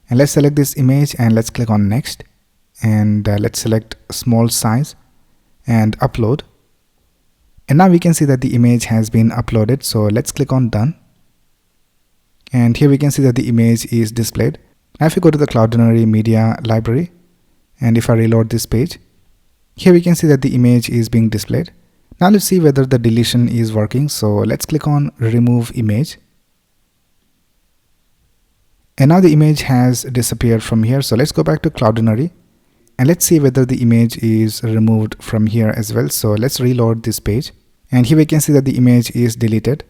and let's select this image, and let's click on next, and let's select small size and upload. And now we can see that the image has been uploaded. So let's click on done, and here we can see that the image is displayed. Now if you go to the Cloudinary media library, and if I reload this page, here we can see that the image is being displayed. Now let's see whether the deletion is working. So let's click on remove image, and now the image has disappeared from here. So let's go back to Cloudinary, and let's see whether the image is removed from here as well. So let's reload this page, And here we can see that the image is deleted.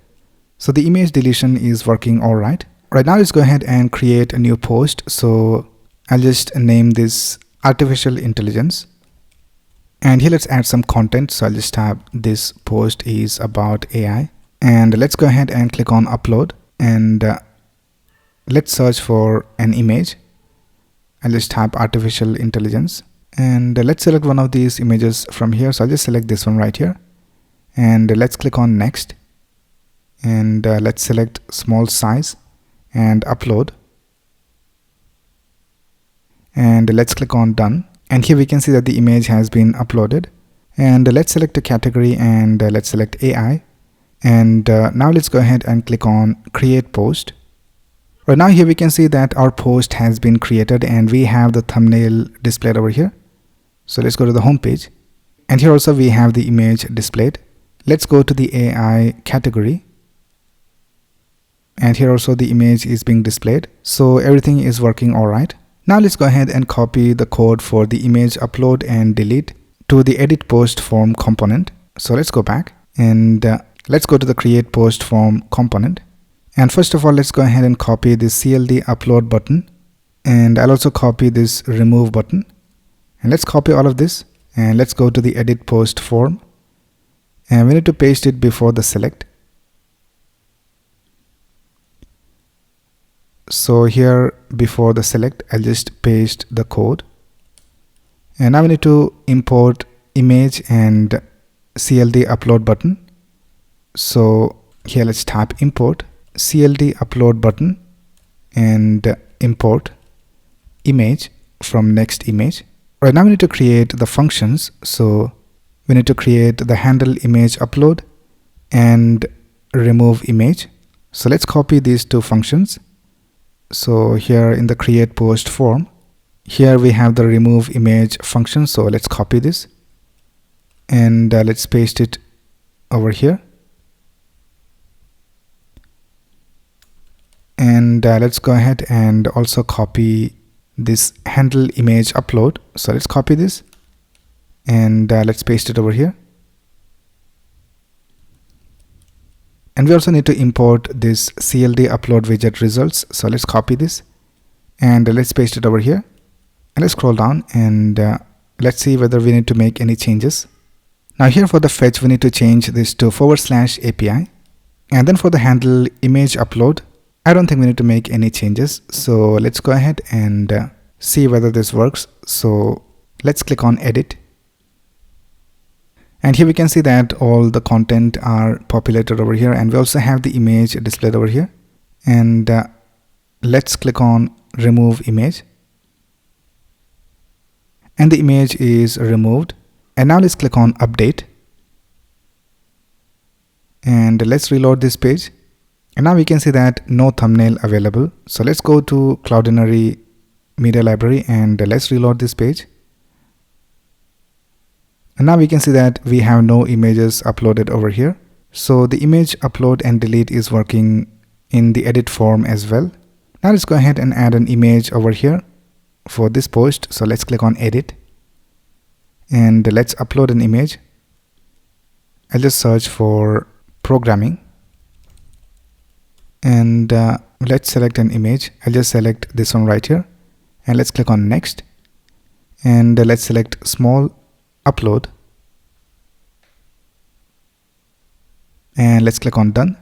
So the image deletion is working all right. Right now, let's go ahead and create a new post. So I'll just name this artificial intelligence. And here let's add some content. So I'll just type this post is about AI. And let's go ahead and click on upload. And let's search for an image. I'll just type artificial intelligence. And let's select one of these images from here. So I'll just select this one right here. And let's click on next. And let's select small size and upload. And let's click on done. And here we can see that the image has been uploaded. And let's select a category and let's select AI. And now let's go ahead and click on create post. Right now here we can see that our post has been created and we have the thumbnail displayed over here. So let's go to the home page. And here also we have the image displayed. Let's go to the AI category. And here also the image is being displayed. So everything is working all right. Now let's go ahead and copy the code for the image upload and delete to the edit post form component. So let's go back and let's go to the create post form component. And first of all, let's go ahead and copy this CLD upload button. And I'll also copy this remove button. And let's copy all of this and let's go to the edit post form. And we need to paste it before the select. So here before the select, I'll just paste the code. And now we need to import image and CLD upload button. So here let's type import CLD upload button and import image from next image. Right now we need to create the functions. So we need to create the handle image upload and remove image. So let's copy these two functions. So here in the create post form, here we have the remove image function. So let's copy this and let's paste it over here. And let's go ahead and also copy this handle image upload. So let's copy this and let's paste it over here. And we also need to import this CLD upload widget results. So let's copy this and let's paste it over here. And let's scroll down and let's see whether we need to make any changes. Now here for the fetch, we need to change this to /API. And then for the handle image upload, I don't think we need to make any changes. So let's go ahead and see whether this works. So let's click on edit. And here we can see that all the content are populated over here, and we also have the image displayed over here. And let's click on remove image. And the image is removed. And now let's click on update. And let's reload this page. And now we can see that no thumbnail available. So let's go to Cloudinary Media Library and let's reload this page. And now we can see that we have no images uploaded over here. So the image upload and delete is working in the edit form as well. Now let's go ahead and add an image over here for this post. So let's click on edit and let's upload an image. I'll just search for programming and let's select an image. I'll just select this one right here and let's click on next and let's select small upload and let's click on done.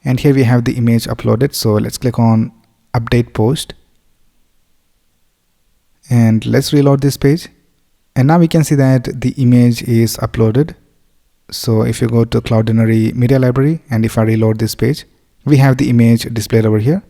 And here we have the image uploaded. So let's click on update post and let's reload this page. And now we can see that the image is uploaded. So if you go to Cloudinary Media Library and if I reload this page, we have the image displayed over here.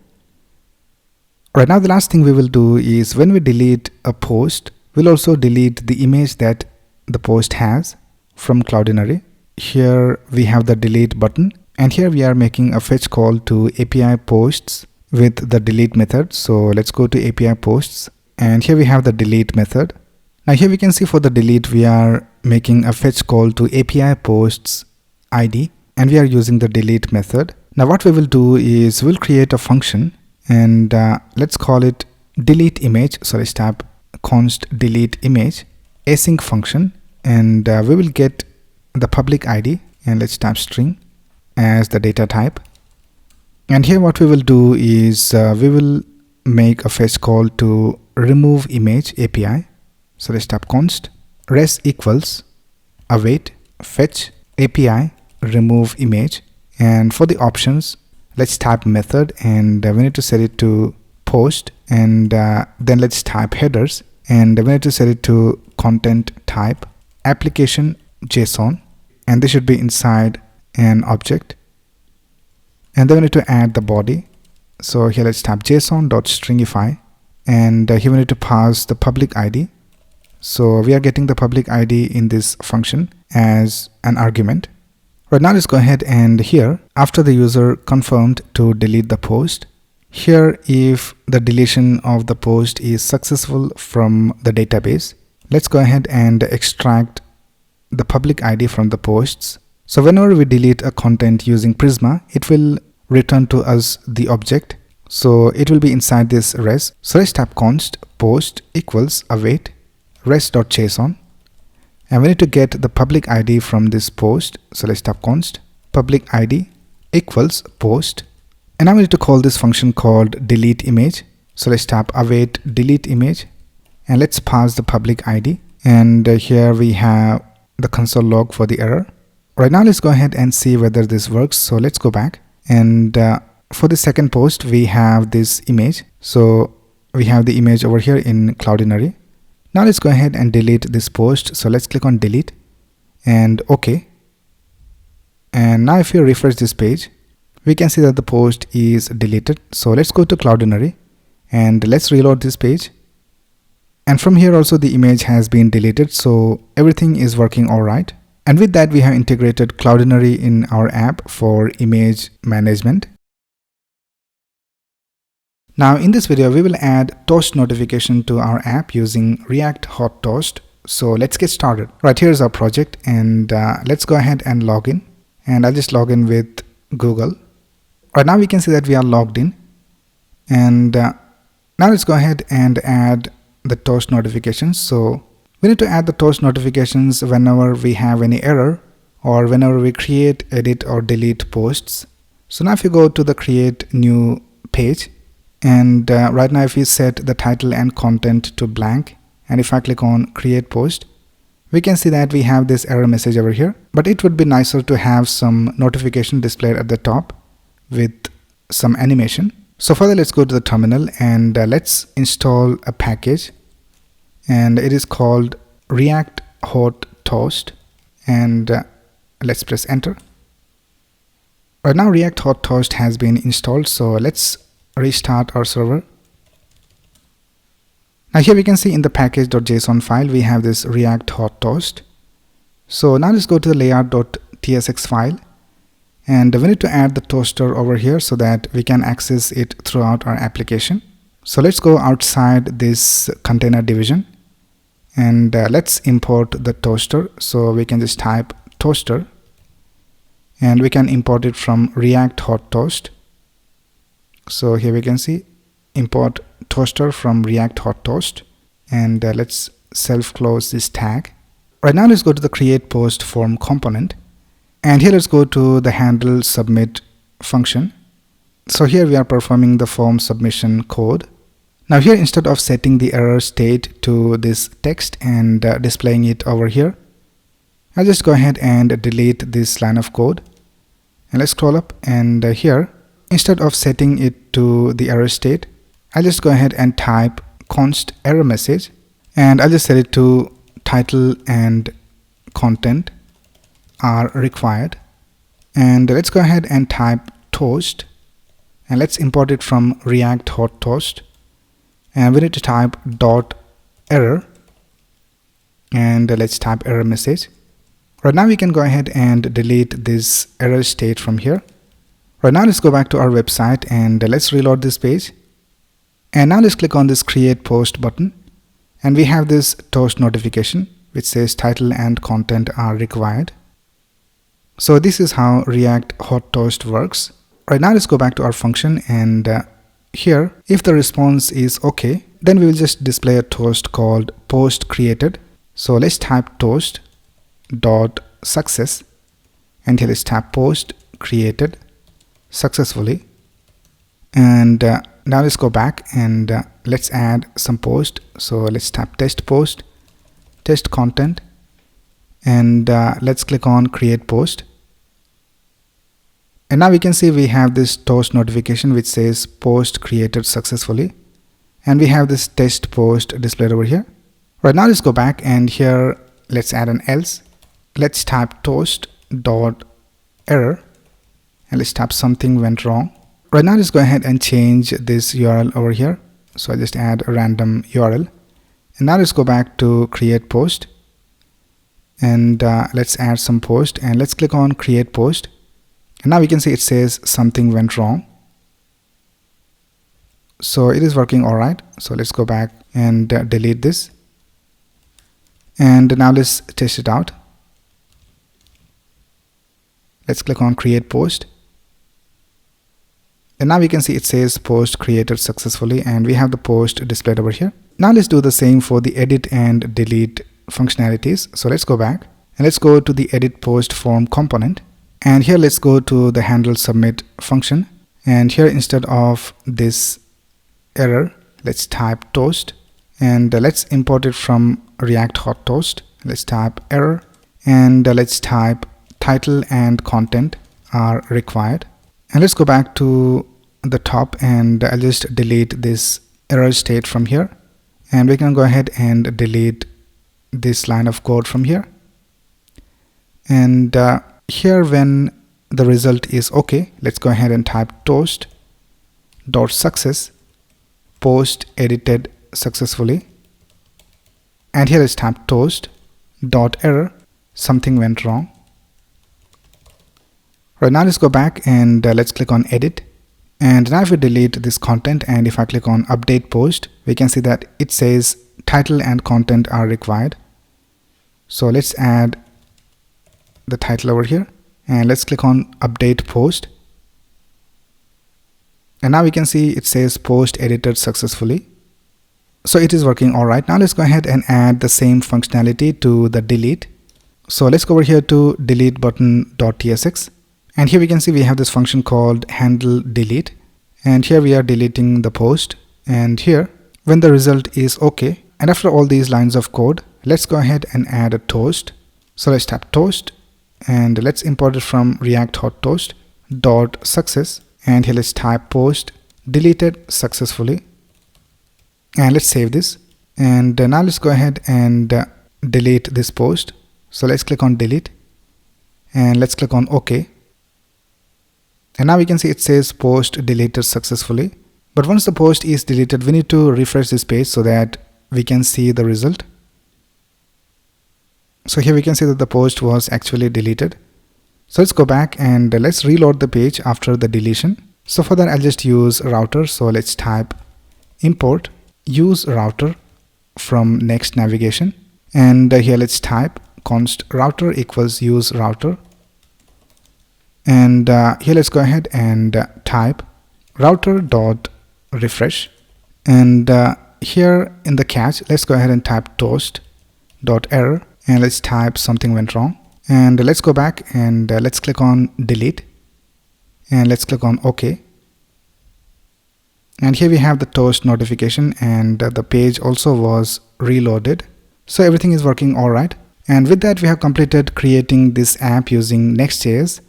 Right now the last thing we will do is when we delete a post, we'll also delete the image that the post has from Cloudinary. Here we have the delete button and here we are making a fetch call to API posts with the delete method. So let's go to API posts and here we have the delete method. Now here we can see for the delete we are making a fetch call to API posts ID and we are using the delete method. Now what we will do is we'll create a function and let's call it delete image. So let's type const delete image async function and we will get the public ID and let's type string as the data type. And here what we will do is we will make a fetch call to remove image API. So let's type const res equals await fetch API remove image, and for the options let's type method, and we need to set it to post, and then let's type headers, and we need to set it to content type application JSON, and this should be inside an object. And then we need to add the body. So here let's type json.stringify, and here we need to pass the public ID. So we are getting the public ID in this function as an argument. Right now let's go ahead and here after the user confirmed to delete the post, here if the deletion of the post is successful from the database, let's go ahead and extract the public ID from the posts. So whenever we delete a content using Prisma, it will return to us the object. So it will be inside this res. So let's type const post equals await res.json, and we need to get the public ID from this post. So let's type const public ID equals post, and now we need to call this function called delete image. So let's type await delete image, and let's pass the public ID, and here we have the console log for the error. Right now let's go ahead and see whether this works. So let's go back, and for the second post we have this image. So we have the image over here in Cloudinary. Now let's go ahead and delete this post. So let's click on delete and OK. And now if you refresh this page, we can see that the post is deleted. So let's go to Cloudinary and let's reload this page. And from here also the image has been deleted. So everything is working all right. And with that we have integrated Cloudinary in our app for image management. Now in this video we will add toast notification to our app using React Hot Toast. So let's get started. Right, here's our project, and let's go ahead and log in, and I'll just log in with Google. Right now we can see that we are logged in, and now let's go ahead and add the toast notifications. So we need to add the toast notifications whenever we have any error or whenever we create, edit or delete posts. So now if you go to the create new page, and right now if we set the title and content to blank, and if I click on create post, we can see that we have this error message over here. But it would be nicer to have some notification displayed at the top with some animation. So further, let's go to the terminal and let's install a package, and it is called React Hot Toast, and let's press enter. Right now React Hot Toast has been installed, so let's restart our server. Now here we can see in the package.json file we have this React Hot Toast. So now let's go to the layout.tsx file, and we need to add the toaster over here so that we can access it throughout our application. So let's go outside this container division, and let's import the toaster. So we can just type toaster, and we can import it from React Hot Toast. So here we can see import toaster from React Hot Toast, and let's self-close this tag. Right now let's go to the create post form component, and here let's go to the handle submit function. So here we are performing the form submission code. Now here, instead of setting the error state to this text and displaying it over here, I'll just go ahead and delete this line of code, and let's scroll up, and here instead of setting it to the error state, I'll just go ahead and type const error message, and I'll just set it to title and content are required. And let's go ahead and type toast, and let's import it from React Hot Toast, and we need to type dot error, and let's type error message. Right now we can go ahead and delete this error state from here. Right now let's go back to our website and let's reload this page, and now let's click on this create post button, and we have this toast notification which says title and content are required. So this is how React Hot Toast works. Right now let's go back to our function, and here if the response is okay, then we will just display a toast called post created. So let's type toast dot success, and here let's tap post created successfully. And now let's go back and let's add some post. So let's tap test post, test content, and let's click on create post. And now we can see we have this toast notification which says post created successfully, and we have this test post displayed over here. Right, now let's go back and here let's add an else. Let's type toast dot error and let's type something went wrong. Right, now let's go ahead and change this URL over here. So I just add a random URL, and now let's go back to create post, and let's add some post, and let's click on create post. And now we can see it says something went wrong. So it is working all right. So let's go back and delete this, and now let's test it out. Let's click on create post, and now we can see it says post created successfully, and we have the post displayed over here. Now let's do the same for the edit and delete functionalities. So let's go back and let's go to the edit post form component, and here let's go to the handle submit function, and here instead of this error let's type toast, and let's import it from React Hot Toast. Let's type error, and let's type title and content are required, and let's go back to the top, and I'll just delete this error state from here, and we can go ahead and delete this line of code from here. And here when the result is okay, let's go ahead and type toast dot success post edited successfully, and here let's type toast dot error something went wrong. Right, now let's go back and let's click on edit, and now if we delete this content and if I click on update post, we can see that it says title and content are required. So let's add the title over here, and let's click on update post, and now we can see it says post edited successfully. So it is working all right. Now let's go ahead and add the same functionality to the delete. So let's go over here to delete button.tsx, and here we can see we have this function called handle delete, and here we are deleting the post, and here when the result is okay, and after all these lines of code, let's go ahead and add a toast. So let's tap toast, and let's import it from React Hot Toast dot success, and here let's type post deleted successfully, and let's save this. And now let's go ahead and delete this post. So let's click on delete, and let's click on OK, and now we can see it says post deleted successfully. But once the post is deleted, we need to refresh this page so that we can see the result. So here we can see that the post was actually deleted. So let's go back and let's reload the page after the deletion. So for that I'll just use router. So let's type import use router from Next navigation, and here let's type const router equals use router, and here let's go ahead and type router dot refresh, and here in the catch let's go ahead and type toast dot error, and let's type something went wrong, and let's go back and let's click on delete, and let's click on OK, and here we have the toast notification, and the page also was reloaded. So everything is working all right, and with that we have completed creating this app using Next.js.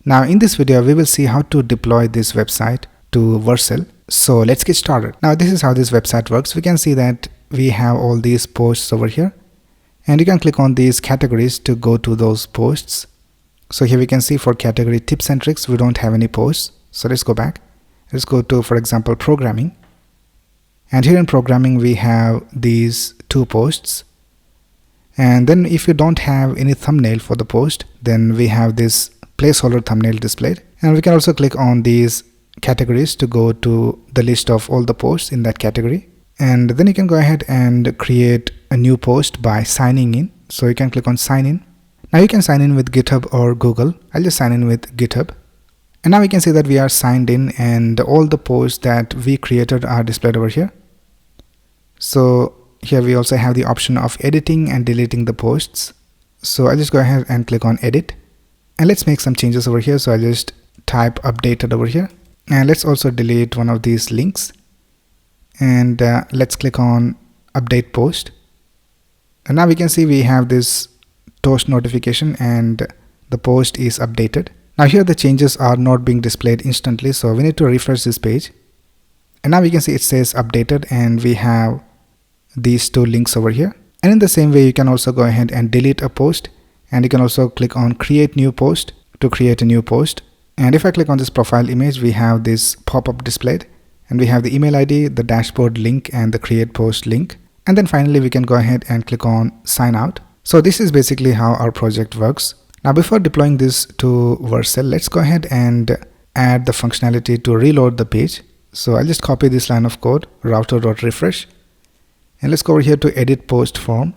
Now in this video we will see how to deploy this website to Vercel. So let's get started. Now this is how this website works. We can see that we have all these posts over here, and you can click on these categories to go to those posts. So here we can see for category tips and tricks we don't have any posts. So let's go back. Let's go to, for example, programming, and here in programming we have these 2 posts, and then if you don't have any thumbnail for the post, then we have this placeholder thumbnail displayed, and we can also click on these categories to go to the list of all the posts in that category, and then you can go ahead and create a new post by signing in. So you can click on sign in. Now you can sign in with GitHub or Google. I'll just sign in with GitHub, and now we can see that we are signed in, and all the posts that we created are displayed over here. So here we also have the option of editing and deleting the posts. So I'll just go ahead and click on edit, and let's make some changes over here. So I'll just type updated over here, and let's also delete one of these links, and let's click on update post. And now we can see we have this toast notification and the post is updated. Now here the changes are not being displayed instantly, so we need to refresh this page. And now we can see it says updated, and we have these two links over here. And in the same way, you can also go ahead and delete a post, and you can also click on create new post to create a new post. And if I click on this profile image, we have this pop-up displayed, and we have the email ID, the dashboard link, and the create post link. And then finally we can go ahead and click on sign out. So this is basically how our project works. Now before deploying this to Vercel, let's go ahead and add the functionality to reload the page. So I'll just copy this line of code, router.refresh, and let's go over here to edit post form,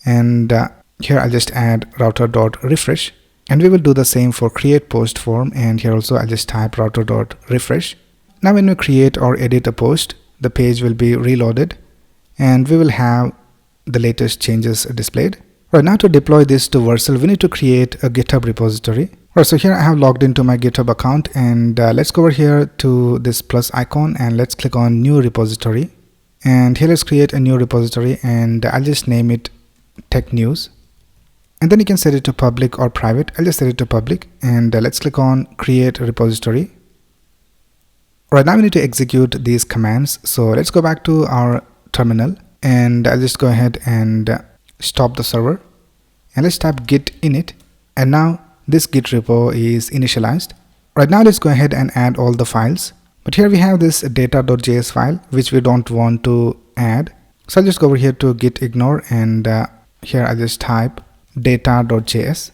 and here I'll just add router.refresh, and we will do the same for create post form, and here also I'll just type router.refresh. Now when we create or edit a post, the page will be reloaded and we will have the latest changes displayed. Right, now to deploy this to Vercel, we need to create a GitHub repository. Right, so here I have logged into my GitHub account, and let's go over here to this plus icon and let's click on new repository. And here let's create a new repository, and I'll just name it Tech News. And then you can set it to public or private. I'll just set it to public, and let's click on create repository. Right, now we need to execute these commands. So let's go back to our terminal, and I'll just go ahead and stop the server, and let's type git init, and now this git repo is initialized. Right, now let's go ahead and add all the files, but here we have this data.js file which we don't want to add. So I'll just go over here to git ignore, and here I'll just type data.js,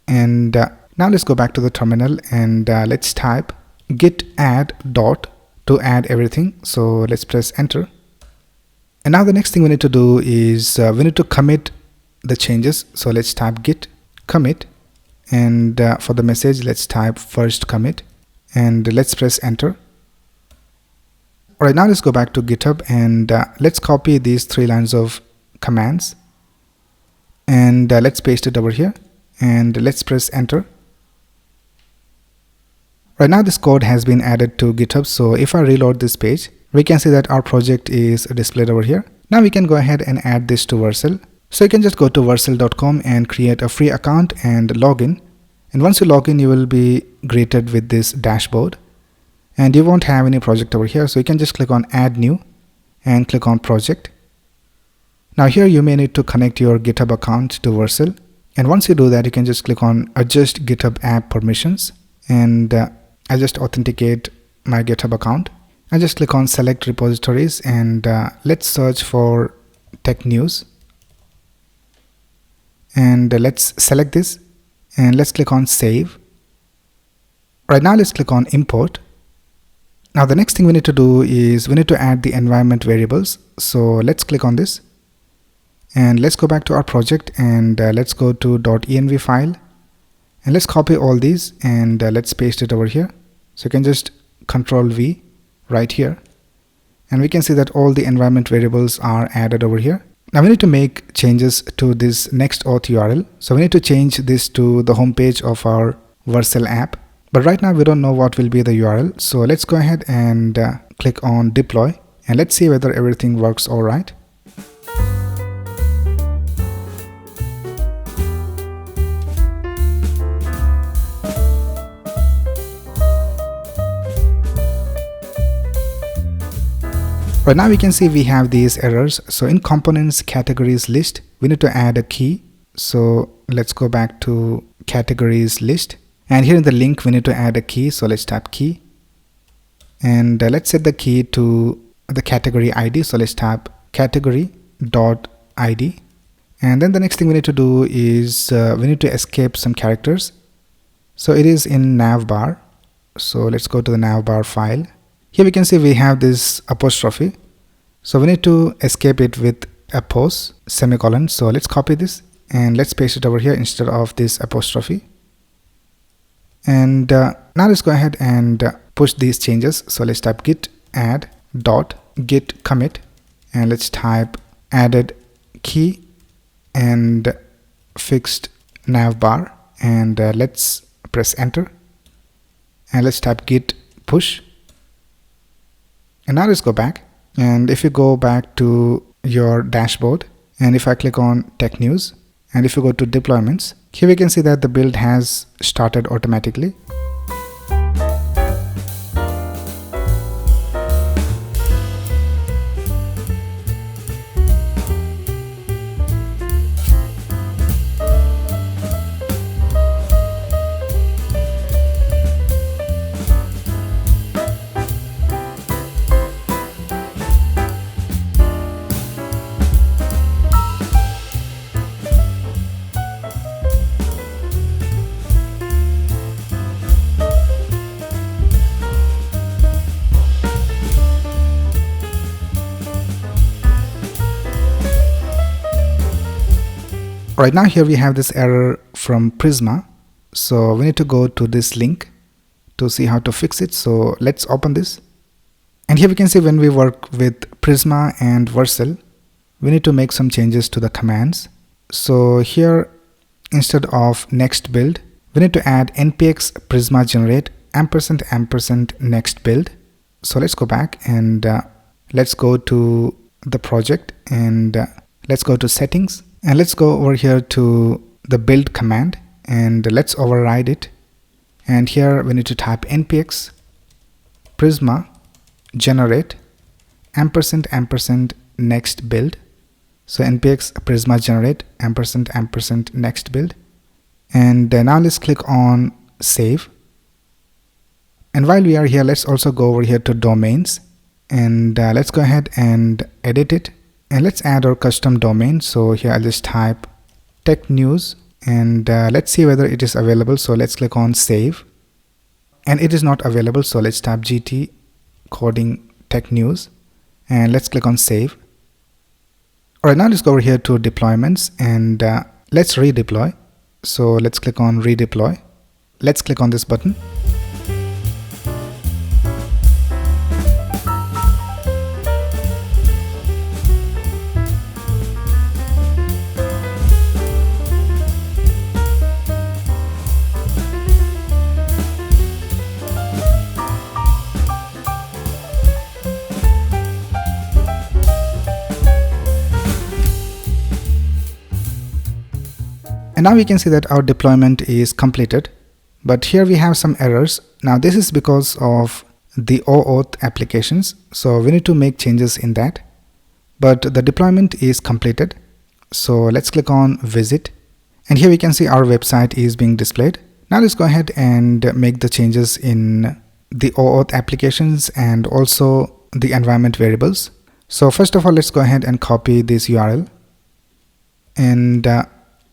and now let's go back to the terminal, and let's type git add dot to add everything. So let's press enter. And now the next thing we need to do is we need to commit the changes. So let's type git commit, and for the message let's type first commit, and let's press enter. Alright, now let's go back to GitHub, and let's copy these 3 lines of commands, and let's paste it over here, and let's press enter. Right, now this code has been added to GitHub, so if I reload this page, we can see that our project is displayed over here. Now we can go ahead and add this to Vercel. So you can just go to vercel.com and create a free account and log in. And once you log in, you will be greeted with this dashboard, and you won't have any project over here. So you can just click on add new and click on project. Now here you may need to connect your GitHub account to Vercel. And once you do that, you can just click on adjust GitHub app permissions, and I just authenticate my GitHub account. I just click on select repositories, and let's search for tech news, and let's select this, and let's click on save. Right, now let's click on import. Now the next thing we need to do is we need to add the environment variables. So let's click on this, and let's go back to our project, and let's go to .env file, and let's copy all these, and let's paste it over here. So you can just Control V right here, and we can see that all the environment variables are added over here. Now we need to make changes to this Next Auth URL. So we need to change this to the home page of our Vercel app, but right now we don't know what will be the URL. So let's go ahead and click on deploy, and let's see whether everything works all right. Right, now we can see we have these errors. So in components categories list, we need to add a key. So let's go back to categories list, and here in the link we need to add a key. So let's type key, and let's set the key to the category ID. So let's type category.id, and then the next thing we need to do is we need to escape some characters. So it is in navbar. So let's go to the navbar file. Here we can see we have this apostrophe, so we need to escape it with a pause semicolon. So let's copy this and let's paste it over here instead of this apostrophe. And now let's go ahead and push these changes. So let's type git add dot git commit, and let's type added key, and fixed navbar, and let's press enter, and let's type git push. And now let's go back, and if you go back to your dashboard, and if I click on tech news, and if you go to deployments, here we can see that the build has started automatically. Right now here we have this error from Prisma, so we need to go to this link to see how to fix it. So let's open this, and here we can see when we work with Prisma and Vercel, we need to make some changes to the commands. So here, instead of next build, we need to add npx prisma generate & next build. So let's go back, and let's go to the project, and let's go to settings, and let's go over here to the build command, and let's override it. And here we need to type npx prisma generate & next build. So npx prisma generate & next build. And now let's click on save. And while we are here, let's also go over here to domains, and let's go ahead and edit it, and let's add our custom domain. So here I'll just type tech news, and let's see whether it is available. So let's click on save, and it is not available. So let's type GTCoding tech news, and let's click on save. Alright, now let's go over here to deployments, and let's redeploy. So let's click on redeploy. Let's click on this button. And now we can see that our deployment is completed, but here we have some errors. Now this is because of the Auth applications, so we need to make changes in that, but the deployment is completed. So let's click on visit, and here we can see our website is being displayed. Now let's go ahead and make the changes in the Auth applications and also the environment variables. So first of all, let's go ahead and copy this URL, and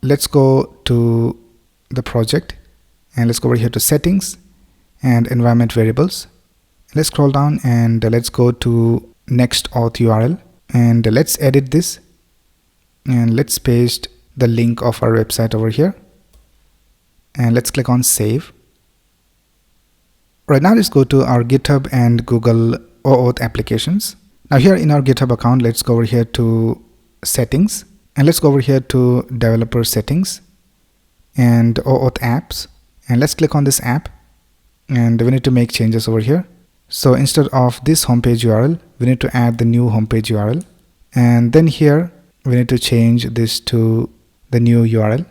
let's go to the project, and let's go over here to settings and environment variables. Let's scroll down, and let's go to Next Auth URL, and let's edit this, and let's paste the link of our website over here, and let's click on save. Right now let's go to our GitHub and Google Auth applications. Now here in our GitHub account, let's go over here to settings, and let's go over here to developer settings and Auth apps, and let's click on this app, and we need to make changes over here. So instead of this homepage URL, we need to add the new homepage URL, and then here we need to change this to the new URL.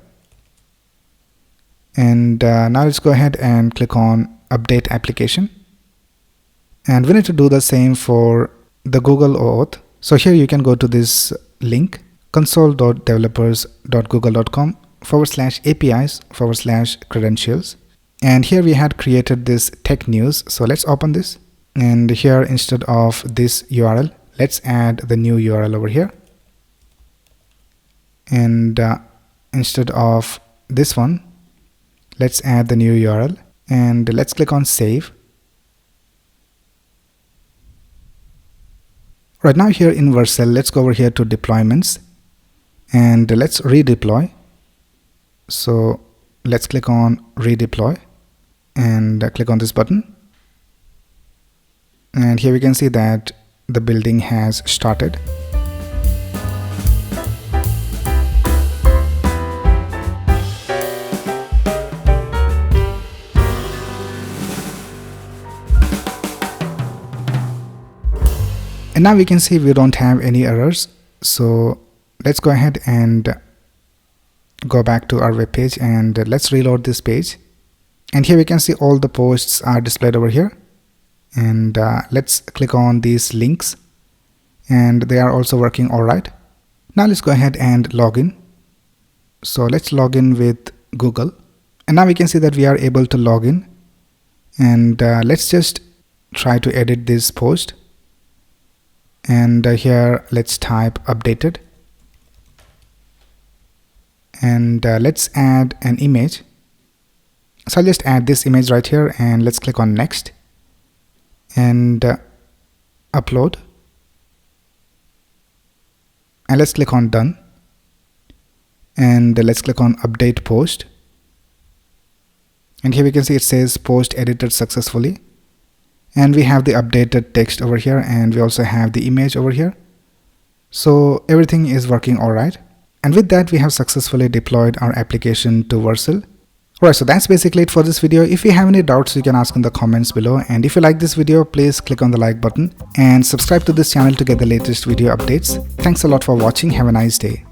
And now let's go ahead and click on update application, and we need to do the same for the Google Auth. So here you can go to this link, console.developers.google.com/apis/credentials, and here we had created this tech news. So let's open this, and here instead of this URL, let's add the new URL over here, and instead of this one, let's add the new URL, and let's click on save. Right now here in Vercel, let's go over here to deployments, and let's redeploy. So let's click on redeploy, and click on this button, and here we can see that the building has started. And now we can see we don't have any errors. So let's go ahead and go back to our web page and let's reload this page. And here we can see all the posts are displayed over here. And let's click on these links, and they are also working all right. Now let's go ahead and log in. So let's log in with Google, and now we can see that we are able to log in. And let's just try to edit this post, and here let's type updated, and let's add an image. So I'll just add this image right here, and let's click on next and upload, and let's click on done, and let's click on update post. And here we can see it says post edited successfully, and we have the updated text over here, and we also have the image over here. So everything is working all right. And with that, we have successfully deployed our application to Vercel. Alright, so that's basically it for this video. If you have any doubts, you can ask in the comments below. And if you like this video, please click on the like button and subscribe to this channel to get the latest video updates. Thanks a lot for watching. Have a nice day.